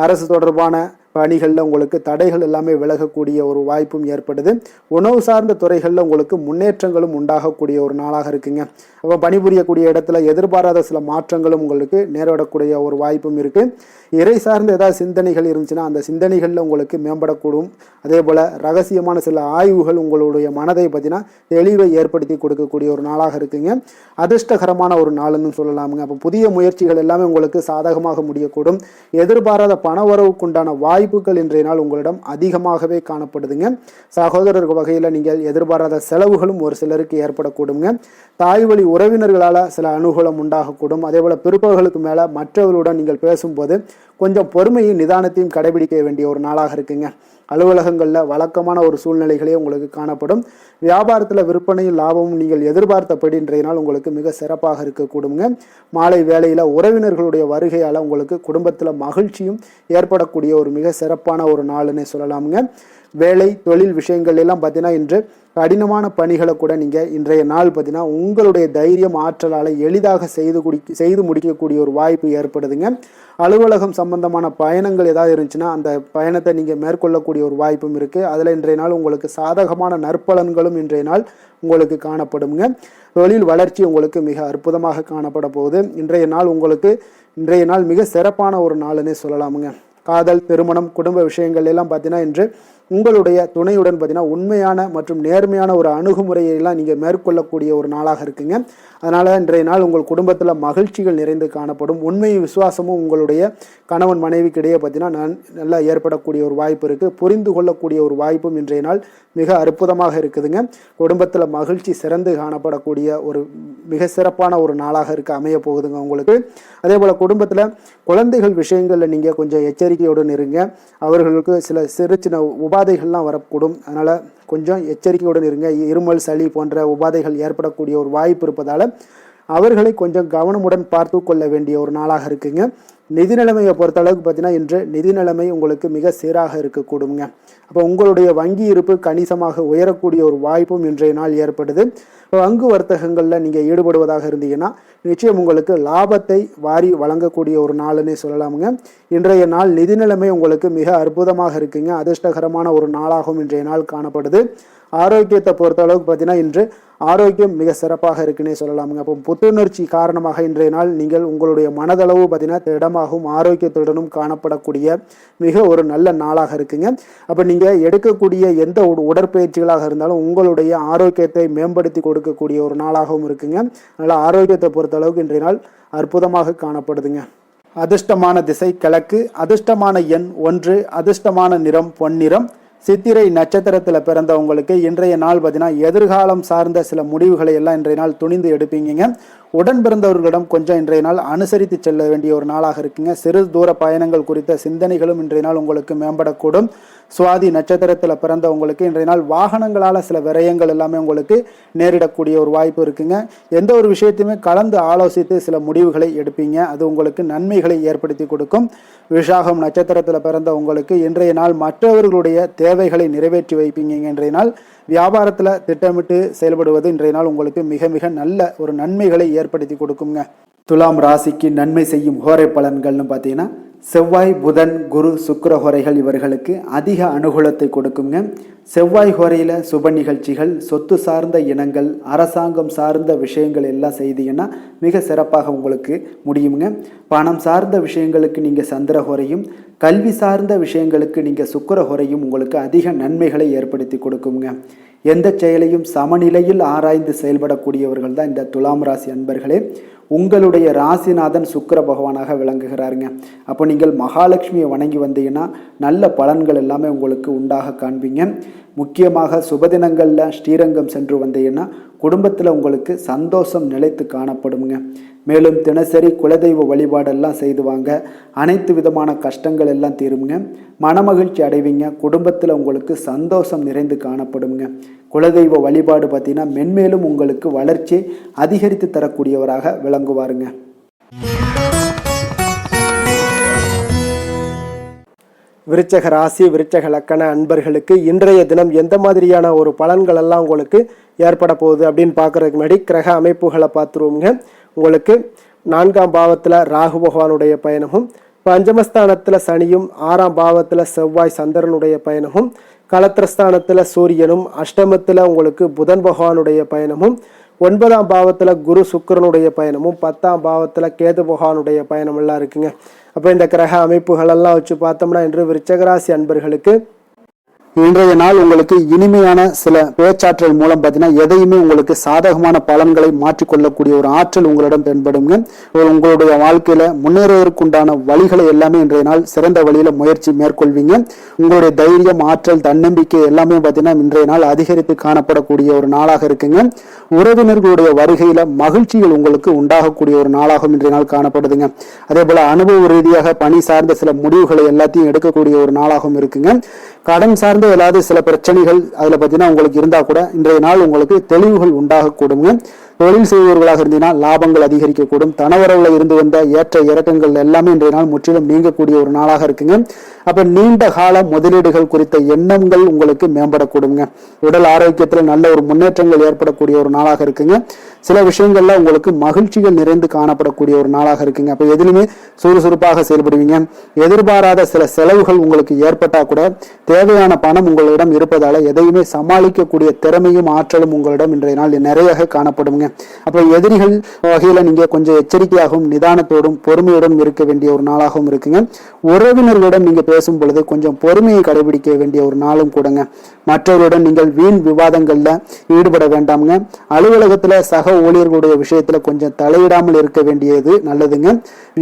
அரசு தொடர்பான பணிகளில் உங்களுக்கு தடைகள் எல்லாமே விலகக்கூடிய ஒரு வாய்ப்பும் ஏற்படுது. உணவு சார்ந்த துறைகளில் உங்களுக்கு முன்னேற்றங்களும் உண்டாகக்கூடிய ஒரு நாளாக இருக்குங்க. அப்போ பணிபுரியக்கூடிய இடத்துல எதிர்பாராத சில மாற்றங்களும் உங்களுக்கு நேரிடக்கூடிய ஒரு வாய்ப்பும் இருக்குது. இறை சார்ந்த ஏதாவது சிந்தனைகள் இருந்துச்சுன்னா அந்த சிந்தனைகளில் உங்களுக்கு மேம்படக்கூடும். அதே போல் ரகசியமான சில ஆய்வுகள் உங்களுடைய மனதை பார்த்தீங்கன்னா தெளிவை ஏற்படுத்தி கொடுக்கக்கூடிய ஒரு நாளாக இருக்குங்க. அதிர்ஷ்டகரமான ஒரு நாளுன்னு சொல்லலாமுங்க. அப்போ புதிய முயற்சிகள் எல்லாமே உங்களுக்கு சாதகமாக முடியக்கூடும். எதிர்பாராத பண வரவுக்குண்டான வாய்ப்புகள் இன்றைய நாள் உங்களிடம் அதிகமாகவே காணப்படுதுங்க. சகோதரர் வகையில் நீங்கள் எதிர்பாராத செலவுகளும் ஒரு சிலருக்கு ஏற்படக்கூடுங்க. தாய் வழி உறவினர்களால் சில அனுகூலம் உண்டாகக்கூடும். அதே போல் பிற்பகலுக்கு மேலே மற்றவர்களுடன் நீங்கள் பேசும்போது கொஞ்சம் பொறுமையும் நிதானத்தையும் கடைபிடிக்க வேண்டிய ஒரு நாளாக இருக்குங்க. அலுவலகங்களில் வழக்கமான ஒரு சூழ்நிலைகளே உங்களுக்கு காணப்படும். வியாபாரத்தில் விற்பனையும் லாபமும் நீங்கள் எதிர்பார்த்தபடி இன்றைய நாள் உங்களுக்கு மிக சிறப்பாக இருக்கக்கூடுங்க. மாலை வேளையில் உறவினர்களுடைய வருகையால் உங்களுக்கு குடும்பத்தில் மகிழ்ச்சியும் ஏற்படக்கூடிய ஒரு மிக சிறப்பான ஒரு நாள்னே சொல்லலாமுங்க. வேலை தொழில் விஷயங்கள் எல்லாம் பார்த்தீங்கன்னா இன்று கடினமான பணிகளை கூட நீங்கள் இன்றைய நாள் பார்த்தீங்கன்னா உங்களுடைய தைரியம் ஆற்றலால் எளிதாக செய்து முடிக்கக்கூடிய ஒரு வாய்ப்பு ஏற்படுதுங்க. அலுவலகம் சம்பந்தமான பயணங்கள் ஏதாவது இருந்துச்சுன்னா அந்த பயணத்தை நீங்கள் மேற்கொள்ளக்கூடிய ஒரு வாய்ப்பும் இருக்குது. அதில் இன்றைய நாள் உங்களுக்கு சாதகமான நற்பலன்களும் இன்றைய நாள் உங்களுக்கு காணப்படுங்க. தொழில் வளர்ச்சி உங்களுக்கு மிக அற்புதமாக காணப்பட போகுது. இன்றைய நாள் மிக சிறப்பான ஒரு நாள்னே சொல்லலாமுங்க. காதல் திருமணம் குடும்ப விஷயங்கள் எல்லாம் பார்த்தீங்கன்னா இன்று உங்களுடைய துணையுடன் பார்த்தீங்கன்னா உண்மையான மற்றும் நேர்மையான ஒரு அணுகுமுறையெல்லாம் நீங்கள் மேற்கொள்ளக்கூடிய ஒரு நாளாக இருக்குங்க. அதனால் இன்றைய நாள் உங்கள் குடும்பத்தில் மகிழ்ச்சிகள் நிறைந்து காணப்படும். உண்மை விசுவாசமும் உங்களுடைய கணவன் மனைவிக்கிடையே பார்த்தீங்கன்னா நல்லா ஏற்படக்கூடிய ஒரு வாய்ப்பு இருக்குது. புரிந்து கொள்ளக்கூடிய ஒரு வாய்ப்பும் இன்றைய நாள் மிக அற்புதமாக இருக்குதுங்க. குடும்பத்தில் மகிழ்ச்சி சிறந்து காணப்படக்கூடிய ஒரு மிக சிறப்பான ஒரு நாளாக அமைய போகுதுங்க உங்களுக்கு. அதே போல் குடும்பத்தில் குழந்தைகள் விஷயங்களில் நீங்கள் கொஞ்சம் எச்சரிக்கையுடன் இருங்க. அவர்களுக்கு சில சின்ன உபாதைகள்லாம் வரக்கூடும். அதனால் கொஞ்சம் எச்சரிக்கையுடன் இருங்க. இருமல் சளி போன்ற உபாதைகள் ஏற்படக்கூடிய ஒரு வாய்ப்பு இருப்பதால் அவர்களை கொஞ்சம் கவனமுடன் பார்த்து கொள்ள வேண்டிய ஒரு நாளாக இருக்குங்க. நிதி நிலைமையை பொறுத்தளவுக்கு பார்த்தீங்கன்னா இன்று நிதி நிலைமை உங்களுக்கு மிக சீராக இருக்கக்கூடுங்க. அப்போ உங்களுடைய வங்கி இருப்பு கணிசமாக உயரக்கூடிய ஒரு வாய்ப்பும் இன்றைய நாள் ஏற்படுது. பங்கு வர்த்தகங்களில் நீங்கள் ஈடுபடுவதாக இருந்தீங்கன்னா நிச்சயம் உங்களுக்கு லாபத்தை வாரி வழங்கக்கூடிய ஒரு நாள்னே சொல்லலாமுங்க. இன்றைய நாள் நிதி நிலைமை உங்களுக்கு மிக அற்புதமாக இருக்குங்க. அதிர்ஷ்டகரமான ஒரு நாளாகவும் இன்றைய நாள் காணப்படுது. ஆரோக்கியத்தை பொறுத்த அளவுக்கு பார்த்தீங்கன்னா இன்று ஆரோக்கியம் மிக சிறப்பாக இருக்குன்னே சொல்லலாமுங்க. அப்போ புத்துணர்ச்சி காரணமாக இன்றைய நாள் நீங்கள் உங்களுடைய மனதளவு பார்த்தீங்கன்னா திடமாகவும் ஆரோக்கியத்துடனும் காணப்படக்கூடிய மிக ஒரு நல்ல நாளாக இருக்குங்க. அப்போ நீங்கள் எடுக்கக்கூடிய எந்த உடற்பயிற்சிகளாக இருந்தாலும் உங்களுடைய ஆரோக்கியத்தை மேம்படுத்தி கொடுக்கக்கூடிய ஒரு நாளாகவும் இருக்குங்க. அதனால் ஆரோக்கியத்தை பொறுத்த அளவுக்கு இன்றைய நாள் அற்புதமாக காணப்படுதுங்க. அதிர்ஷ்டமான திசை கிழக்கு, அதிர்ஷ்டமான எண் 1, அதிர்ஷ்டமான நிறம் பொன்னிறம். சித்திரை நட்சத்திரத்தில் பிறந்தவங்களுக்கு இன்றைய நாள் பார்த்தீங்கன்னா எதிர்காலம் சார்ந்த சில முடிவுகளை எல்லாம் இன்றைய நாள் துணிந்து எடுப்பீங்க. உடன் பிறந்தவர்களிடம் கொஞ்சம் இன்றைய நாள் அனுசரித்து செல்ல வேண்டிய ஒரு நாளாக இருக்குங்க. சிறு தூர பயணங்கள் குறித்த சிந்தனைகளும் இன்றைய நாள் உங்களுக்கு மேம்படக்கூடும். சுவாதி நட்சத்திரத்தில் பிறந்தவங்களுக்கு இன்றைய நாள் வாகனங்களால் சில விரயங்கள் எல்லாமே உங்களுக்கு நேரிடக்கூடிய ஒரு வாய்ப்பு இருக்குங்க. எந்த ஒரு விஷயத்தையுமே கலந்து ஆலோசித்து சில முடிவுகளை எடுப்பீங்க. அது உங்களுக்கு நன்மைகளை ஏற்படுத்தி கொடுக்கும். விசாகம் நட்சத்திரத்தில் பிறந்த உங்களுக்கு இன்றைய நாள் மற்றவர்களுடைய தேவைகளை நிறைவேற்றி வைப்பீங்க. இன்றைய நாள் வியாபாரத்தில் திட்டமிட்டு செயல்படுவது இன்றைய நாள் உங்களுக்கு மிக மிக நல்ல ஒரு நன்மைகளை ஏற்படுத்தி கொடுக்குங்க. துலாம் ராசிக்கு நன்மை செய்யும் ஹோரை பலன்கள்னு பார்த்தீங்கன்னா செவ்வாய் புதன் குரு சுக்கிர ஹோரைகள் இவர்களுக்கு அதிக அனுகூலத்தை கொடுக்குங்க. செவ்வாய் ஹோரையில் சுப நிகழ்ச்சிகள், சொத்து சார்ந்த இனங்கள், அரசாங்கம் சார்ந்த விஷயங்கள் எல்லாம் செய்தீங்கன்னா மிக சிறப்பாக உங்களுக்கு முடியுங்க. பணம் சார்ந்த விஷயங்களுக்கு நீங்கள் சந்திர ஹோரையும், கல்வி சார்ந்த விஷயங்களுக்கு நீங்கள் சுக்கிர ஹோரையும் உங்களுக்கு அதிக நன்மைகளை ஏற்படுத்தி கொடுக்குங்க. எந்த செயலையும் சமநிலையில் ஆராய்ந்து செயல்படக்கூடியவர்கள் தான் இந்த துலாம் ராசி அன்பர்களே. உங்களுடைய ராசிநாதன் சுக்கிர பகவானாக விளங்குகிறாருங்க. அப்போ நீங்கள் மகாலட்சுமியை வணங்கி வந்தீங்கன்னா நல்ல பலன்கள் எல்லாமே உங்களுக்கு உண்டாக காண்பீங்க. முக்கியமாக சுபதினங்களில் ஸ்ரீரங்கம் சென்று வந்தீங்கன்னா குடும்பத்தில் உங்களுக்கு சந்தோஷம் நிலைத்து காணப்படுங்க. மேலும் தினசரி குலதெய்வ வழிபாடெல்லாம் செய்துவாங்க. அனைத்து விதமான கஷ்டங்கள் எல்லாம் தீருங்க. மனமகிழ்ச்சி அடைவீங்க. குடும்பத்தில் உங்களுக்கு சந்தோஷம் நிறைந்து காணப்படுங்க. குலதெய்வ வழிபாடு பார்த்தீங்கன்னா மென்மேலும் உங்களுக்கு வளர்ச்சி அதிகரித்து தரக்கூடியவராக விளங்குவாருங்க. விருச்சக ராசி விருச்சக லக்கண அன்பர்களுக்கு இன்றைய தினம் எந்த மாதிரியான ஒரு பலன்கள் எல்லாம் உங்களுக்கு ஏற்பட போகுது அப்படின்னு பார்க்கறதுக்கு முன்னாடி கிரக அமைப்புகளை பார்த்துருவோங்க. உங்களுக்கு 4ஆம் பாவத்தில் ராகு பகவானுடைய பயணமும், பஞ்சமஸ்தானத்தில் சனியும், 6ஆம் பாவத்தில் செவ்வாய் சந்திரனுடைய பயணமும், களத்திரஸ்தானத்தில் சூரியனும், அஷ்டமத்தில் உங்களுக்கு புதன் பகவானுடைய பயணமும், 9ஆம் பாவத்தில் குரு சுக்கிரனுடைய பயணமும், 10ஆம் பாவத்தில் கேது பகவானுடைய பயணம் எல்லாம் இருக்குங்க. அப்போ இந்த கிரக அமைப்புகளெல்லாம் வச்சு பார்த்தோம்னா இன்று விருச்சகராசி அன்பர்களுக்கு இன்றைய நாள் உங்களுக்கு இனிமையான சில பேச்சாற்றல் மூலம் பார்த்தீங்கன்னா எதையுமே உங்களுக்கு சாதகமான பலன்களை மாற்றிக்கொள்ளக்கூடிய ஒரு ஆற்றல் உங்களிடம் தென்படுங்க. உங்களுடைய வாழ்க்கையில முன்னேறுவதற்குண்டான வழிகளை எல்லாமே இன்றைய நாள் சிறந்த வழியில முயற்சி மேற்கொள்வீங்க. உங்களுடைய தைரியம், ஆற்றல், தன்னம்பிக்கை எல்லாமே பார்த்தீங்கன்னா இன்றைய நாள் அதிகரித்து காணப்படக்கூடிய ஒரு நாளாக இருக்குங்க. உறவினர்களுடைய வருகையில மகிழ்ச்சிகள் உங்களுக்கு உண்டாகக்கூடிய ஒரு நாளாகவும் இன்றைய நாள் காணப்படுதுங்க. அதே போல அனுபவ ரீதியாக பணி சார்ந்த சில முடிவுகளை எல்லாத்தையும் எடுக்கக்கூடிய ஒரு நாளாகவும் இருக்குங்க. கடன் சார்ந்த ஏதாவது சில பிரச்சனைகள் அதுல பார்த்தீங்கன்னா உங்களுக்கு இருந்தா கூட இன்றைய நாள் உங்களுக்கு தெளிவுகள் உண்டாகக்கூடுங்க. தொழில் செய்பவர்களாக இருந்தீங்கன்னா லாபங்கள் அதிகரிக்கக்கூடும். தனவரவுல இருந்து வந்த ஏற்ற இறக்கங்கள் எல்லாமே இன்றைய நாள் முற்றிலும் நீங்கக்கூடிய ஒரு நாளாக இருக்குங்க. அப்ப நீண்ட கால முதலீடுகள் குறித்த எண்ணங்கள் உங்களுக்கு மேம்படக்கூடுங்க. உடல் ஆரோக்கியத்துல நல்ல ஒரு முன்னேற்றங்கள் ஏற்படக்கூடிய ஒரு நாளாக இருக்குங்க. சில விஷயங்கள்ல உங்களுக்கு மகிழ்ச்சிகள் நிறைந்து காணப்படக்கூடிய ஒரு நாளாக இருக்குங்க. அப்ப எதிலுமே சுறுசுறுப்பாக செயல்படுவீங்க. எதிர்பாராத சில செலவுகள் உங்களுக்கு ஏற்பட்டா கூட தேவையான பணம் உங்களிடம் இருப்பதால எதையுமே சமாளிக்கக்கூடிய திறமையும் ஆற்றலும் உங்களிடம் இன்றைய நாள் நிறைய காணப்படுங்க. அப்ப எதிரிகள் வகையில நீங்க கொஞ்சம் எச்சரிக்கையாகவும் நிதானத்தோடும் பொறுமையோடும் இருக்க வேண்டிய ஒரு நாளாகவும் இருக்குங்க. உறவினர்களிடம் நீங்க பேசும் பொழுது கொஞ்சம் பொறுமையை கடைபிடிக்க வேண்டிய ஒரு நாளும் கூடங்க. மற்றவருடன் நீங்கள் வீண் விவாதங்கள்ல ஈடுபட வேண்டாமுங்க. அலுவலகத்துல சக ஊழியர்களுடைய விஷயத்துல கொஞ்சம் தலையிடாமல் இருக்க வேண்டியது நல்லதுங்க.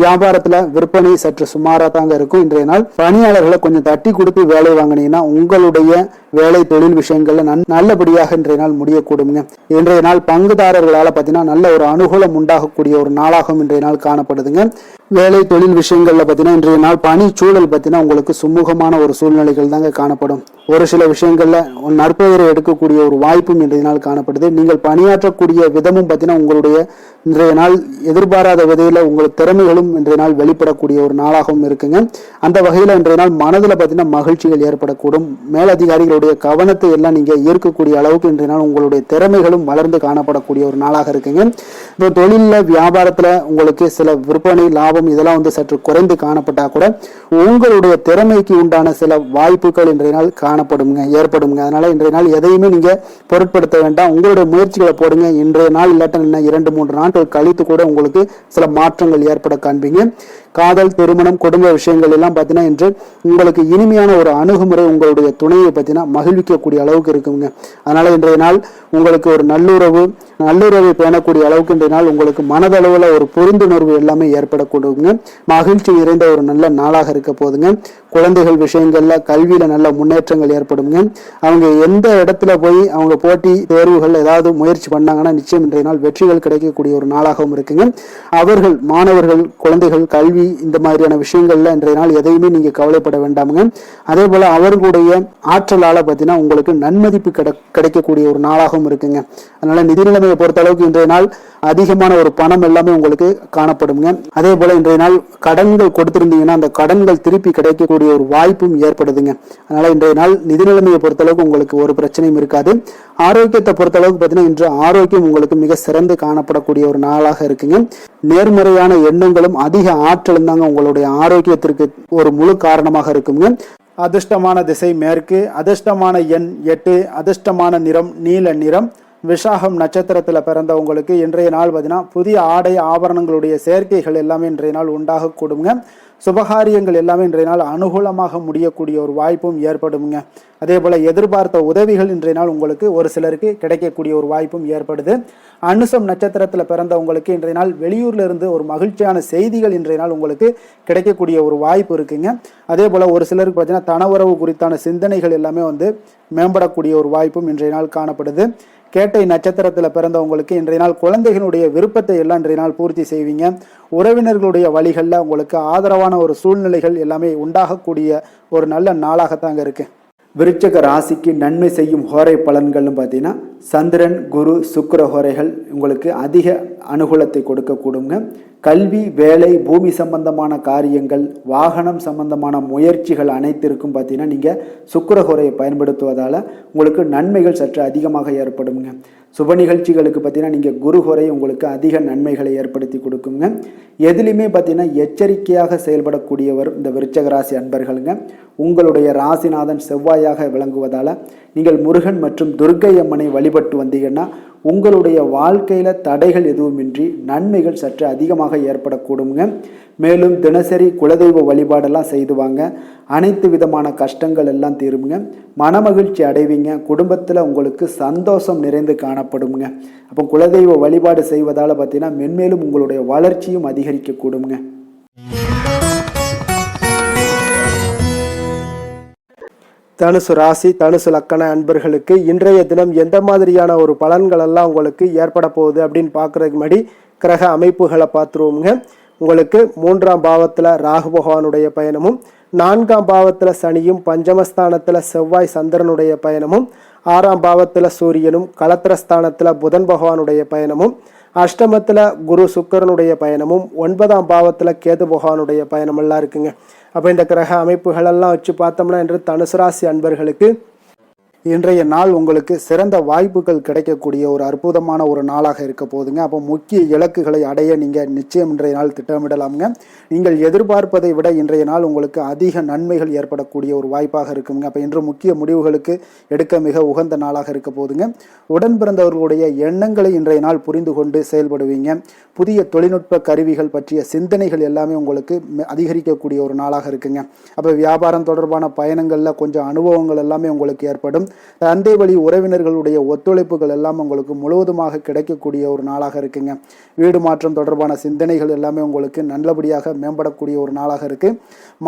வியாபாரத்துல விற்பனை சற்று சுமாரா தாங்க இருக்கும். இன்றைய நாள் பணியாளர்களை கொஞ்சம் தட்டி கொடுத்து வேலை வாங்கினீங்கன்னா உங்களுடைய வேலை தொழில் விஷயங்கள்ல நல்லபடியாக இன்றைய நாள் முடியக்கூடுங்க. இன்றைய நாள் பங்குதாரர்களால பார்த்தீங்கன்னா நல்ல ஒரு அனுகூலம் உண்டாகக்கூடிய ஒரு நாளாகவும் இன்றைய நாள் காணப்படுதுங்க. வேலை தொழில் விஷயங்கள்ல பார்த்தீங்கன்னா இன்றைய நாள் பணி சூழல் பார்த்தீங்கன்னா உங்களுக்கு சுமூகமான ஒரு சூழ்நிலைகள் தாங்க காணப்படும். ஒரு சில விஷயங்கள்ல நற்பெயரை எடுக்கக்கூடிய ஒரு வாய்ப்பும் இன்றைய நாள் காணப்படுது. நீங்கள் பணியாற்றக்கூடிய விதமும் பார்த்தீங்கன்னா உங்களுடைய இன்றைய நாள் எதிர்பாராத விதையில உங்களுக்கு திறமைகளும் இன்றைய நாள் வெளிப்படக்கூடிய ஒரு நாளாகவும் இருக்குங்க. அந்த வகையில இன்றைய நாள் மனதில் பார்த்தீங்கன்னா மகிழ்ச்சிகள் ஏற்படக்கூடும். மேலதிகாரிகளுடைய கவனத்தை எல்லாம் நீங்க ஈர்க்கக்கூடிய அளவுக்கு இன்றைய நாள் உங்களுடைய திறமைகளும் வளர்ந்து காணப்படக்கூடிய ஒரு நாளாக இருக்குங்க. இப்போ தொழில வியாபாரத்துல உங்களுக்கு சில விற்பனை லாபம் இதெல்லாம் சற்று குறைந்து காணப்பட்டா கூட உங்களுடைய திறமைக்கு உண்டான சில வாய்ப்புகள் இன்றைய நாள் ஏற்படுங்க. அதனால இன்றைய நாள் எதையுமே நீங்க பொருட்படுத்த வேண்டாம். உங்களுடைய முயற்சிகளை போடுங்க. இன்றைய நாள் இல்லாட்ட 2-3 நாட்கள் கழித்து கூட உங்களுக்கு சில மாற்றங்கள் ஏற்பட காண்பீங்க. காதல், திருமணம், குடும்ப விஷயங்கள் எல்லாம் பார்த்தீங்கன்னா இன்று உங்களுக்கு இனிமையான ஒரு அணுகுமுறை உங்களுடைய துணையை பார்த்தீங்கன்னா மகிழ்விக்கக்கூடிய அளவுக்கு இருக்குங்க. அதனால இன்றைய நாள் உங்களுக்கு ஒரு நல்லுறவை பேணக்கூடிய அளவுக்கு இன்றைய நாள் உங்களுக்கு மனதளவுல ஒரு புரிந்துணர்வு எல்லாமே ஏற்படக்கூடுங்க. மகிழ்ச்சி நிறைந்த ஒரு நல்ல நாளாக இருக்க போதுங்க. குழந்தைகள் விஷயங்கள்ல கல்வியில நல்ல முன்னேற்றங்கள் ஏற்படுங்க. அவங்க எந்த இடத்துல போய் அவங்க போட்டி தேர்வுகள் ஏதாவது முயற்சி பண்ணாங்கன்னா நிச்சயம் இன்றைய நாள் வெற்றிகள் கிடைக்கக்கூடிய ஒரு நாளாகவும் இருக்குங்க. அவர்கள் மாணவர்கள், குழந்தைகள் கல்வி இந்த மாதிரியான விஷயங்கள்ல இன்றைய நாள் எதையுமே நீங்க கவலைப்பட வேண்டாமுங்க. அதே போல அவர்களுடைய ஆற்றலால பார்த்தீங்கன்னா உங்களுக்கு நன்மதிப்பு கிடைக்கக்கூடிய ஒரு நாளாகவும் இருக்குங்க. அதனால நிதி நிலைமையை பொறுத்த அளவுக்கு இன்றைய நாள் அதிகமான ஒரு பணம் எல்லாமே உங்களுக்கு காணப்படுங்க. அதே போல இன்றைய நாள் கடன்கள் கொடுத்திருந்தீங்கன்னா அந்த கடன்கள் திருப்பி கிடைக்கக்கூடிய ஒரு வாய்ப்பும் ஏற்படுதுங்க. அதனால இன்றைய நாள் நிதி நிலைமையை பொறுத்த அளவுக்கு உங்களுக்கு ஒரு பிரச்சனையும் இருக்காது. ஆரோக்கியத்தை பொறுத்த அளவுக்கு பார்த்தீங்கன்னா இன்று ஆரோக்கியம் உங்களுக்கு மிக சிறந்து காணப்படக்கூடிய ஒரு நாளாக இருக்குங்க. நேர்மறையான எண்ணங்களும் அதிக ஆற்றலும் தாங்க உங்களுடைய ஆரோக்கியத்திற்கு ஒரு முழு காரணமாக இருக்குங்க. அதிர்ஷ்டமான திசை மேற்கு, அதிர்ஷ்டமான எண் 8, அதிர்ஷ்டமான நிறம் நீல நிறம். விஷாகம் நட்சத்திரத்துல பிறந்தவங்களுக்கு இன்றைய நாள் பார்த்தீங்கன்னா புதிய ஆடை ஆபரணங்களுடைய சேர்க்கைகள் எல்லாமே இன்றைய நாள் உண்டாக கூடுங்க. சுபகாரியங்கள் எல்லாமே இன்றைய நாள் அனுகூலமாக முடியக்கூடிய ஒரு வாய்ப்பும் ஏற்படுங்க. அதே போல எதிர்பார்த்த உதவிகள் இன்றைய நாள் உங்களுக்கு ஒரு சிலருக்கு கிடைக்கக்கூடிய ஒரு வாய்ப்பும் ஏற்படுது. அனுசம் நட்சத்திரத்துல பிறந்தவங்களுக்கு இன்றைய நாள் வெளியூர்ல இருந்து ஒரு மகிழ்ச்சியான செய்திகள் இன்றைய நாள் உங்களுக்கு கிடைக்கக்கூடிய ஒரு வாய்ப்பு இருக்குங்க. அதே போல ஒரு சிலருக்கு பார்த்தீங்கன்னா தனவுறவு குறித்தான சிந்தனைகள் எல்லாமே மேம்படக்கூடிய ஒரு வாய்ப்பும் இன்றைய நாள் காணப்படுது. கேட்டை நட்சத்திரத்துல பிறந்தவங்களுக்கு இன்றைய நாள் குழந்தைகளுடைய விருப்பத்தை எல்லாம் இன்றைய நாள் பூர்த்தி செய்வீங்க. உறவினர்களுடைய வழிகளில் உங்களுக்கு ஆதரவான ஒரு சூழ்நிலைகள் எல்லாமே உண்டாகக்கூடிய ஒரு நல்ல நாளாகத்தாங்க இருக்கு. விருச்சக ராசிக்கு நன்மை செய்யும் ஹோரை பலன்கள்னு பார்த்தீங்கன்னா சந்திரன், குரு, சுக்கிர ஹோரைகள் உங்களுக்கு அதிக அனுகூலத்தை கொடுக்கக்கூடுங்க. கல்வி, வேலை, பூமி சம்பந்தமான காரியங்கள், வாகனம் சம்பந்தமான முயற்சிகள் அனைத்திற்கும் பார்த்தீங்கன்னா நீங்கள் சுக்கிர ஹோரையை பயன்படுத்துவதால் உங்களுக்கு நன்மைகள் சற்று அதிகமாக ஏற்படுங்க. சுப நிகழ்ச்சிகளுக்கு பார்த்தீங்கன்னா நீங்கள் குரு ஹோரை உங்களுக்கு அதிக நன்மைகளை ஏற்படுத்தி கொடுக்குங்க. எதுலையுமே பார்த்தீங்கன்னா எச்சரிக்கையாக செயல்படக்கூடியவர் இந்த விருச்சக ராசி அன்பர்களுங்க. உங்களுடைய ராசிநாதன் செவ்வாயாக விளங்குவதால் நீங்கள் முருகன் மற்றும் துர்க்கை அம்மனை வழிபட்டு வந்தீங்கன்னா உங்களுடைய வாழ்க்கையில் தடைகள் எதுவுமின்றி நன்மைகள் சற்று அதிகமாக ஏற்படக்கூடுங்க. மேலும் தினசரி குலதெய்வ வழிபாடெல்லாம் செய்து வாங்க. அனைத்து விதமான கஷ்டங்கள் எல்லாம் தீருங்க. மனமகிழ்ச்சி அடைவீங்க. குடும்பத்தில் உங்களுக்கு சந்தோஷம் நிறைந்து காணப்படுங்க. அப்போ குலதெய்வ வழிபாடு செய்வதால் பார்த்தீங்கன்னா மென்மேலும் உங்களுடைய வளர்ச்சியும் அதிகரிக்க கூடுங்க. தனுசு ராசி தனுசு லக்கண அன்பர்களுக்கு இன்றைய தினம் எந்த மாதிரியான ஒரு பலன்கள் எல்லாம் உங்களுக்கு ஏற்பட போகுது அப்படின்னு பார்க்கறதுக்கு முன்னாடி கிரக அமைப்புகளை பார்த்துருவோங்க. உங்களுக்கு 3ஆம் பாவத்தில் ராகு பகவானுடைய பயணமும், 4ஆம் பாவத்தில் சனியும், பஞ்சமஸ்தானத்தில் செவ்வாய் சந்திரனுடைய பயணமும், 6ஆம் பாவத்தில் சூரியனும், களத்திரஸ்தானத்தில் புதன் பகவானுடைய பயணமும், அஷ்டமத்தில் குரு சுக்கரனுடைய பயணமும், 9ஆம் பாவத்தில் கேது பகவானுடைய பயணமெல்லாம் இருக்குங்க. அப்போ இந்த கிரக அமைப்புகளெல்லாம் வச்சு பார்த்தோம்னா இன்று தனுசு ராசி அன்பர்களுக்கு இன்றைய நாள் உங்களுக்கு சிறந்த வாய்ப்புகள் கிடைக்கக்கூடிய ஒரு அற்புதமான ஒரு நாளாக இருக்க போகுதுங்க. அப்போ முக்கிய இலக்குகளை அடைய நீங்கள் நிச்சயம் இன்றைய நாள் திட்டமிடலாமுங்க. நீங்கள் எதிர்பார்ப்பதை விட இன்றைய நாள் உங்களுக்கு அதிக நன்மைகள் ஏற்படக்கூடிய ஒரு வாய்ப்பாக இருக்குங்க. அப்போ இன்று முக்கிய முடிவுகளுக்கு எடுக்க மிக உகந்த நாளாக இருக்க போகுதுங்க. உடன் பிறந்தவர்களுடைய எண்ணங்களை இன்றைய நாள் புரிந்து கொண்டு செயல்படுவீங்க. புதிய தொழில்நுட்ப கருவிகள் பற்றிய சிந்தனைகள் எல்லாமே உங்களுக்கு அதிகரிக்கக்கூடிய ஒரு நாளாக இருக்குங்க. அப்போ வியாபாரம் தொடர்பான பயணங்களில் கொஞ்சம் அனுபவங்கள் எல்லாமே உங்களுக்கு ஏற்படும். தந்தை வழி உறவினர்களுடைய ஒத்துழைப்புகள் எல்லாம் உங்களுக்கு முழுவதுமாக கிடைக்கக்கூடிய ஒரு நாளாக இருக்குங்க. வீடு மாற்றம் தொடர்பான சிந்தனைகள் எல்லாமே உங்களுக்கு நல்லபடியாக மேம்படக்கூடிய ஒரு நாளாக இருக்கு.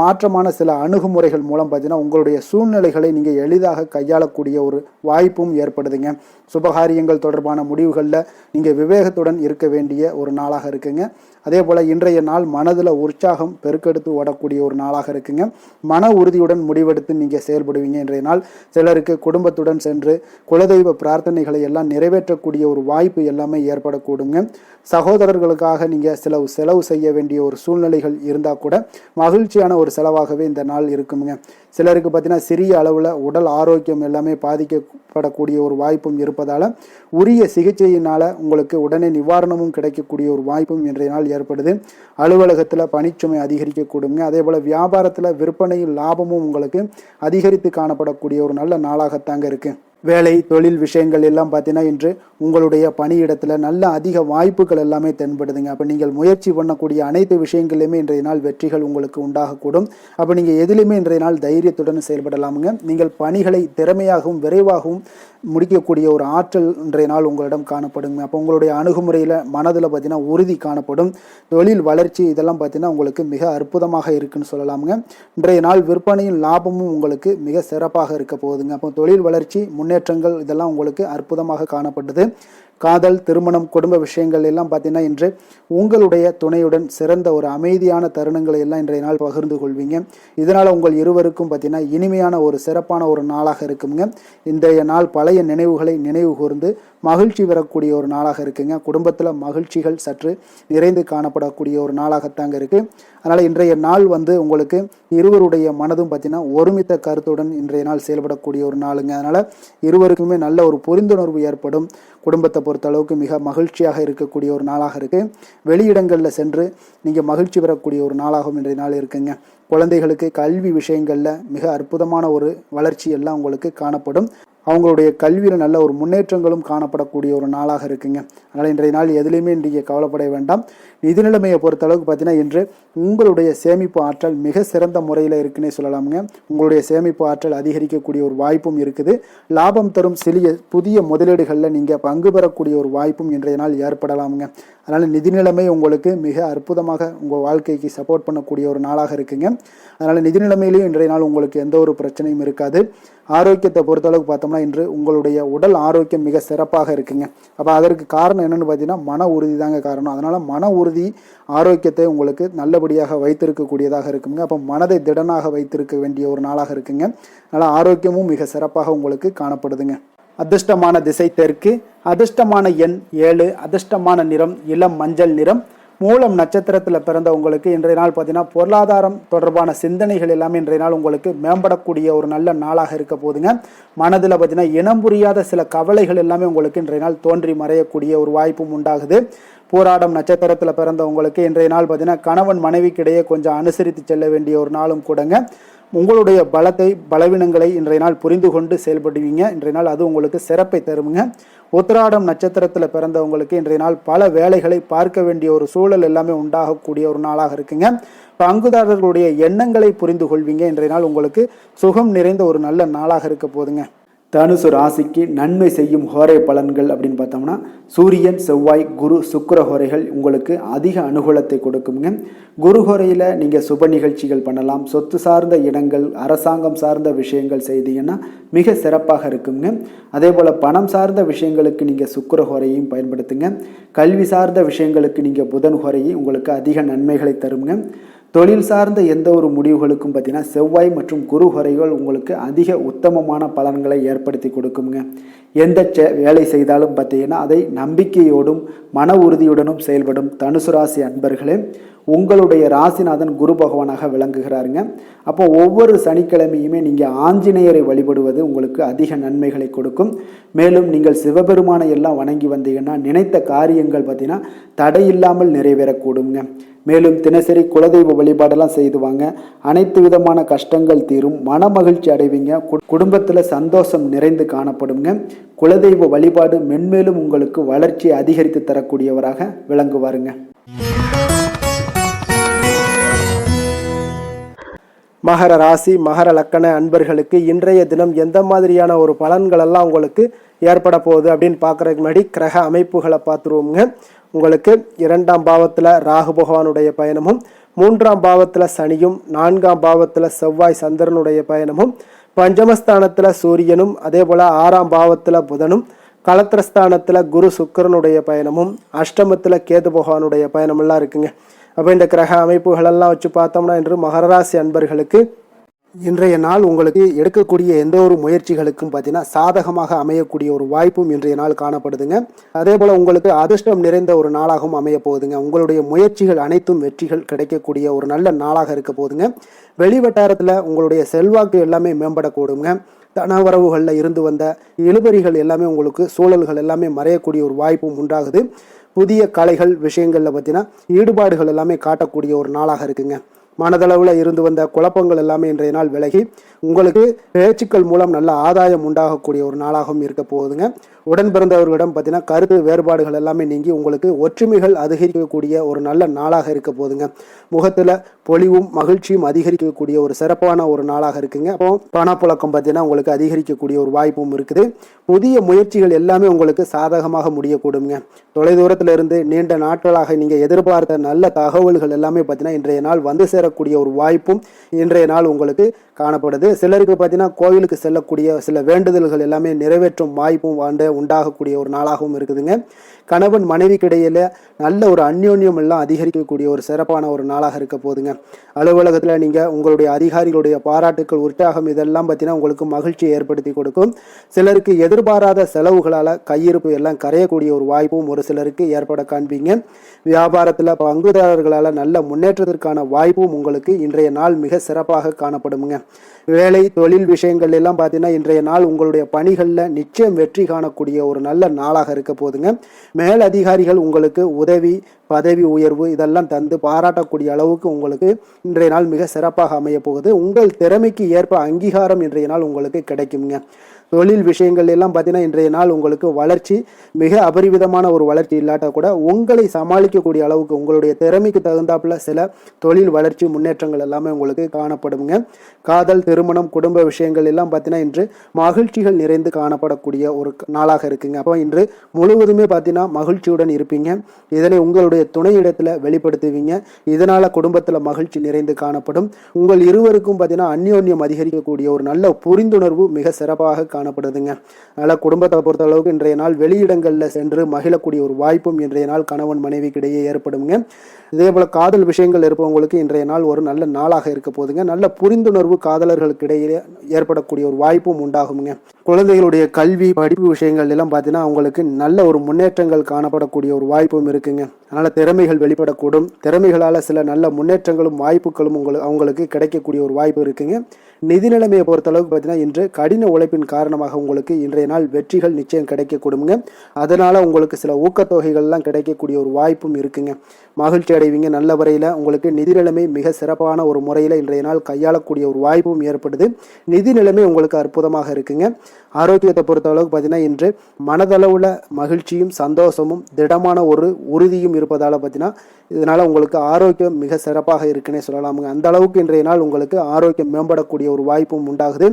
மாற்றமான சில அணுகுமுறைகள் மூலம் பார்த்தீங்கன்னா உங்களுடைய சூழ்நிலைகளை நீங்கள் எளிதாக கையாளக்கூடிய ஒரு வாய்ப்பும் ஏற்படுதுங்க. சுபகாரியங்கள் தொடர்பான முடிவுகளில் நீங்கள் விவேகத்துடன் இருக்க வேண்டிய ஒரு நாளாக இருக்குங்க. அதே போல் இன்றைய நாள் மனதில் உற்சாகம் பெருக்கெடுத்து ஓடக்கூடிய ஒரு நாளாக இருக்குங்க. மன உறுதியுடன் முடிவெடுத்து நீங்கள் செயல்படுவீங்க. இன்றைய நாள் சிலருக்கு குடும்பத்துடன் சென்று குலதெய்வ பிரார்த்தனைகளை எல்லாம் நிறைவேற்றக்கூடிய ஒரு வாய்ப்பு எல்லாமே ஏற்படக்கூடுங்க. சகோதரர்களுக்காக நீங்கள் செலவு செய்ய வேண்டிய ஒரு சூழ்நிலைகள் இருந்தால் கூட மகிழ்ச்சியான ஒரு செலவாகவே இந்த நாள் இருக்குங்க. சிலருக்கு பார்த்தீங்கன்னா சிறிய அளவில் உடல் ஆரோக்கியம் எல்லாமே பாதிக்கப்படக்கூடிய ஒரு வாய்ப்பும் இருப்பதால் உரிய சிகிச்சையினால் உங்களுக்கு உடனே நிவாரணமும் கிடைக்கக்கூடிய ஒரு வாய்ப்பும் இன்றைய நாள் ஏற்படுது. அலுவலகத்தில் பணிச்சுமை அதிகரிக்கக்கூடுங்க. அதே போல் வியாபாரத்தில் விற்பனையில் லாபமும் உங்களுக்கு அதிகரித்து காணப்படக்கூடிய ஒரு நல்ல நாளாகத்தாங்க இருக்குது. வேலை தொழில் விஷயங்கள் எல்லாம் பார்த்தீங்கன்னா இன்று உங்களுடைய பணியிடத்தில் நல்ல அதிக வாய்ப்புகள் எல்லாமே தென்படுதுங்க. அப்போ நீங்கள் முயற்சி பண்ணக்கூடிய அனைத்து விஷயங்களையுமே இன்றைய நாள் வெற்றிகள் உங்களுக்கு உண்டாகக்கூடும். அப்போ நீங்கள் எதிலுமே இன்றைய நாள் தைரியத்துடன் செயல்படலாமுங்க. நீங்கள் பணிகளை திறமையாகவும் விரைவாகவும் முடிக்கக்கூடிய ஒரு ஆற்றல் இன்றைய நாள் உங்களிடம் காணப்படுங்க. அப்போ உங்களுடைய அணுகுமுறையில் மனதில் பார்த்தீங்கன்னா உறுதி காணப்படும். தொழில் வளர்ச்சி இதெல்லாம் பார்த்தீங்கன்னா உங்களுக்கு மிக அற்புதமாக இருக்குன்னு சொல்லலாமுங்க. இன்றைய நாள் விற்பனையும் லாபமும் உங்களுக்கு மிக சிறப்பாக இருக்க போகுதுங்க. அப்போ தொழில் வளர்ச்சி முன்னேற்றங்கள் இதெல்லாம் உங்களுக்கு அற்புதமாக காணப்பட்டது. காதல், திருமணம், குடும்ப விஷயங்கள் எல்லாம் பார்த்தீங்கன்னா இன்று உங்களுடைய துணையுடன் சிறந்த ஒரு அமைதியான தருணங்களை எல்லாம் இன்றைய நாள் பகிர்ந்து கொள்வீங்க. இதனால் உங்கள் இருவருக்கும் பார்த்தீங்கன்னா இனிமையான ஒரு சிறப்பான ஒரு நாளாக இருக்குங்க. இன்றைய நாள் பழைய நினைவுகளை நினைவு கூர்ந்து மகிழ்ச்சி பெறக்கூடிய ஒரு நாளாக இருக்குங்க. குடும்பத்தில் மகிழ்ச்சிகள் சற்று நிறைந்து காணப்படக்கூடிய ஒரு நாளாகத்தாங்க இருக்குது. அதனால் இன்றைய நாள் உங்களுக்கு இருவருடைய மனதும் பார்த்தீங்கன்னா ஒருமித்த கருத்துடன் இன்றைய நாள் செயல்படக்கூடிய ஒரு நாளுங்க. அதனால் இருவருக்குமே நல்ல ஒரு புரிந்துணர்வு ஏற்படும். குடும்பத்தை பொறுத்த அளவுக்கு மிக மகிழ்ச்சியாக இருக்கக்கூடிய ஒரு நாளாக இருக்குது. வெளியிடங்களில் சென்று நீங்கள் மகிழ்ச்சி பெறக்கூடிய ஒரு நாளாகவும் இன்றைய நாள் இருக்குங்க. குழந்தைகளுக்கு கல்வி விஷயங்களில் மிக அற்புதமான ஒரு வளர்ச்சி எல்லாம் உங்களுக்கு காணப்படும். அவங்களுடைய கல்வியில் நல்ல ஒரு முன்னேற்றங்களும் காணப்படக்கூடிய ஒரு நாளாக இருக்குங்க. அதனால் இன்றைய நாள் எதுலேயுமே இன்றைய கவலைப்பட வேண்டாம். நிதி நிலைமையை பொறுத்த அளவுக்கு பார்த்தீங்கன்னா இன்று உங்களுடைய சேமிப்பு ஆற்றல் மிக சிறந்த முறையில் இருக்குன்னே சொல்லலாமுங்க. உங்களுடைய சேமிப்பு ஆற்றல் அதிகரிக்கக்கூடிய ஒரு வாய்ப்பும் இருக்குது. லாபம் தரும் புதிய முதலீடுகளில் நீங்கள் பங்கு பெறக்கூடிய ஒரு வாய்ப்பும் இன்றைய நாள் ஏற்படலாமுங்க. அதனால் நிதி நிலைமை உங்களுக்கு மிக அற்புதமாக உங்கள் வாழ்க்கைக்கு சப்போர்ட் பண்ணக்கூடிய ஒரு நாளாக இருக்குங்க. அதனால் நிதி நிலைமையிலையும் இன்றைய நாள் உங்களுக்கு எந்த ஒரு பிரச்சனையும் இருக்காது. ஆரோக்கியத்தை பொறுத்தளவுக்கு பார்த்தோம்னா இன்று உங்களுடைய உடல் ஆரோக்கியம் மிக சிறப்பாக இருக்குங்க. அப்போ அதற்கு காரணம் என்னென்னு பார்த்தீங்கன்னா மன உறுதி தாங்க காரணம். அதனால் மன உறுதி ஆரோக்கியத்தை உங்களுக்கு நல்லபடியாக வைத்திருக்கக்கூடியதாக இருக்குங்க. அப்போ மனதை திடனாக வைத்திருக்க வேண்டிய ஒரு நாளாக இருக்குங்க. அதனால் ஆரோக்கியமும் மிக சிறப்பாக உங்களுக்கு காணப்படுதுங்க. அதிர்ஷ்டமான திசை தெற்கு, அதிர்ஷ்டமான எண் 7, அதிர்ஷ்டமான நிறம் இளம் மஞ்சள் நிறம். மூலம் நட்சத்திரத்தில் பிறந்த உங்களுக்கு இன்றைய நாள் பார்த்தீங்கன்னா பொருளாதாரம் தொடர்பான சிந்தனைகள் எல்லாமே இன்றைய நாள் உங்களுக்கு மேம்படக்கூடிய ஒரு நல்ல நாளாக இருக்க போதுங்க. மனதில் பார்த்தீங்கன்னா இனம் புரியாத சில கவலைகள் எல்லாமே உங்களுக்கு இன்றைய நாள் தோன்றி மறையக்கூடிய ஒரு வாய்ப்பும் உண்டாகுது. பூராடம் நட்சத்திரத்தில் பிறந்தவங்களுக்கு இன்றைய நாள் பார்த்தீங்கன்னா கணவன் மனைவிக்கிடையே கொஞ்சம் அனுசரித்து செல்ல வேண்டிய ஒரு நாளும் கூடங்க. உங்களுடைய பலவீனங்களை இன்றைய நாள் புரிந்து கொண்டு செயல்படுவீங்க. இன்றைய நாள் அது உங்களுக்கு சிறப்பை தருமுங்க. உத்திராடம் நட்சத்திரத்தில் பிறந்தவங்களுக்கு இன்றைய நாள் பல வேலைகளை பார்க்க வேண்டிய ஒரு சூழல் எல்லாமே உண்டாகக்கூடிய ஒரு நாளாக இருக்குங்க. பங்குதாரர்களுடைய எண்ணங்களை புரிந்து கொள்வீங்க. இன்றைய நாள் உங்களுக்கு சுகம் நிறைந்த ஒரு நல்ல நாளாக இருக்க போதுங்க. தனுசு ராசிக்கு நன்மை செய்யும் ஹோரை பலன்கள் அப்படின்னு பார்த்தோம்னா சூரியன், செவ்வாய், குரு, சுக்கிர ஹோரைகள் உங்களுக்கு அதிக அனுகூலத்தை கொடுக்குங்க. குரு ஹோரையில் நீங்கள் சுப நிகழ்ச்சிகள் பண்ணலாம். சொத்து சார்ந்த இடங்கள், அரசாங்கம் சார்ந்த விஷயங்கள் செய்தீங்கன்னா மிக சிறப்பாக இருக்குங்க. அதே போல் பணம் சார்ந்த விஷயங்களுக்கு நீங்கள் சுக்கிர ஹோரையும் பயன்படுத்துங்க. கல்வி சார்ந்த விஷயங்களுக்கு நீங்கள் புதன் ஹோரையும் உங்களுக்கு அதிக நன்மைகளை தருங்க. தொழில் சார்ந்த எந்த ஒரு முடிவுகளுக்கும் பார்த்தீங்கன்னா செவ்வாய் மற்றும் குரு ஹோரைகள் உங்களுக்கு அதிக உத்தமமான பலன்களை ஏற்படுத்தி கொடுக்குங்க. எந்த வேலை செய்தாலும் பார்த்தீங்கன்னா அதை நம்பிக்கையோடும் மன உறுதியுடனும் செயல்படும் தனுசு ராசி அன்பர்களே, உங்களுடைய ராசிநாதன் குரு பகவானாக விளங்குகிறாருங்க. அப்போ ஒவ்வொரு சனிக்கிழமையுமே நீங்கள் ஆஞ்சநேயரை வழிபடுவது உங்களுக்கு அதிக நன்மைகளை கொடுக்கும். மேலும் நீங்கள் சிவபெருமானை எல்லாம் வணங்கி வந்தீங்கன்னா நினைத்த காரியங்கள் பார்த்தீங்கன்னா தடையில்லாமல் நிறைவேறக்கூடுங்க. மேலும் தினசரி குலதெய்வ வழிபாடெல்லாம் செய்துவாங்க. அனைத்து விதமான கஷ்டங்கள் தீரும், மன மகிழ்ச்சி அடைவீங்க. குடும்பத்தில் சந்தோஷம் நிறைந்து காணப்படுங்க. குலதெய்வ வழிபாடு மென்மேலும் உங்களுக்கு வளர்ச்சியை அதிகரித்து தரக்கூடியவராக விளங்குவாருங்க. மகர ராசி மகர லக்கண அன்பர்களுக்கு இன்றைய தினம் எந்த மாதிரியான ஒரு பலன்கள் எல்லாம் உங்களுக்கு ஏற்பட போகுது அப்படின்னு பார்க்குறதுக்கு முன்னாடி கிரக அமைப்புகளை பார்த்துருவோங்க. உங்களுக்கு 2ஆம் பாவத்தில் ராகு பகவானுடைய பயணமும், 3ஆம் பாவத்தில் சனியும், 4ஆம் பாவத்தில் செவ்வாய் சந்திரனுடைய பயணமும், பஞ்சமஸ்தானத்தில் சூரியனும், அதே போல் 6ஆம் பாவத்தில் புதனும், களத்திரஸ்தானத்தில் குரு சுக்கிரனுடைய பயணமும், அஷ்டமத்தில் கேது பகவானுடைய பயணமெல்லாம் இருக்குங்க. அப்போ இந்த கிரக அமைப்புகளெல்லாம் வச்சு பார்த்தோம்னா இன்று மகர ராசி அன்பர்களுக்கு இன்றைய நாள் உங்களுக்கு எடுக்கக்கூடிய எந்த ஒரு முயற்சிகளுக்கும் பார்த்தீங்கன்னா சாதகமாக அமையக்கூடிய ஒரு வாய்ப்பும் இன்றைய நாள் காணப்படுதுங்க. அதே போல் உங்களுக்கு அதிர்ஷ்டம் நிறைந்த ஒரு நாளாகவும் அமைய போகுதுங்க. உங்களுடைய முயற்சிகள் அனைத்தும் வெற்றிகள் கிடைக்கக்கூடிய ஒரு நல்ல நாளாக இருக்க போகுதுங்க. வெளிவட்டாரத்தில் உங்களுடைய செல்வாக்கு எல்லாமே மேம்படக்கூடுங்க. தனவரவுகளில் இருந்து வந்த இழுபறிகள் எல்லாமே உங்களுக்கு சூழல்கள் எல்லாமே மறையக்கூடிய ஒரு வாய்ப்பும் உண்டாகுது. புதிய கலைகள் விஷயங்களில் பார்த்தீங்கன்னா ஈடுபாடுகள் எல்லாமே காட்டக்கூடிய ஒரு நாளாக இருக்குங்க. மனதளவில் இருந்து வந்த குழப்பங்கள் எல்லாமே இன்றைய நாள் விலகி உங்களுக்கு பேச்சுக்கள் மூலம் நல்ல ஆதாயம் உண்டாகக்கூடிய ஒரு நாளாகவும் இருக்க போகுதுங்க. உடன் பிறந்தவர்களிடம் பார்த்தீங்கன்னா கருத்து வேறுபாடுகள் எல்லாமே நீங்கி உங்களுக்கு ஒற்றுமைகள் அதிகரிக்கக்கூடிய ஒரு நல்ல நாளாக இருக்க போகுதுங்க. முகத்தில் பொலிவும் மகிழ்ச்சியும் அதிகரிக்கக்கூடிய ஒரு சிறப்பான ஒரு நாளாக இருக்குங்க. அப்போ பணப்புழக்கம் பார்த்தீங்கன்னா உங்களுக்கு அதிகரிக்கக்கூடிய ஒரு வாய்ப்பும் இருக்குது. புதிய முயற்சிகள் எல்லாமே உங்களுக்கு சாதகமாக முடியக்கூடுங்க. தொலைதூரத்தில் இருந்து நீண்ட நாட்களாக நீங்கள் எதிர்பார்த்த நல்ல தகவல்கள் எல்லாமே பார்த்தீங்கன்னா இன்றைய நாள் வந்து சேரக்கூடிய ஒரு வாய்ப்பும் இன்றைய நாள் உங்களுக்கு காணப்படுது. சிலருக்கு பார்த்தீங்கன்னா கோவிலுக்கு செல்லக்கூடிய சில வேண்டுதல்கள் எல்லாமே நிறைவேற்றும் வாய்ப்பும் உண்டாகக்கூடிய ஒரு நாளாகவும் இருக்குதுங்க. கணவன் மனைவிக்கிடையில நல்ல ஒரு அந்யோன்யம் எல்லாம் அதிகரிக்கக்கூடிய ஒரு சிறப்பான ஒரு நாளாக இருக்க போதுங்க. அலுவலகத்தில் நீங்கள் உங்களுடைய அதிகாரிகளுடைய பாராட்டுக்கள், உற்சாகம் இதெல்லாம் பார்த்தீங்கன்னா உங்களுக்கு மகிழ்ச்சியை ஏற்படுத்தி கொடுக்கும். சிலருக்கு எதிர்பாராத செலவுகளால் கையிருப்பு எல்லாம் கரையக்கூடிய ஒரு வாய்ப்பும் ஒரு சிலருக்கு ஏற்பட காண்பீங்க. வியாபாரத்தில் பங்குதாரர்களால் நல்ல முன்னேற்றத்திற்கான வாய்ப்பும் உங்களுக்கு இன்றைய நாள் மிக சிறப்பாக காணப்படுங்க. வேலை தொழில் விஷயங்கள் எல்லாம் பார்த்தீங்கன்னா இன்றைய நாள் உங்களுடைய பணிகளில் நிச்சயம் வெற்றி காணக்கூடிய ஒரு நல்ல நாளாக இருக்க போதுங்க. மேல் அதிகாரிகள் உங்களுக்கு உதவி, பதவி உயர்வு இதெல்லாம் தந்து பாராட்டக்கூடிய அளவுக்கு உங்களுக்கு இன்றைய நாள் மிக சிறப்பாக அமைய போகுது. உங்கள் திறமைக்கு ஏற்ப அங்கீகாரம் இன்றைய நாள் உங்களுக்கு கிடைக்குங்க. தொழில் விஷயங்கள் எல்லாம் பார்த்தீங்கன்னா இன்றைய நாள் உங்களுக்கு வளர்ச்சி மிக அபரிவிதமான ஒரு வளர்ச்சி இல்லாட்டா கூட உங்களை சமாளிக்கக்கூடிய அளவுக்கு உங்களுடைய திறமைக்கு தகுந்தாப்புல சில தொழில் வளர்ச்சி முன்னேற்றங்கள் எல்லாமே உங்களுக்கு காணப்படுங்க. காதல், திருமணம், குடும்ப விஷயங்கள் எல்லாம் பார்த்தீங்கன்னா இன்று மகிழ்ச்சிகள் நிறைந்து காணப்படக்கூடிய ஒரு நாளாக இருக்குங்க. அப்போ இன்று முழுவதுமே பார்த்தீங்கன்னா மகிழ்ச்சியுடன் இருப்பீங்க. இதனை உங்களுடைய துணையிடத்தில் வெளிப்படுத்துவீங்க. இதனால குடும்பத்தில் மகிழ்ச்சி நிறைந்து காணப்படும். உங்கள் இருவருக்கும் பார்த்தீங்கன்னா அந்யோன்யம் அதிகரிக்கக்கூடிய ஒரு நல்ல புரிந்துணர்வு மிக சிறப்பாக காணப்படுதுங்க. அதனால குடும்பத்தை பொறுத்த அளவுக்கு இன்றைய நாள் வெளியிடங்களில் சென்று மகிழக்கூடிய ஒரு வாய்ப்பும் இன்றைய நாள் கணவன் மனைவிக்கிடையே ஏற்படுங்க. இதே போல காதல் விஷயங்கள் இருப்பவங்களுக்கு இன்றைய நாள் ஒரு நல்ல நாளாக இருக்க போதுங்க. நல்ல புரிந்துணர்வு காதலர்களுக்கு இடையே ஏற்படக்கூடிய ஒரு வாய்ப்பும் உண்டாகுங்க. குழந்தைகளுடைய கல்வி படிப்பு விஷயங்கள் எல்லாம் பார்த்தீங்கன்னா அவங்களுக்கு நல்ல ஒரு முன்னேற்றங்கள் காணப்படக்கூடிய ஒரு வாய்ப்பும் இருக்குங்க. அதனால் திறமைகள் வெளிப்படக்கூடும். திறமைகளால் சில நல்ல முன்னேற்றங்களும் வாய்ப்புகளும் அவங்களுக்கு கிடைக்கக்கூடிய ஒரு வாய்ப்பு இருக்குங்க. நிதி நிலைமையை பொறுத்தளவுக்கு பார்த்தீங்கன்னா இன்று கடின உழைப்பின் காரணமாக உங்களுக்கு இன்றைய நாள் வெற்றிகள் நிச்சயம் கிடைக்கக்கூடுங்க. அதனால் உங்களுக்கு சில ஊக்கத்தொகைகள்லாம் கிடைக்கக்கூடிய ஒரு வாய்ப்பும் இருக்குங்க. மகிழ்ச்சி அடைவீங்க. நல்ல வரையில் உங்களுக்கு நிதி நிலைமை மிக சிறப்பான ஒரு முறையில் இன்றைய நாள் கையாளக்கூடிய ஒரு வாய்ப்பும் ஏற்படுது. நிதி நிலைமை உங்களுக்கு அற்புதமாக இருக்குங்க. ஆரோக்கியத்தை பொறுத்தளவுக்கு பார்த்தீங்கன்னா இன்று மனதளவில் மகிழ்ச்சியும் சந்தோஷமும் திடமான ஒரு உறுதியும் இருப்பதால் பார்த்தீங்கன்னா இதனால் உங்களுக்கு ஆரோக்கியம் மிக சிறப்பாக இருக்குன்னே சொல்லலாமுங்க. அந்த அளவுக்கு இன்றைய நாள் உங்களுக்கு ஆரோக்கியம் மேம்படக்கூடிய ஒரு வாய்ப்பும் உண்டாகுது.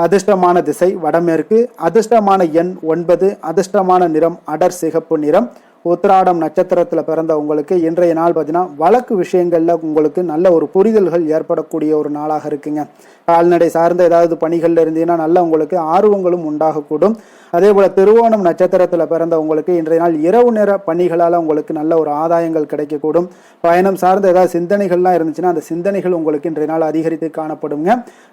அதிர்ஷ்டமான திசை வடமேற்கு. அதிர்ஷ்டமான எண் 9. அதிர்ஷ்டமான நிறம் அடர் சிகப்பு நிறம். உத்திராடம் நட்சத்திரத்தில் பிறந்த உங்களுக்கு இன்றைய நாள் பார்த்தீங்கன்னா வழக்கு விஷயங்களில் உங்களுக்கு நல்ல ஒரு புரிதல்கள் ஏற்படக்கூடிய ஒரு நாளாக இருக்குங்க. கால்நடை சார்ந்த ஏதாவது பணிகளில் இருந்தீங்கன்னா நல்ல உங்களுக்கு ஆர்வங்களும் உண்டாகக்கூடும். அதே போல் திருவோணம் நட்சத்திரத்தில் பிறந்த உங்களுக்கு இன்றைய நாள் இரவு நேர பணிகளால் உங்களுக்கு நல்ல ஒரு ஆதாயங்கள் கிடைக்கக்கூடும். பயணம் சார்ந்த ஏதாவது சிந்தனைகள்லாம் இருந்துச்சுன்னா அந்த சிந்தனைகள் உங்களுக்கு இன்றைய நாள் அதிகரித்து காணப்படுங்க.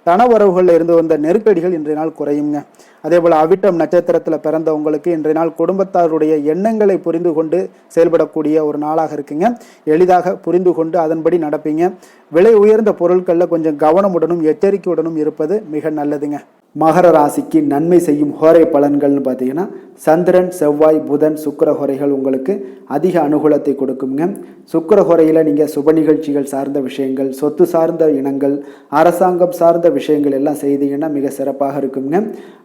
தனவரவுகளில் இருந்து வந்த நெருக்கடிகள் இன்றைய நாள் குறையுங்க. அதே போல் அவிட்டம் நட்சத்திரத்தில் பிறந்த உங்களுக்கு இன்றைய நாள் குடும்பத்தாருடைய எண்ணங்களை புரிந்து கொண்டு செயல்படக்கூடிய ஒரு நாளாக இருக்குங்க. எளிதாக புரிந்து கொண்டு அதன்படி நடப்பீங்க. விலை உயர்ந்த பொருட்களில் கொஞ்சம் கவனமுடனும் எச்சரிக்கையுடனும் இருப்பது மிக நல்லதுங்க. மகர ராசிக்கு நன்மை செய்யும் ஹோரை பலன்கள்னு பார்த்தீங்கன்னா சந்திரன், செவ்வாய், புதன், சுக்கிர ஹோரைகள் உங்களுக்கு அதிக அனுகூலத்தை கொடுக்குங்க. சுக்கிர ஹோரையில் நீங்கள் சுப நிகழ்ச்சிகள் சார்ந்த விஷயங்கள், சொத்து சார்ந்த இனங்கள், அரசாங்கம் சார்ந்த விஷயங்கள் எல்லாம் செய்தீங்கன்னா மிக சிறப்பாக இருக்குங்க.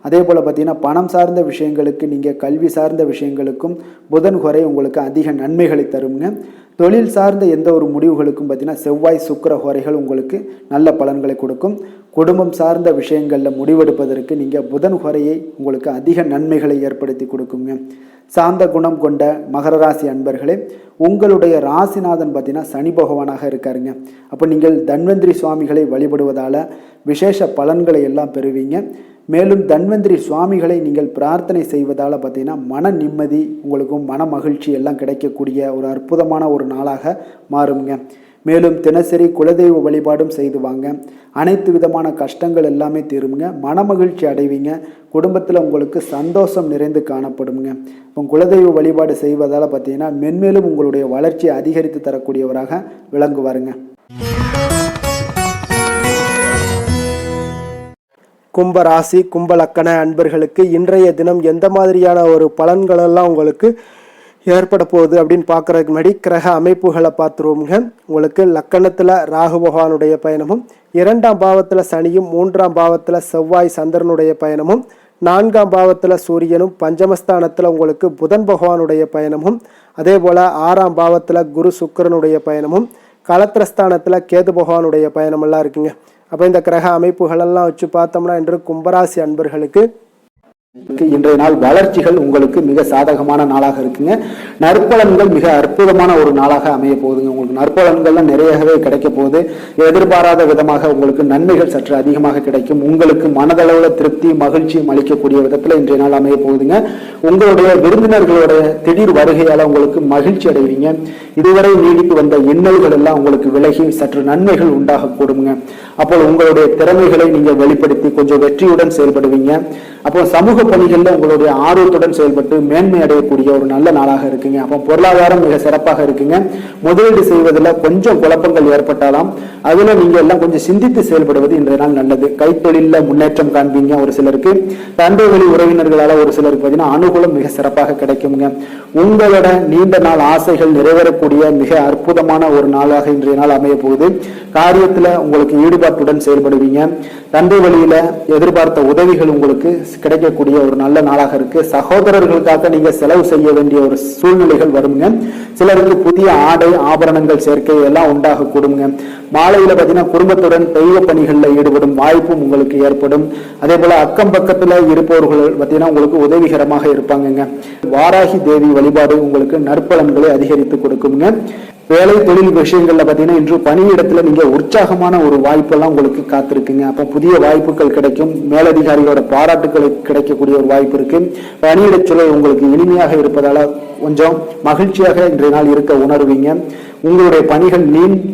அதே போல் பார்த்தீங்கன்னா பணம் சார்ந்த விஷயங்களுக்கு, நீங்கள் கல்வி சார்ந்த விஷயங்களுக்கும் புதன் ஹோரை உங்களுக்கு அதிக நன்மைகளை தருங்க. தொழில் சார்ந்த எந்த ஒரு முடிவுகளுக்கும் பார்த்தீங்கன்னா செவ்வாய், சுக்கிர ஹோரைகள் உங்களுக்கு நல்ல பலன்களை கொடுக்கும். குடும்பம் சார்ந்த விஷயங்களில் முடிவெடுப்பதற்கு நீங்கள் புதன் ஹோரையை உங்களுக்கு அதிக நன்மைகளை ஏற்படுத்தி கொடுக்குங்க. சாந்த குணம் கொண்ட மகர ராசி அன்பர்களே, உங்களுடைய ராசிநாதன் பார்த்தீங்கன்னா சனி பகவானாக இருக்காருங்க. அப்போ நீங்கள் தன்வந்திரி சுவாமிகளை வழிபடுவதால் விசேஷ பலன்களை எல்லாம் பெறுவீங்க. மேலும் தன்வந்திரி சுவாமிகளை நீங்கள் பிரார்த்தனை செய்வதால் பார்த்தீங்கன்னா மன நிம்மதி உங்களுக்கும் மன மகிழ்ச்சி எல்லாம் கிடைக்கக்கூடிய ஒரு அற்புதமான ஒரு நாளாக மாறுங்க. மேலும் தினசரி குலதெய்வ வழிபாடும் செய்து வாங்க. அனைத்து விதமான கஷ்டங்கள் எல்லாமே தீருங்க. மனமகிழ்ச்சி அடைவீங்க. குடும்பத்தில் உங்களுக்கு சந்தோஷம் நிறைந்து காணப்படுங்க. இப்போ குலதெய்வ வழிபாடு செய்வதால் பார்த்தீங்கன்னா மென்மேலும் உங்களுடைய வளர்ச்சியை அதிகரித்து தரக்கூடியவராக விளங்குவாருங்க. கும்பராசி கும்பலக்கண அன்பர்களுக்கு இன்றைய தினம் எந்த மாதிரியான ஒரு பலன்களெல்லாம் உங்களுக்கு ஏற்பட போகுது அப்படின்னு பார்க்குறதுக்கு முன்னாடி கிரக அமைப்புகளை பார்த்துருவோங்க. உங்களுக்கு லக்கணத்தில் ராகு பகவானுடைய பயணமும், 2ஆம் பாவத்தில் சனியும், 3ஆம் பாவத்தில் செவ்வாய் சந்திரனுடைய பயணமும், 4ஆம் பாவத்தில் சூரியனும், பஞ்சமஸ்தானத்தில் உங்களுக்கு புதன் பகவானுடைய பயணமும், அதே போல் 6ஆம் பாவத்தில் குரு சுக்கிரனுடைய பயணமும், களத்திரஸ்தானத்தில் கேது பகவானுடைய பயணமெல்லாம் இருக்குங்க. அப்போ இந்த கிரக அமைப்புகளெல்லாம் வச்சு பார்த்தோம்னா இன்று கும்பராசி அன்பர்களுக்கு இன்றைய நாள் வளர்ச்சிகள் உங்களுக்கு மிக சாதகமான நாளாக இருக்குங்க. நற்பலன்கள் மிக அற்புதமான ஒரு நாளாக அமைய போகுதுங்க. உங்களுக்கு நற்பலன்கள்லாம் நிறையவே கிடைக்க போகுது. எதிர்பாராத விதமாக உங்களுக்கு நன்மைகள் சற்று அதிகமாக கிடைக்கும். உங்களுக்கு மனதளவில் திருப்தி மகிழ்ச்சியும் அளிக்கக்கூடிய விதத்தில் இன்றைய நாள் அமைய போகுதுங்க. உங்களுடைய விருந்தினர்களுடைய திடீர் வருகையால் உங்களுக்கு மகிழ்ச்சி அடைவீங்க. இதுவரை நீடித்து வந்த இன்னல்கள் எல்லாம் உங்களுக்கு விலகி சற்று நன்மைகள் உண்டாக கூடுங்க. அப்போ உங்களுடைய திறமைகளை நீங்கள் வெளிப்படுத்தி கொஞ்சம் வெற்றியுடன் செயல்படுவீங்க. அப்போ சமூக பணிகளில் உங்களுடைய ஆர்வத்துடன் செயல்பட்டு மேன்மை அடையக்கூடிய ஒரு நல்ல நாளாக இருக்குங்க. அப்போ பொருளாதாரம் மிக சிறப்பாக இருக்குங்க. முதலீடு செய்வதில் கொஞ்சம் குழப்பங்கள் ஏற்பட்டாலும் அதுல நீங்க எல்லாம் கொஞ்சம் சிந்தித்து செயல்படுவது இன்றைய நாள் நல்லது. கைத்தொழில முன்னேற்றம் காண்பீங்க. ஒரு சிலருக்கு தந்தை வழி உறவினர்களால ஒரு சிலருக்கு பார்த்தீங்கன்னா அனுகூலம் மிக சிறப்பாக கிடைக்குங்க. உங்களோட நீண்ட நாள் ஆசைகள் நிறைவேறக்கூடிய மிக அற்புதமான ஒரு நாளாக இன்றைய நாள் அமைய போகுது. காரியத்துல உங்களுக்கு ஈடுபாட்டுடன் செயல்படுவீங்க. தந்தை வழியில எதிர்பார்த்த உதவிகள் உங்களுக்கு கிடைக்கக்கூடிய ஒரு நல்ல நாளாக இருக்கு. சகோதரர்களுக்காக நீங்க செலவு செய்ய வேண்டிய ஒரு சூழ்நிலைகள் வருங்க. சிலருக்கு புதிய ஆடை ஆபரணங்கள் சேர்க்கை எல்லாம் உண்டாக கூடுங்க. மாலையில பார்த்தீங்கன்னா குடும்பத்துடன் தெய்வ பணிகளில் ஈடுபடும் வாய்ப்பும் உங்களுக்கு ஏற்படும். அதே போல அக்கம் பக்கத்துல இருப்பவர்கள் பார்த்தீங்கன்னா உங்களுக்கு உதவிகரமாக இருப்பாங்க. வாராகி தேவி வழிபாடு உங்களுக்கு நற்பலன்களை அதிகரித்து கொடுக்குங்க. வேலை தொழில் விஷயங்கள்ல பார்த்தீங்கன்னா இன்று பணியிடத்துல நீங்க உற்சாகமான ஒரு வாய்ப்பெல்லாம் உங்களுக்கு காத்திருக்குங்க. அப்போ புதிய வாய்ப்புகள் கிடைக்கும். மேலதிகாரிகளோட பாராட்டுகள் கிடைக்கக்கூடிய ஒரு வாய்ப்பு இருக்கு. பணியிட சூழல் உங்களுக்கு இனிமையாக இருப்பதால கொஞ்சம் மகிழ்ச்சியாக இன்றைய நாள் இருக்க உணர்வீங்க. உங்களுடைய பணிகள்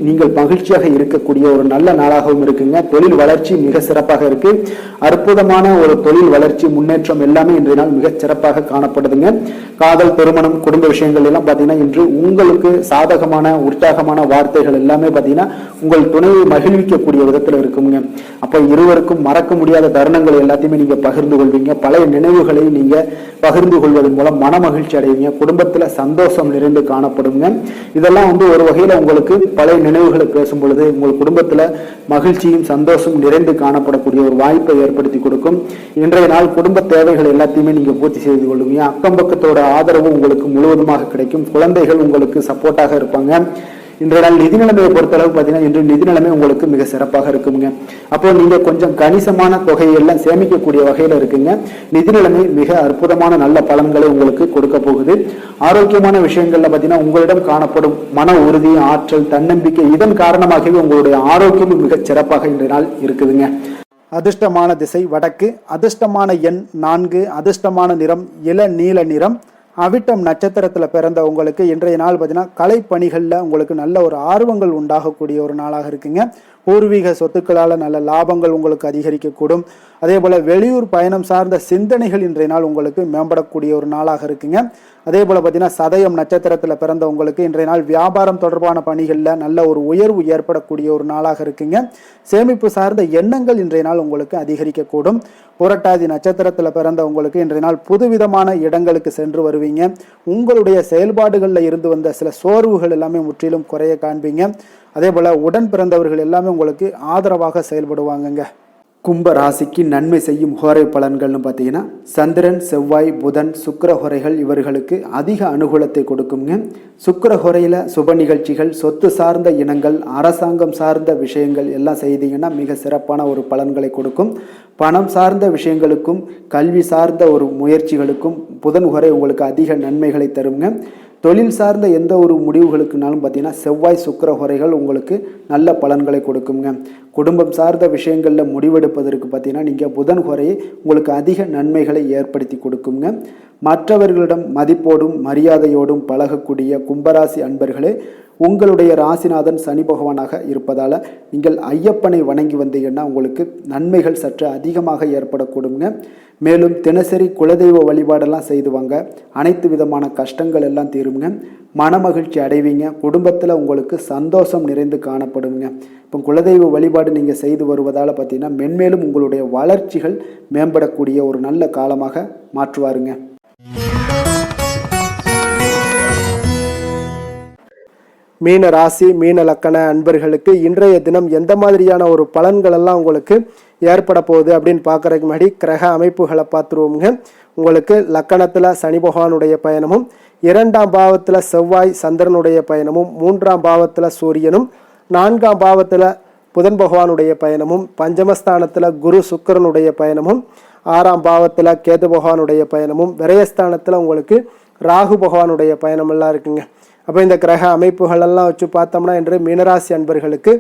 நீங்கள் மகிழ்ச்சியாக இருக்கக்கூடிய ஒரு நல்ல நாளாகவும் இருக்குங்க. தொழில் வளர்ச்சி மிக சிறப்பாக இருக்கு. அற்புதமான ஒரு தொழில் வளர்ச்சி முன்னேற்றம் எல்லாமே இன்றைய நாள் மிக சிறப்பாக காணப்படுதுங்க. காதல், திருமணம், குடும்ப விஷயங்கள் எல்லாம் பார்த்தீங்கன்னா இன்று உங்களுக்கு சாதகமான உற்சாகமான வார்த்தைகள் எல்லாமே பார்த்தீங்கன்னா உங்கள் துணையை மகிழ்விக்கக்கூடிய விதத்தில் இருக்குங்க. அப்போ இருவருக்கும் மறக்க முடியாத தருணங்கள் எல்லாத்தையுமே நீங்க பகிர்ந்து கொள்வீங்க. பழைய நினைவுகளை நீங்க பகிர்ந்து கொள்வதன் மூலம் மன மகிழ்ச்சி அடைவீங்க. குடும்பத்துல சந்தோஷம் நிறைந்து காணப்படுங்க. இதெல்லாம் ஒரு வகையில உங்களுக்கு பழைய நினைவுகளை பேசும் பொழுது உங்கள் குடும்பத்துல மகிழ்ச்சியும் சந்தோஷம் நிறைந்து காணப்படக்கூடிய ஒரு வாய்ப்பை ஏற்படுத்தி கொடுக்கும். இன்றைய நாள் குடும்ப தேவைகள் எல்லாத்தையுமே நீங்க பூர்த்தி செய்து கொள்வீங்க. அக்கம் பக்கத்தோட ஆதரவு உங்களுக்கு முழுவதுமாக கிடைக்கும். குழந்தைகள் உங்களுக்கு சப்போர்ட்டாக இருப்பாங்க. இன்றைய நாள் நிதி நிலைமையை பொறுத்தளவு பார்த்தீங்கன்னா இன்று நிதி நிலைமை உங்களுக்கு மிக சிறப்பாக இருக்குங்க. அப்போ நீங்க கொஞ்சம் கணிசமான தொகையை எல்லாம் சேமிக்கக்கூடிய வகையில இருக்குங்க. நிதி நிலைமை மிக அற்புதமான நல்ல பலன்களை உங்களுக்கு கொடுக்க போகுது. ஆரோக்கியமான விஷயங்கள்ல பார்த்தீங்கன்னா உங்களிடம் காணப்படும் மன உறுதி, ஆற்றல், தன்னம்பிக்கை இதன் காரணமாகவே உங்களுடைய ஆரோக்கியமும் மிக சிறப்பாக இன்றைய நாள் இருக்குதுங்க. அதிர்ஷ்டமான திசை வடக்கு, அதிர்ஷ்டமான எண் 4, அதிர்ஷ்டமான நிறம் இளநீல நிறம். அவிட்டம் நட்சத்திரத்தில் பிறந்த உங்களுக்கு இன்றைய நாள் பார்த்தீங்கன்னா கலைப்பணிகளில் உங்களுக்கு நல்ல ஒரு ஆர்வங்கள் உண்டாகக்கூடிய ஒரு நாளாக இருக்குங்க. பூர்வீக சொத்துக்களால் நல்ல லாபங்கள் உங்களுக்கு அதிகரிக்கக்கூடும். அதே போல் வெளியூர் பயணம் சார்ந்த சிந்தனைகள் இன்றைய நாள் உங்களுக்கு மேம்படக்கூடிய ஒரு நாளாக இருக்குங்க. அதே போல் பார்த்தீங்கன்னா சதயம் நட்சத்திரத்தில் பிறந்த உங்களுக்கு இன்றைய நாள் வியாபாரம் தொடர்பான பணிகளில் நல்ல ஒரு உயர்வு ஏற்படக்கூடிய ஒரு நாளாக இருக்குங்க. சேமிப்பு சார்ந்த எண்ணங்கள் இன்றைய நாள் உங்களுக்கு அதிகரிக்கக்கூடும். புரட்டாதி நட்சத்திரத்தில் பிறந்த உங்களுக்கு இன்றைய நாள் புதுவிதமான இடங்களுக்கு சென்று வருவீங்க. உங்களுடைய செயல்பாடுகளில் இருந்து வந்த சில சோர்வுகள் எல்லாமே முற்றிலும் குறைய காண்பீங்க. அதே போல் உடன் பிறந்தவர்கள் எல்லாமே உங்களுக்கு ஆதரவாக செயல்படுவாங்கங்க. கும்ப ராசிக்கு நன்மை செய்யும் ஹோரை பலன்கள்னு பார்த்தீங்கன்னா சந்திரன், செவ்வாய், புதன், சுக்கிர ஹோரைகள் இவர்களுக்கு அதிக அனுகூலத்தை கொடுக்குங்க. சுக்கிர ஹோரையில் சுப நிகழ்ச்சிகள், சொத்து சார்ந்த இனங்கள், அரசாங்கம் சார்ந்த விஷயங்கள் எல்லாம் செய்தீங்கன்னா மிக சிறப்பான ஒரு பலன்களை கொடுக்கும். பணம் சார்ந்த விஷயங்களுக்கும் கல்வி சார்ந்த ஒரு முயற்சிகளுக்கும் புதன் ஹோரை உங்களுக்கு அதிக நன்மைகளை தருங்க. தொழில் சார்ந்த எந்த ஒரு முடிவுகளுக்குனாலும் பார்த்தீங்கன்னா செவ்வாய், சுக்கிர ஹோரைகள் உங்களுக்கு நல்ல பலன்களை கொடுக்குங்க. குடும்பம் சார்ந்த விஷயங்களில் முடிவெடுப்பதற்கு பார்த்தீங்கன்னா நீங்கள் புதன் ஹோரையை உங்களுக்கு அதிக நன்மைகளை ஏற்படுத்தி கொடுக்குங்க. மற்றவர்களிடம் மதிப்போடும் மரியாதையோடும் பழகக்கூடிய கும்பராசி அன்பர்களே, உங்களுடைய ராசிநாதன் சனி பகவானாக இருப்பதால் நீங்கள் ஐயப்பனை வணங்கி வந்தீங்கன்னா உங்களுக்கு நன்மைகள் சற்று அதிகமாக ஏற்படக்கூடுங்க. மேலும் தினசரி குலதெய்வ வழிபாடெல்லாம் செய்து வாங்க. அனைத்து விதமான கஷ்டங்கள் எல்லாம் தீருங்க. மனமகிழ்ச்சி அடைவீங்க. குடும்பத்தில் உங்களுக்கு சந்தோஷம் நிறைந்து காணப்படுங்க. இப்போ குலதெய்வ வழிபாடு நீங்கள் செய்து வருவதால் பார்த்தீங்கன்னா மென்மேலும் உங்களுடைய வளர்ச்சிகள் மேம்படக்கூடிய ஒரு நல்ல காலமாக மாற்றுவாருங்க. மீன ராசி, மீன லக்கண அன்பர்களுக்கு இன்றைய தினம் எந்த மாதிரியான ஒரு பலன்கள் எல்லாம் உங்களுக்கு ஏற்பட போகுது அப்படின்னு பார்க்கறதுக்கு முன்னாடி கிரக அமைப்புகளை பார்த்துருவோங்க. உங்களுக்கு லக்கணத்தில் சனி பகவானுடைய பயணமும், 2ஆம் பாவத்தில் செவ்வாய் சந்திரனுடைய பயணமும், 3ஆம் பாவத்தில் சூரியனும், 4ஆம் பாவத்தில் புதன் பகவானுடைய பயணமும், பஞ்சமஸ்தானத்தில் குரு சுக்கிரனுடைய பயணமும், 6ஆம் பாவத்தில் கேது பகவானுடைய பயணமும், விரயஸ்தானத்தில் உங்களுக்கு ராகு பகவானுடைய பயணமெல்லாம் இருக்குங்க. அப்போ இந்த கிரக அமைப்புகளெல்லாம் வச்சு பார்த்தோம்னா இன்று மீனராசி அன்பர்களுக்கு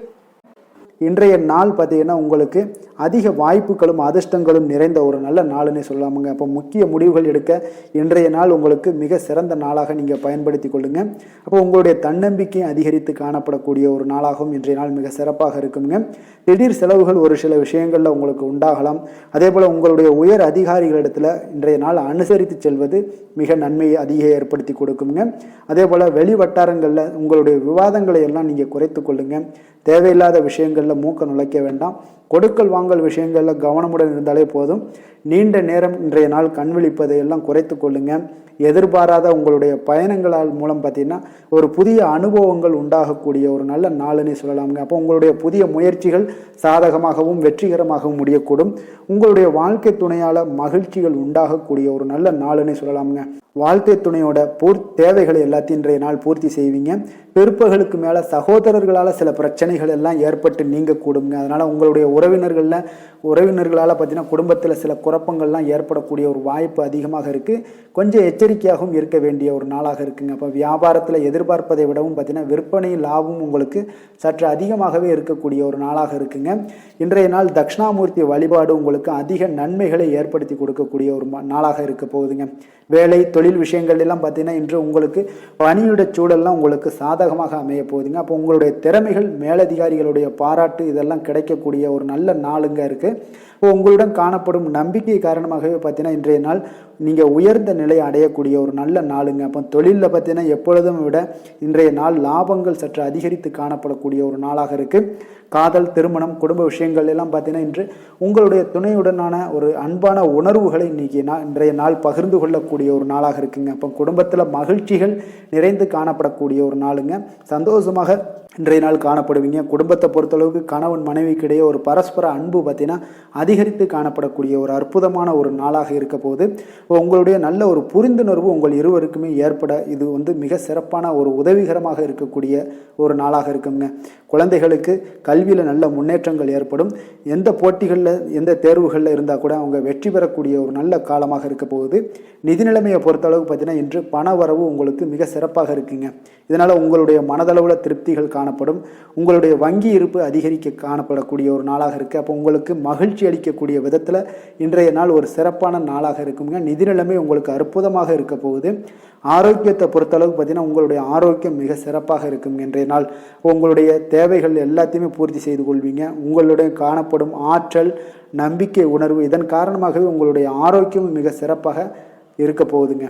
இன்றைய நாள் பார்த்தீங்கன்னா உங்களுக்கு அதிக வாய்ப்புகளும் அதிர்ஷ்டங்களும் நிறைந்த ஒரு நல்ல நாளுன்னே சொல்லலாமுங்க. அப்போ முக்கிய முடிவுகள் எடுக்க இன்றைய நாள் உங்களுக்கு மிக சிறந்த நாளாக நீங்கள் பயன்படுத்தி கொள்ளுங்க. அப்போ உங்களுடைய தன்னம்பிக்கை அதிகரித்து காணப்படக்கூடிய ஒரு நாளாகவும் இன்றைய நாள் மிக சிறப்பாக இருக்குங்க. திடீர் செலவுகள் ஒரு சில விஷயங்களில் உங்களுக்கு உண்டாகலாம். அதே போல் உங்களுடைய உயர் அதிகாரிகளிடத்தில் இன்றைய நாள் அனுசரித்து செல்வது மிக நன்மையை அதிக ஏற்படுத்தி கொடுக்குங்க. அதே போல் வெளி வட்டாரங்களில் உங்களுடைய விவாதங்களை எல்லாம் நீங்கள் குறைத்து கொள்ளுங்க. தேவையில்லாத விஷயங்களில் மூக்க நுழைக்க வேண்டாம். கொடுக்கல் வாங்கல் விஷயங்களில் கவனமுடன் இருந்தாலே போதும். நீண்ட நேரம் இன்றைய நாள் கண் விழிப்பதை எல்லாம் குறைத்து கொள்ளுங்க. எதிர்பாராத உங்களுடைய பயணங்களால் மூலம் பார்த்தீங்கன்னா ஒரு புதிய அனுபவங்கள் உண்டாகக்கூடிய ஒரு நல்ல நாளுன்னே சொல்லலாமுங்க. அப்போ உங்களுடைய புதிய முயற்சிகள் சாதகமாகவும் வெற்றிகரமாகவும் முடியக்கூடும். உங்களுடைய வாழ்க்கை துணையால் மகிழ்ச்சிகள் உண்டாகக்கூடிய ஒரு நல்ல நாளுன்னே சொல்லலாமுங்க. வாழ்க்கை துணையோட தேவைகளை எல்லாத்தையும் இன்றைய நாள் பூர்த்தி செய்வீங்க. பிற்பகலுக்கு மேலே சகோதரர்களால் சில பிரச்சனைகள் எல்லாம் ஏற்பட்டு நீங்கக்கூடுங்க. அதனால் உங்களுடைய உறவினர்களால் பார்த்தீங்கன்னா குடும்பத்தில் சில குழப்பங்கள்லாம் ஏற்படக்கூடிய ஒரு வாய்ப்பு அதிகமாக இருக்குது. கொஞ்சம் எச்சரிக்கையாகவும் இருக்க வேண்டிய ஒரு நாளாக இருக்குங்க. அப்போ வியாபாரத்தில் எதிர்பார்ப்பதை விடவும் பார்த்தீங்கன்னா விற்பனை லாபம் உங்களுக்கு சற்று அதிகமாகவே இருக்கக்கூடிய ஒரு நாளாக இருக்குங்க. இன்றைய நாள் தட்சிணாமூர்த்தி வழிபாடு உங்களுக்கு அதிக நன்மைகளை ஏற்படுத்தி கொடுக்கக்கூடிய ஒரு நாளாக இருக்க போகுதுங்க. வேலை தொழில் விஷயங்கள் எல்லாம் பார்த்தீங்கன்னா இன்று உங்களுக்கு பணியிட சூழல்லாம் உங்களுக்கு சாதகமாக சாதகமாக அமைய போகுதுங்க. அப்போ உங்களுடைய திறமைகள் மேலதிகாரிகளுடைய பாராட்டு இதெல்லாம் கிடைக்கக்கூடிய ஒரு நல்ல நாளுங்க இருக்குது. இப்போ உங்களுடன் காணப்படும் நம்பிக்கை காரணமாகவே பார்த்தீங்கன்னா இன்றைய நாள் நீங்கள் உயர்ந்த நிலையை அடையக்கூடிய ஒரு நல்ல நாளுங்க. அப்போ தொழிலில் பார்த்தீங்கன்னா எப்பொழுதும் விட இன்றைய நாள் லாபங்கள் சற்று அதிகரித்து காணப்படக்கூடிய ஒரு நாளாக இருக்குது. காதல், திருமணம், குடும்ப விஷயங்கள் எல்லாம் பார்த்தீங்கன்னா இன்று உங்களுடைய துணையுடனான ஒரு அன்பான உணர்வுகளை இன்றைய நாள் பகிர்ந்து கொள்ளக்கூடிய ஒரு நாளாக இருக்குங்க. அப்போ குடும்பத்தில் மகிழ்ச்சிகள் நிறைந்து காணப்படக்கூடிய ஒரு நாளுங்க. சந்தோஷமாக இன்றைய நாள் காணப்படுவீங்க. குடும்பத்தை பொறுத்தளவுக்கு கணவன் மனைவிக்கிடையே ஒரு பரஸ்பர அன்பு பார்த்தீங்கன்னா அதிகரித்து காணப்படக்கூடிய ஒரு அற்புதமான ஒரு நாளாக இருக்க போது உங்களுடைய நல்ல ஒரு புரிந்துணர்வு உங்கள் இருவருக்குமே ஏற்பட இது மிக சிறப்பான ஒரு உதவிகரமாக இருக்கக்கூடிய ஒரு நாளாக இருக்குங்க. குழந்தைகளுக்கு கல்வியில் நல்ல முன்னேற்றங்கள் ஏற்படும். எந்த போட்டிகளில் எந்த தேர்வுகளில் இருந்தால் கூட அவங்க வெற்றி பெறக்கூடிய ஒரு நல்ல காலமாக இருக்க போகுது. நிதி நிலைமையை பொறுத்தளவுக்கு பார்த்தீங்கன்னா இன்று பண வரவு உங்களுக்கு மிக சிறப்பாக இருக்குங்க. இதனால் உங்களுடைய மனதளவில் திருப்திகள் காணப்படும். உங்களுடைய வங்கி இருப்பு அதிகரிக்க காணப்படக்கூடிய ஒரு நாளாக இருக்குது. அப்போ உங்களுக்கு மகிழ்ச்சி அளிக்கக்கூடிய விதத்தில் இன்றைய நாள் ஒரு சிறப்பான நாளாக இருக்குங்க. நிதி நிலைமை உங்களுக்கு அற்புதமாக இருக்க போகுது. ஆரோக்கியத்தை பொறுத்தளவுக்கு பார்த்தீங்கன்னா உங்களுடைய ஆரோக்கியம் மிக சிறப்பாக இருக்குங்க. இன்றைய நாள் உங்களுடைய தேவைகள் எல்லாத்தையுமே பூர்த்தி செய்து கொள்வீங்க. உங்களுடைய காணப்படும் ஆற்றல், நம்பிக்கை உணர்வு இதன் காரணமாகவே உங்களுடைய ஆரோக்கியம் மிக சிறப்பாக இருக்க போகுதுங்க.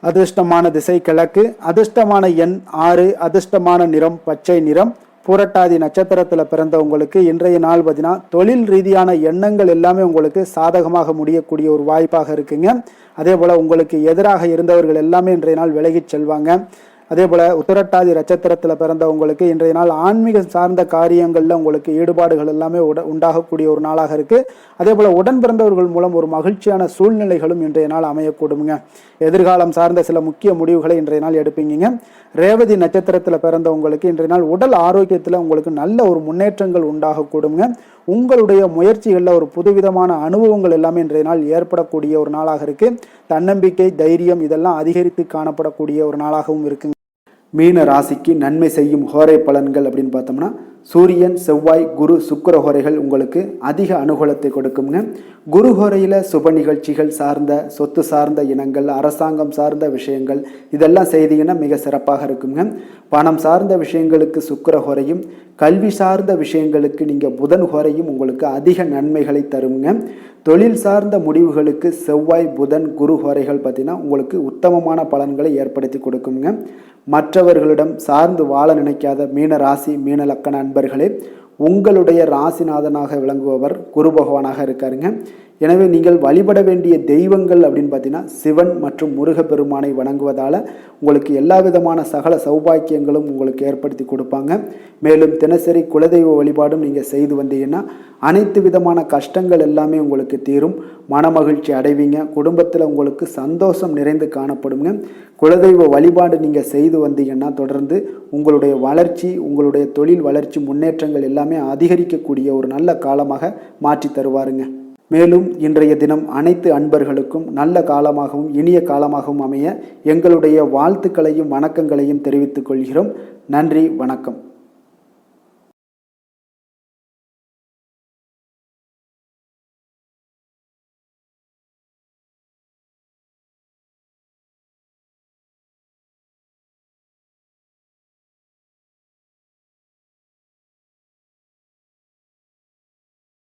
அதிர்ஷ்டமான திசை கிழக்கு, அதிர்ஷ்டமான எண் 6, அதிர்ஷ்டமான நிறம் பச்சை நிறம். பூரட்டாதி நட்சத்திரத்தில் பிறந்த உங்களுக்கு இன்றைய நாள் பார்த்தீங்கன்னா தொழில் ரீதியான எண்ணங்கள் எல்லாமே உங்களுக்கு சாதகமாக முடியக்கூடிய ஒரு வாய்ப்பாக இருக்குங்க. அதே போல் உங்களுக்கு எதிராக இருந்தவர்கள் எல்லாமே இன்றைய நாள் விலகிச் செல்வாங்க. அதே போல் உத்திரட்டாதி நட்சத்திரத்தில் பிறந்த உங்களுக்கு இன்றைய நாள் ஆன்மீக சார்ந்த காரியங்களில் உங்களுக்கு ஈடுபாடுகள் எல்லாமே உண்டாகக்கூடிய ஒரு நாளாக இருக்குது. அதே போல் உடன் பிறந்தவர்கள் மூலம் ஒரு மகிழ்ச்சியான சூழ்நிலைகளும் இன்றைய நாள் அமையக்கூடுங்க. எதிர்காலம் சார்ந்த சில முக்கிய முடிவுகளை இன்றைய நாள் எடுப்பீங்க. ரேவதி நட்சத்திரத்தில் பிறந்த உங்களுக்கு இன்றைய நாள் உடல் ஆரோக்கியத்தில் உங்களுக்கு நல்ல ஒரு முன்னேற்றங்கள் உண்டாகக்கூடுங்க. உங்களுடைய முயற்சிகளில் ஒரு புதுவிதமான அனுபவங்கள் எல்லாமே இன்றைய நாள் ஏற்படக்கூடிய ஒரு நாளாக இருக்குது. தன்னம்பிக்கை, தைரியம் இதெல்லாம் அதிகரித்து காணப்படக்கூடிய ஒரு நாளாகவும் இருக்குங்க. மீன ராசிக்கு நன்மை செய்யும் ஹோரை பலன்கள் அப்படின்னு பார்த்தோம்னா சூரியன், செவ்வாய், குரு, சுக்கிர ஹோரைகள் உங்களுக்கு அதிக அனுகூலத்தை கொடுக்குங்க. குரு ஹோரையில் சுப நிகழ்ச்சிகள் சார்ந்த, சொத்து சார்ந்த இனங்கள், அரசாங்கம் சார்ந்த விஷயங்கள் இதெல்லாம் செய்தீங்கன்னா மிக சிறப்பாக இருக்குங்க. பணம் சார்ந்த விஷயங்களுக்கு சுக்கிர ஹோரையும், கல்வி சார்ந்த விஷயங்களுக்கு நீங்கள் புதன் ஹோரையும் உங்களுக்கு அதிக நன்மைகளை தருங்க. தொழில் சார்ந்த முடிவுகளுக்கு செவ்வாய், புதன், குரு ஹோரைகள் பார்த்தீங்கன்னா உங்களுக்கு உத்தமமான பலன்களை ஏற்படுத்தி கொடுக்குங்க. மற்றவர்களிடம் சார்ந்து வாழ நினைக்காத மீன ராசி, மீன லக்கண அன்பர்களே, உங்களுடைய ராசிநாதனாக விளங்குபவர் குரு பகவானாக இருக்காருங்க. எனவே நீங்கள் வழிபட வேண்டிய தெய்வங்கள் அப்படின்னு பார்த்தீங்கன்னா சிவன் மற்றும் முருகப்பெருமானை வணங்குவதால் உங்களுக்கு எல்லா விதமான சகல சௌபாக்கியங்களும் உங்களுக்கு ஏற்படுத்தி கொடுப்பாங்க. மேலும் தினசரி குலதெய்வ வழிபாடும் நீங்கள் செய்து வந்தீங்கன்னா அனைத்து விதமான கஷ்டங்கள் எல்லாமே உங்களுக்கு தீரும். மனமகிழ்ச்சி அடைவீங்க. குடும்பத்தில் உங்களுக்கு சந்தோஷம் நிறைந்து காணப்படுங்க. குலதெய்வ வழிபாடு நீங்கள் செய்து வந்தீங்கன்னா தொடர்ந்து உங்களுடைய வளர்ச்சி, உங்களுடைய தொழில் வளர்ச்சி, முன்னேற்றங்கள் எல்லாமே அதிகரிக்கக்கூடிய ஒரு நல்ல காலமாக மாற்றி தருவாருங்க. மேலும் இன்றைய தினம் அனைத்து அன்பர்களுக்கும் நல்ல காலமாகவும் இனிய காலமாகவும் அமைய எங்களுடைய வாழ்த்துக்களையும் வணக்கங்களையும் தெரிவித்துக் கொள்கிறோம். நன்றி, வணக்கம்.